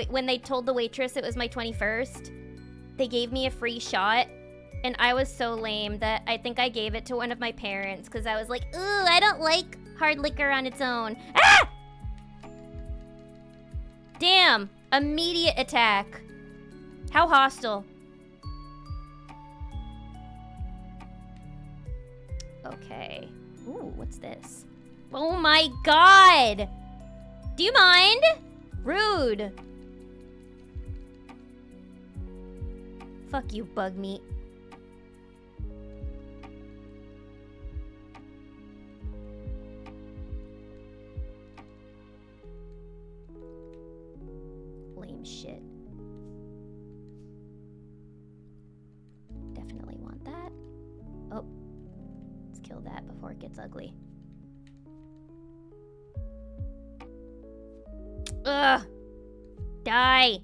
waitress it was my 21st, they gave me a free shot. And I was so lame that I think I gave it to one of my parents because I was like, ooh, I don't like hard liquor on its own. Ah! Damn! Immediate attack. How hostile. Okay. Ooh, what's this? Oh my god! Do you mind? Rude. Fuck you, bug meat. Lame shit. Definitely want that. Oh. Let's kill that before it gets ugly. Ugh! Die!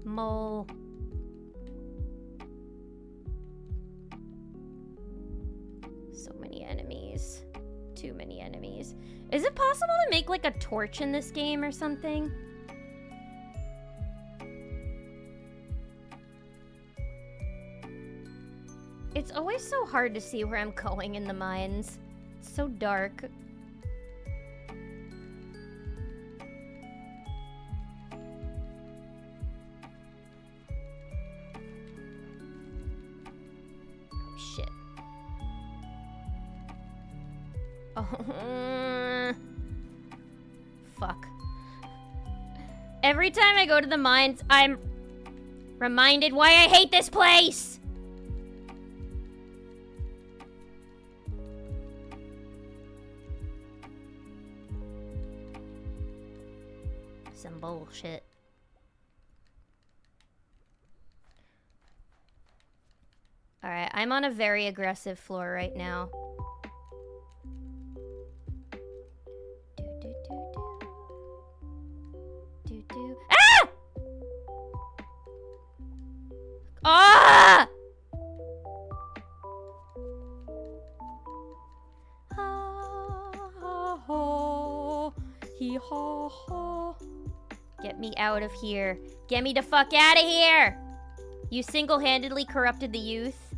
Mole. So many enemies. Too many enemies. Is it possible to make like a torch in this game or something? It's always so hard to see where I'm going in the mines. It's so dark. Oh, shit. Oh, fuck. Every time I go to the mines, I'm reminded why I hate this place! Some bullshit. Alright, I'm on a very aggressive floor right now. Ah! Ah! Get me out of here. Get me the fuck out of here! You single-handedly corrupted the youth.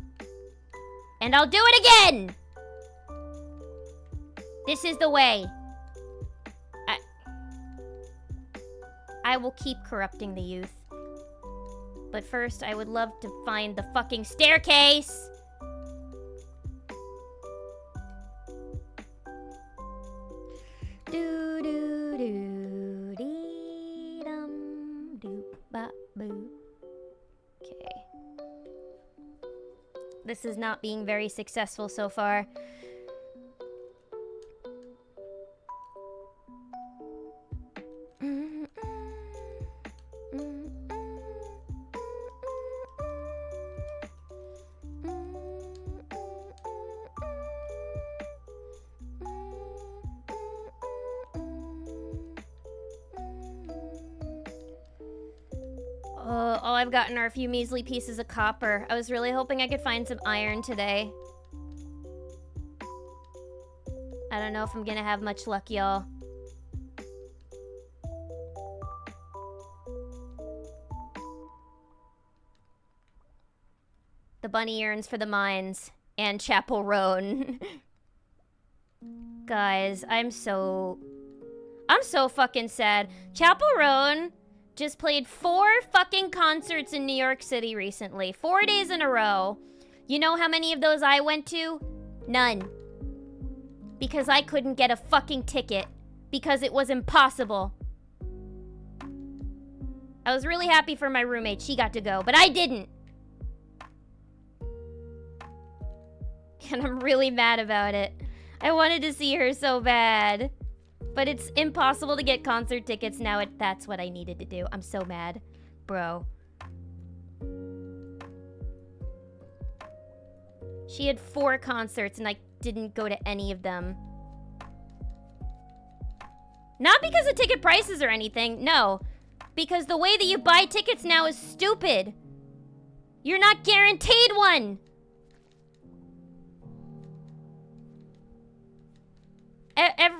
And I'll do it again! This is the way. I will keep corrupting the youth. But first, I would love to find the fucking staircase! Do do do dee dum doop ba boo. Okay. This is not being very successful so far. All I've gotten are a few measly pieces of copper. I was really hoping I could find some iron today. I don't know if I'm gonna have much luck, y'all. The bunny yearns for the mines and Chapel Roan. Guys, I'm so fucking sad. Chapel Roan just played 4 fucking concerts in New York City recently. 4 days in a row. You know how many of those I went to? None. Because I couldn't get a fucking ticket. Because it was impossible. I was really happy for my roommate. She got to go, but I didn't. And I'm really mad about it. I wanted to see her so bad. But it's impossible to get concert tickets now. That's what I needed to do. I'm so mad. Bro. She had 4 concerts and I didn't go to any of them. Not because of ticket prices or anything. No. Because the way that you buy tickets now is stupid. You're not guaranteed one.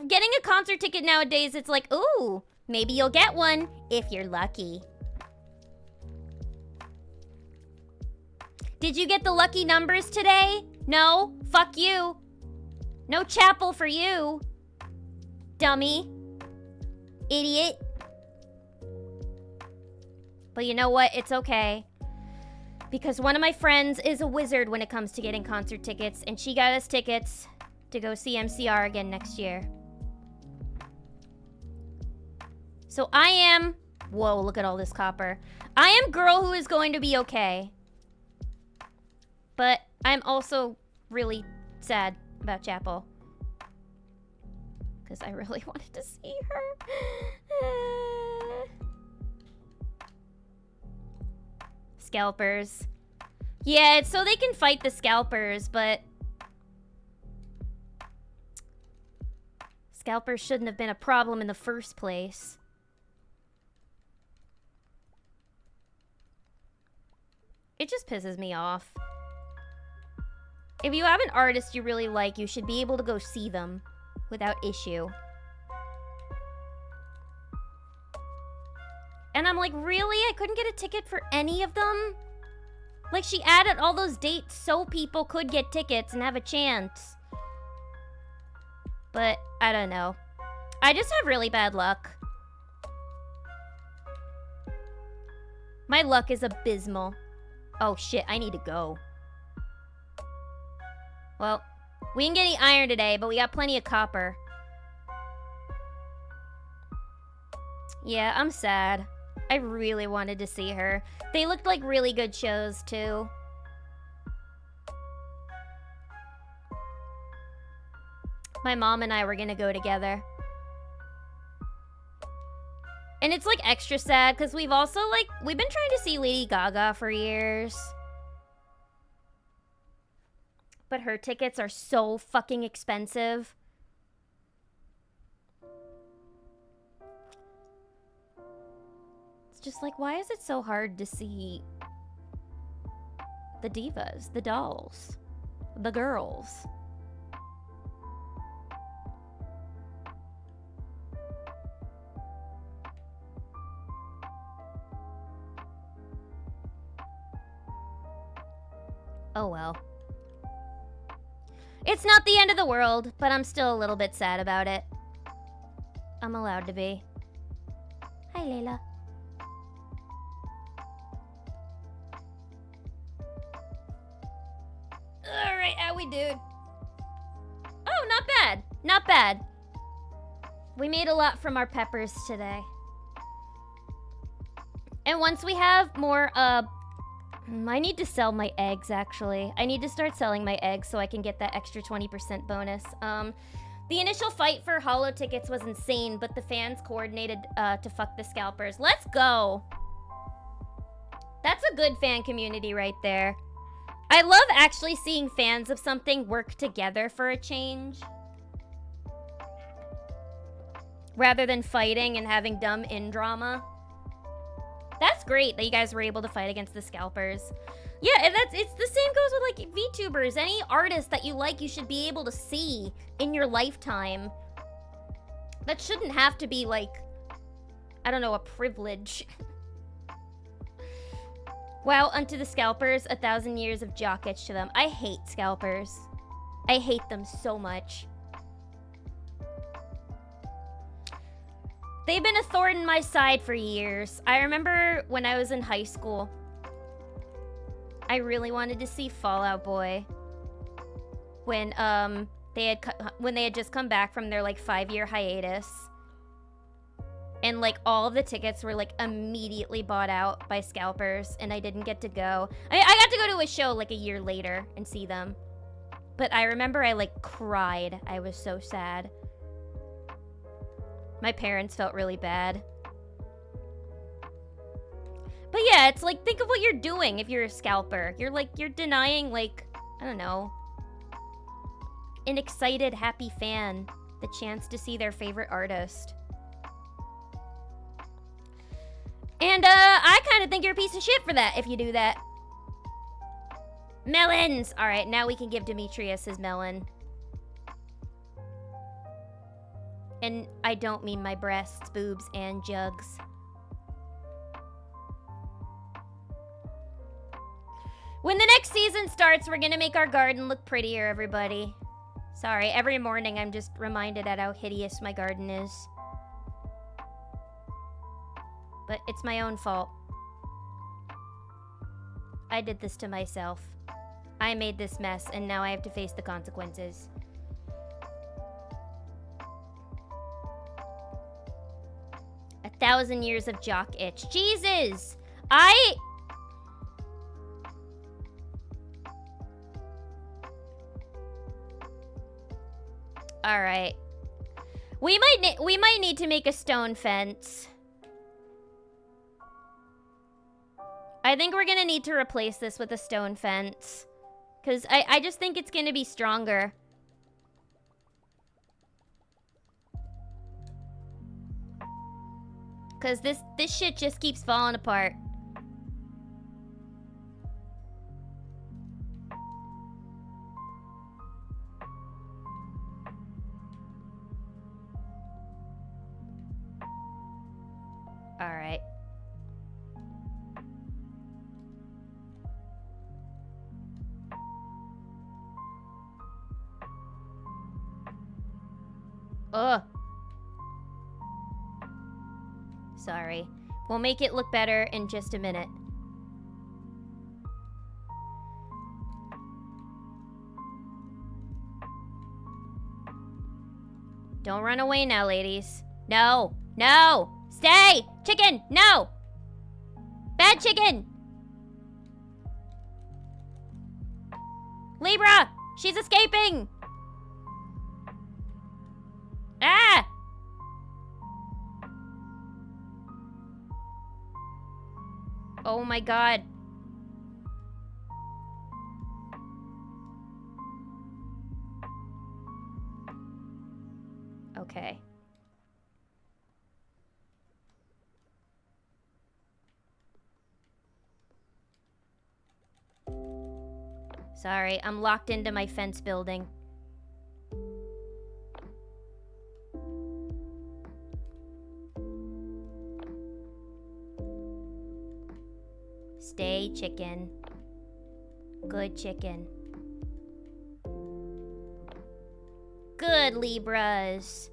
Getting a concert ticket nowadays, it's like, ooh, maybe you'll get one if you're lucky. Did you get the lucky numbers today? No? Fuck you. No chapel for you. Dummy. Idiot. But you know what? It's okay. Because one of my friends is a wizard when it comes to getting concert tickets, and she got us tickets to go see MCR again next year. So I am... Whoa, look at all this copper. I am girl who is going to be okay. But I'm also really sad about Chapel. Because I really wanted to see her. Scalpers. Yeah, it's so they can fight the scalpers, but... Scalpers shouldn't have been a problem in the first place. It just pisses me off. If you have an artist you really like, you should be able to go see them without issue. And I'm like, really? I couldn't get a ticket for any of them? Like, she added all those dates so people could get tickets and have a chance. But, I don't know. I just have really bad luck. My luck is abysmal. Oh shit, I need to go. Well, we didn't get any iron today, but we got plenty of copper. Yeah, I'm sad. I really wanted to see her. They looked like really good shows, too. My mom and I were gonna go together. And it's, like, extra sad, because we've also, like, we've been trying to see Lady Gaga for years. But her tickets are so fucking expensive. It's just like, why is it so hard to see the divas, the dolls, the girls? Oh well. It's not the end of the world, but I'm still a little bit sad about it. I'm allowed to be. Hi, Layla. Alright, how we doing? Oh, not bad. Not bad. We made a lot from our peppers today. And once we have more, I need to sell my eggs, actually. I need to start selling my eggs so I can get that extra 20% bonus. The initial fight for holo tickets was insane, but the fans coordinated to fuck the scalpers. Let's go! That's a good fan community right there. I love actually seeing fans of something work together for a change. Rather than fighting and having dumb in-drama. That's great that you guys were able to fight against the scalpers. Yeah, and it's the same goes with, like, VTubers. Any artist that you like, you should be able to see in your lifetime. That shouldn't have to be, like, I don't know, a privilege. Wow, unto the scalpers, 1,000 years of jock itch to them. I hate scalpers. I hate them so much. They've been a thorn in my side for years. I remember when I was in high school, I really wanted to see Fall Out Boy when they had just come back from their, like, 5-year hiatus. And, like, all of the tickets were, like, immediately bought out by scalpers, and I didn't get to go. I got to go to a show, like, a year later and see them. But I remember I, like, cried. I was so sad. My parents felt really bad. But yeah, it's like, think of what you're doing if you're a scalper. You're denying, like, I don't know, an excited, happy fan the chance to see their favorite artist. And, I kind of think you're a piece of shit for that if you do that. Melons! Alright, now we can give Demetrius his melon. And I don't mean my breasts, boobs, and jugs. When the next season starts, we're gonna make our garden look prettier, everybody. Sorry, every morning I'm just reminded at how hideous my garden is. But it's my own fault. I did this to myself. I made this mess, and now I have to face the consequences. A 1,000 years of jock itch. Jesus! Alright. We might need to make a stone fence. I think we're gonna need to replace this with a stone fence. Because I just think it's gonna be stronger. Because this shit just keeps falling apart. Alright. Ugh. Sorry. We'll make it look better in just a minute. Don't run away now, ladies. No! No! Stay! Chicken! No! Bad chicken! Libra! She's escaping! Ah! Oh my god. Okay. Sorry, I'm locked into my fence building. Stay, chicken. Good chicken. Good, Libras.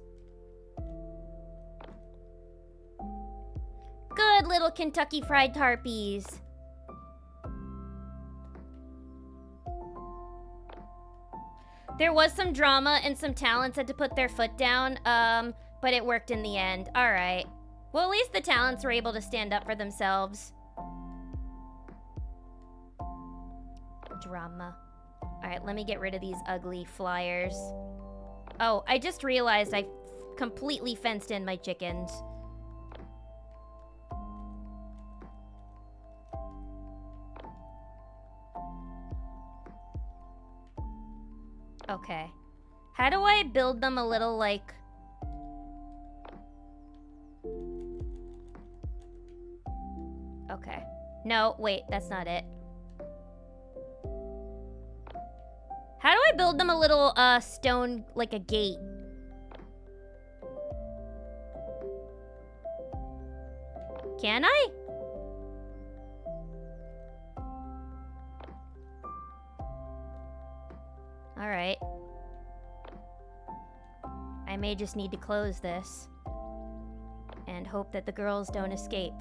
Good little Kentucky Fried Tarpies. There was some drama and some talents had to put their foot down, but it worked in the end. All right. Well, at least the talents were able to stand up for themselves. Drama. All right, let me get rid of these ugly flyers. Oh, I just realized I completely fenced in my chickens. Okay. How do I build them a little, like... Okay. No, wait, that's not it. How do I build them a little, stone, like a gate? Can I? Alright. I may just need to close this. And hope that the girls don't escape.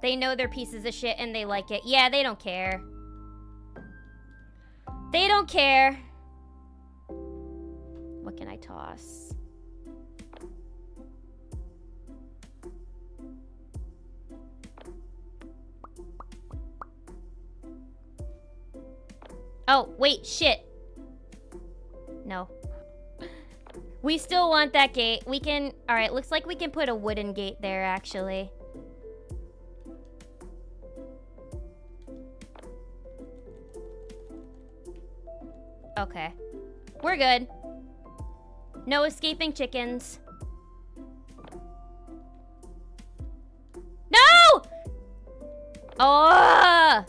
They know they're pieces of shit and they like it. Yeah, they don't care. They don't care. What can I toss? Oh, wait, shit. No. We still want that gate. We can... Alright, looks like we can put a wooden gate there, actually. Okay. We're good. No escaping chickens. No! Oh!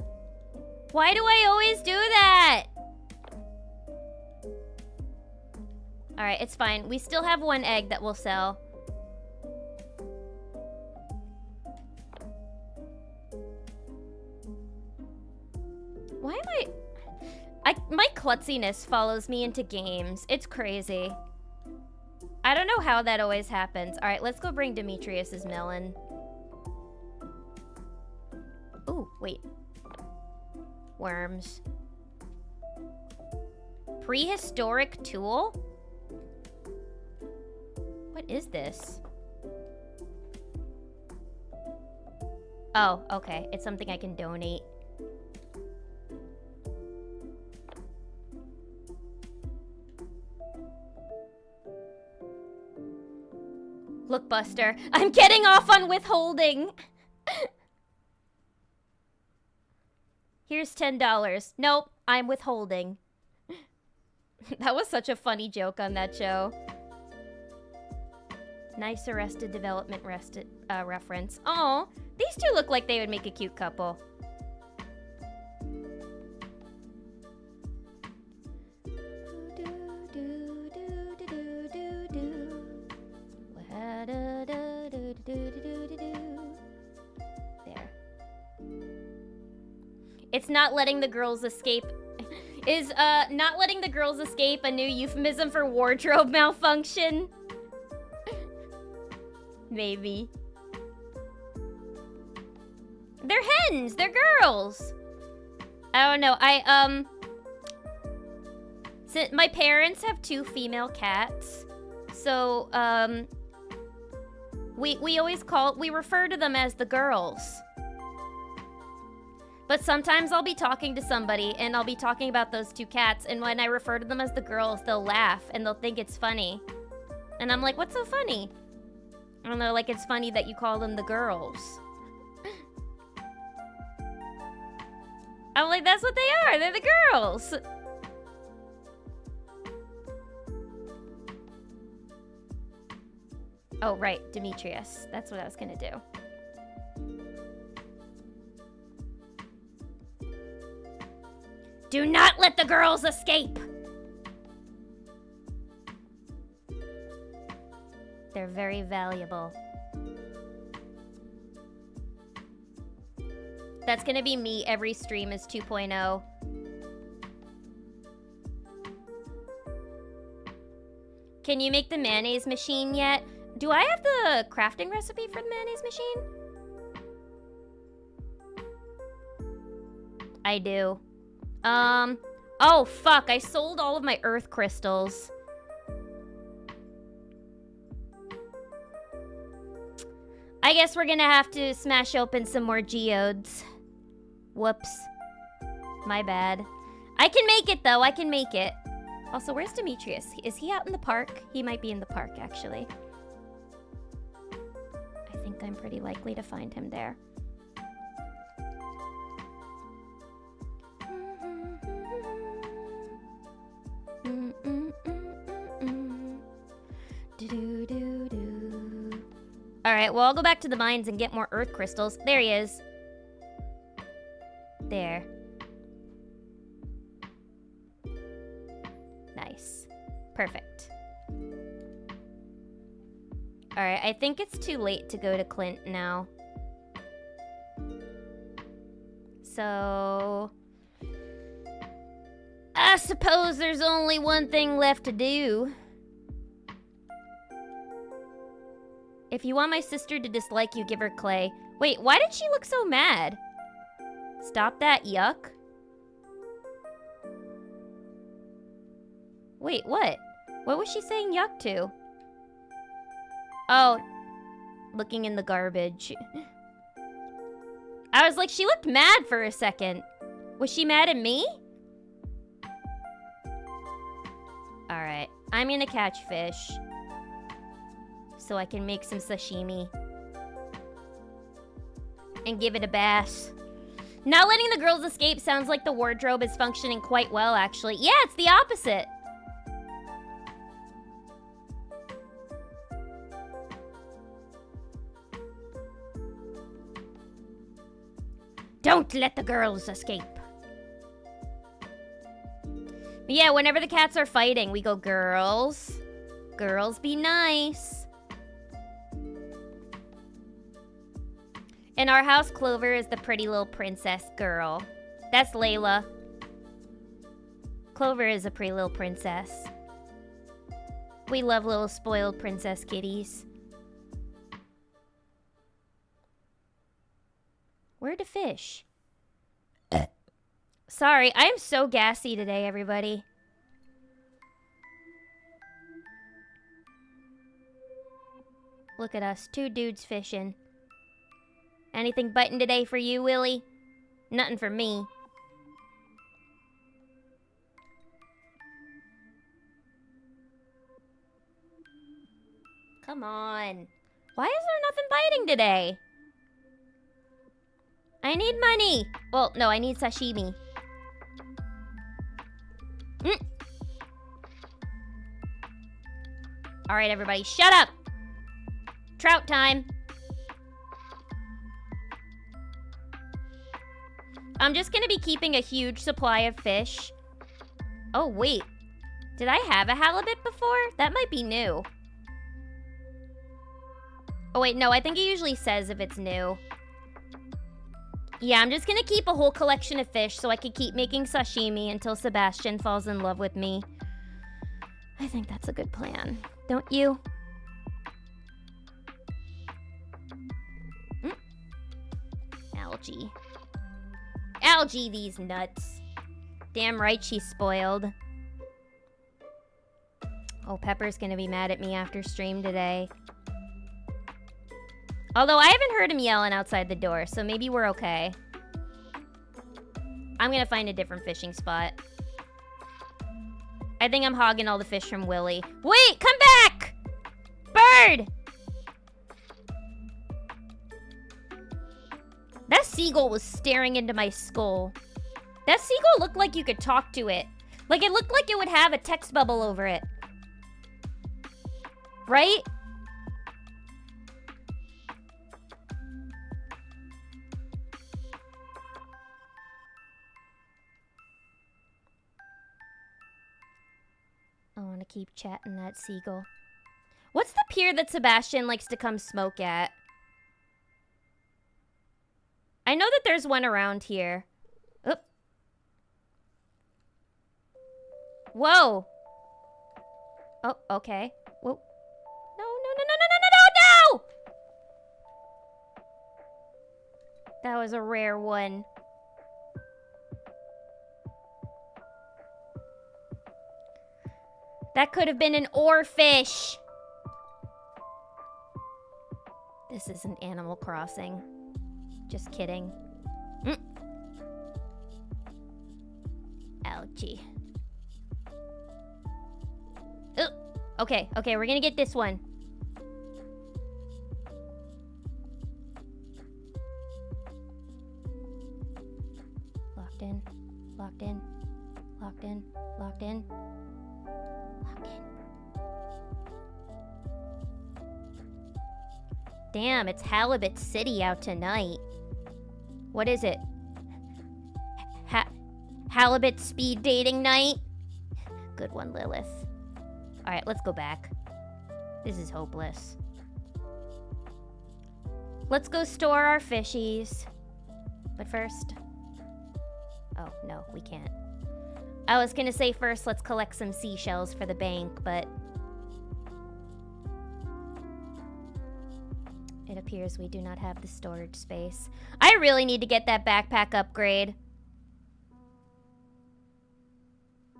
Why do I always do that? Alright, it's fine. We still have one egg that we'll sell. Why am my klutziness follows me into games. It's crazy. I don't know how that always happens. All right, let's go bring Demetrius's melon. Ooh, wait. Worms. Prehistoric tool? What is this? Oh, okay. It's something I can donate. Look, Buster, I'm getting off on withholding. Here's $10. Nope, I'm withholding. That was such a funny joke on that show. Nice Arrested Development reference. Oh, these two look like they would make a cute couple. There. It's not letting the girls escape. Is not letting the girls escape a new euphemism for wardrobe malfunction? Maybe. They're hens! They're girls! I don't know. Since my parents have 2 female cats, so, we always we refer to them as the girls. But sometimes I'll be talking to somebody, and I'll be talking about those 2 cats, and when I refer to them as the girls, they'll laugh, and they'll think it's funny. And I'm like, what's so funny? And they're like, it's funny that you call them the girls. I'm like, that's what they are. They're the girls. Oh, right. Demetrius. That's what I was gonna do. Do not let the girls escape! They're very valuable. That's gonna be me. Every stream is 2.0. Can you make the mayonnaise machine yet? Do I have the crafting recipe for the mayonnaise machine? I do. Oh fuck, I sold all of my earth crystals. I guess we're gonna have to smash open some more geodes. Whoops. My bad. I can make it though, I can make it. Also, where's Demetrius? Is he out in the park? He might be in the park, actually. I think I'm pretty likely to find him there. Alright, well, I'll go back to the mines and get more earth crystals. There he is. There. Nice. Perfect. Alright, I think it's too late to go to Clint now. So... I suppose there's only one thing left to do. If you want my sister to dislike you, give her clay. Wait, why did she look so mad? Stop that, yuck. Wait, what? What was she saying yuck to? Oh, looking in the garbage. I was like, she looked mad for a second. Was she mad at me? Alright, I'm gonna catch fish. So I can make some sashimi. And give it a bash. Not letting the girls escape sounds like the wardrobe is functioning quite well, actually. Yeah, it's the opposite. Don't let the girls escape. But yeah, whenever the cats are fighting, we go, girls. Girls, be nice. In our house, Clover is the pretty little princess girl. That's Layla. Clover is a pretty little princess. We love little spoiled princess kitties. Where'd the fish? Sorry, I am so gassy today, everybody. Look at us, 2 dudes fishing. Anything biting today for you, Willie? Nothing for me. Come on. Why is there nothing biting today? I need money. Well, no, I need sashimi. All right, everybody, shut up. Trout time. I'm just gonna be keeping a huge supply of fish. Oh, wait. Did I have a halibut before? That might be new. Oh, wait, no, I think it usually says if it's new. Yeah, I'm just gonna keep a whole collection of fish so I can keep making sashimi until Sebastian falls in love with me. I think that's a good plan. Don't you? Algae. Algae, these nuts. Damn right she's spoiled. Oh, Pepper's gonna be mad at me after stream today. Although I haven't heard him yelling outside the door, so maybe we're okay. I'm gonna find a different fishing spot. I think I'm hogging all the fish from Willie. Wait, come back! Bird! That seagull was staring into my skull. That seagull looked like you could talk to it. Like, it looked like it would have a text bubble over it. Right? I want to keep chatting that seagull. What's the pier that Sebastian likes to come smoke at? I know that there's one around here. Oop. Whoa. Oh, okay. Whoa. No, no, no, no, no, no, no, no, no! That was a rare one. That could have been an oarfish. This isn't Animal Crossing. Just kidding. Algae. Ooh. Okay, okay, we're gonna get this one. Locked in, locked in, locked in, locked in, locked in. Damn, it's Halibut City out tonight. What is it? Halibut speed dating night? Good one, Lilith. Alright, let's go back. This is hopeless. Let's go store our fishies. But first... Oh, no, we can't. I was gonna say first let's collect some seashells for the bank, but... It appears we do not have the storage space. I really need to get that backpack upgrade.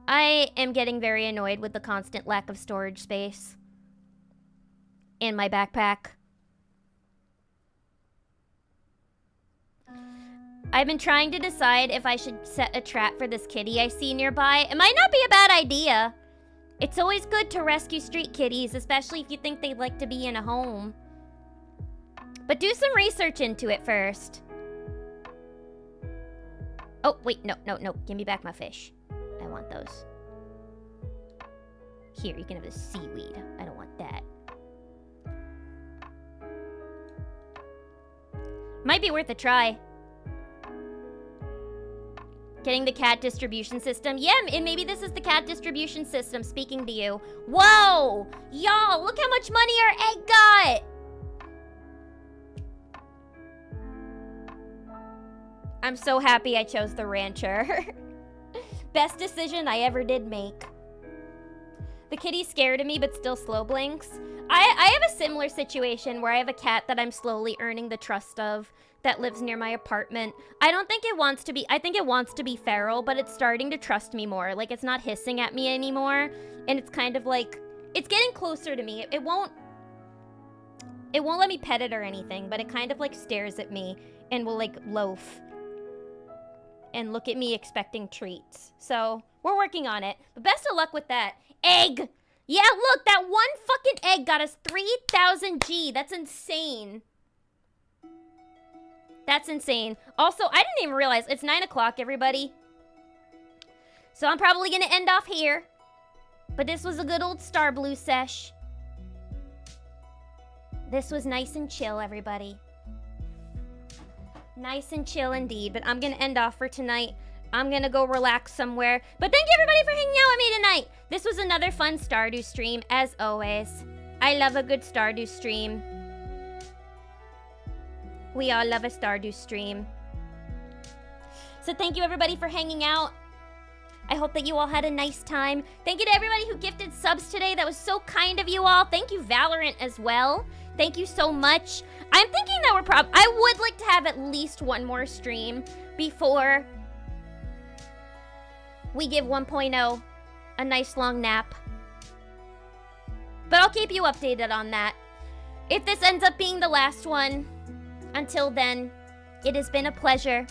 I am getting very annoyed with the constant lack of storage space in my backpack. I've been trying to decide if I should set a trap for this kitty I see nearby. It might not be a bad idea. It's always good to rescue street kitties, especially if you think they'd like to be in a home. But do some research into it first. Oh, wait, no, no, no. Give me back my fish. I want those. Here, you can have the seaweed. I don't want that. Might be worth a try. Getting the cat distribution system. Yeah, and maybe this is the cat distribution system speaking to you. Whoa! Y'all, look how much money our egg got! I'm so happy I chose the rancher. Best decision I ever did make. The kitty's scared of me, but still slow blinks. I have a similar situation where I have a cat that I'm slowly earning the trust of that lives near my apartment. I don't think it wants to be, I think it wants to be feral, but it's starting to trust me more. Like, it's not hissing at me anymore, and it's kind of like, it's getting closer to me. It won't let me pet it or anything, but it kind of like stares at me and will like loaf and look at me expecting treats. So we're working on it, but best of luck with that. Egg! Yeah, look, that one fucking egg got us 3,000 G. That's insane. That's insane. Also, I didn't even realize it's 9 o'clock, everybody. So I'm probably gonna end off here. But this was a good old Star Blue sesh. This was nice and chill, everybody. Nice and chill indeed. But I'm gonna end off for tonight. I'm gonna go relax somewhere. But thank you everybody for hanging out with me tonight. This was another fun Stardew stream, as always. I love a good Stardew stream. We all love a Stardew stream. So thank you everybody for hanging out. I hope that you all had a nice time. Thank you to everybody who gifted subs today. That was so kind of you all. Thank you, Valorant, as well. Thank you so much. I'm thinking that I would like to have at least one more stream before we give 1.0 a nice long nap. But I'll keep you updated on that. If this ends up being the last one, until then, it has been a pleasure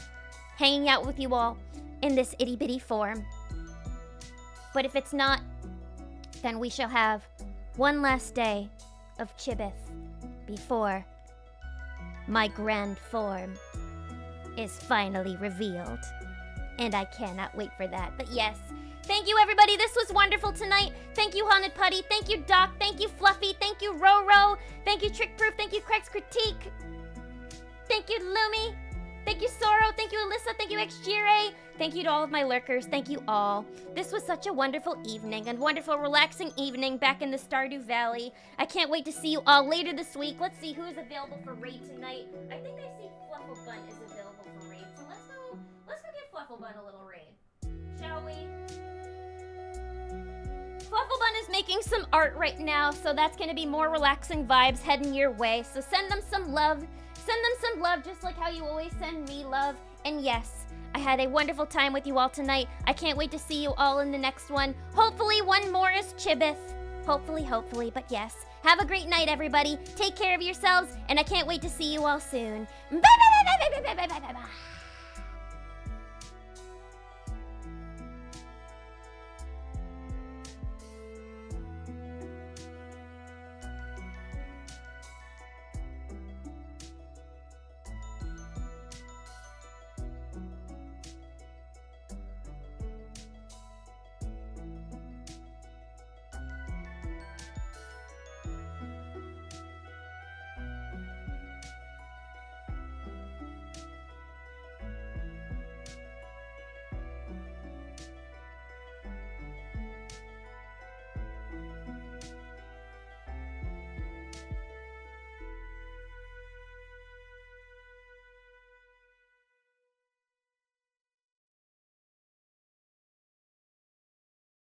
hanging out with you all in this itty-bitty form. But if it's not, then we shall have one last day of Chibith before my grand form is finally revealed. And I cannot wait for that. But yes, thank you everybody. This was wonderful tonight. Thank you, Haunted Putty. Thank you, Doc. Thank you, Fluffy. Thank you, Roro. Thank you, Trick Proof. Thank you, Craig's Critique. Thank you, Lumi. Thank you, Soro. Thank you, Alyssa. Thank you, XGRA. Thank you to all of my lurkers. Thank you all. This was such a wonderful evening, and wonderful, relaxing evening back in the Stardew Valley. I can't wait to see you all later this week. Let's see who is available for raid tonight. I think I see Flufflebun is available for raid, so let's go give Flufflebun a little raid, shall we? Flufflebun is making some art right now, so that's gonna be more relaxing vibes heading your way. So send them some love. Send them some love, just like how you always send me love. And yes, I had a wonderful time with you all tonight. I can't wait to see you all in the next one. Hopefully one more is Chibith. Hopefully, but yes. Have a great night, everybody. Take care of yourselves, and I can't wait to see you all soon. Bye, bye, bye, bye, bye, bye, bye, bye, bye, bye.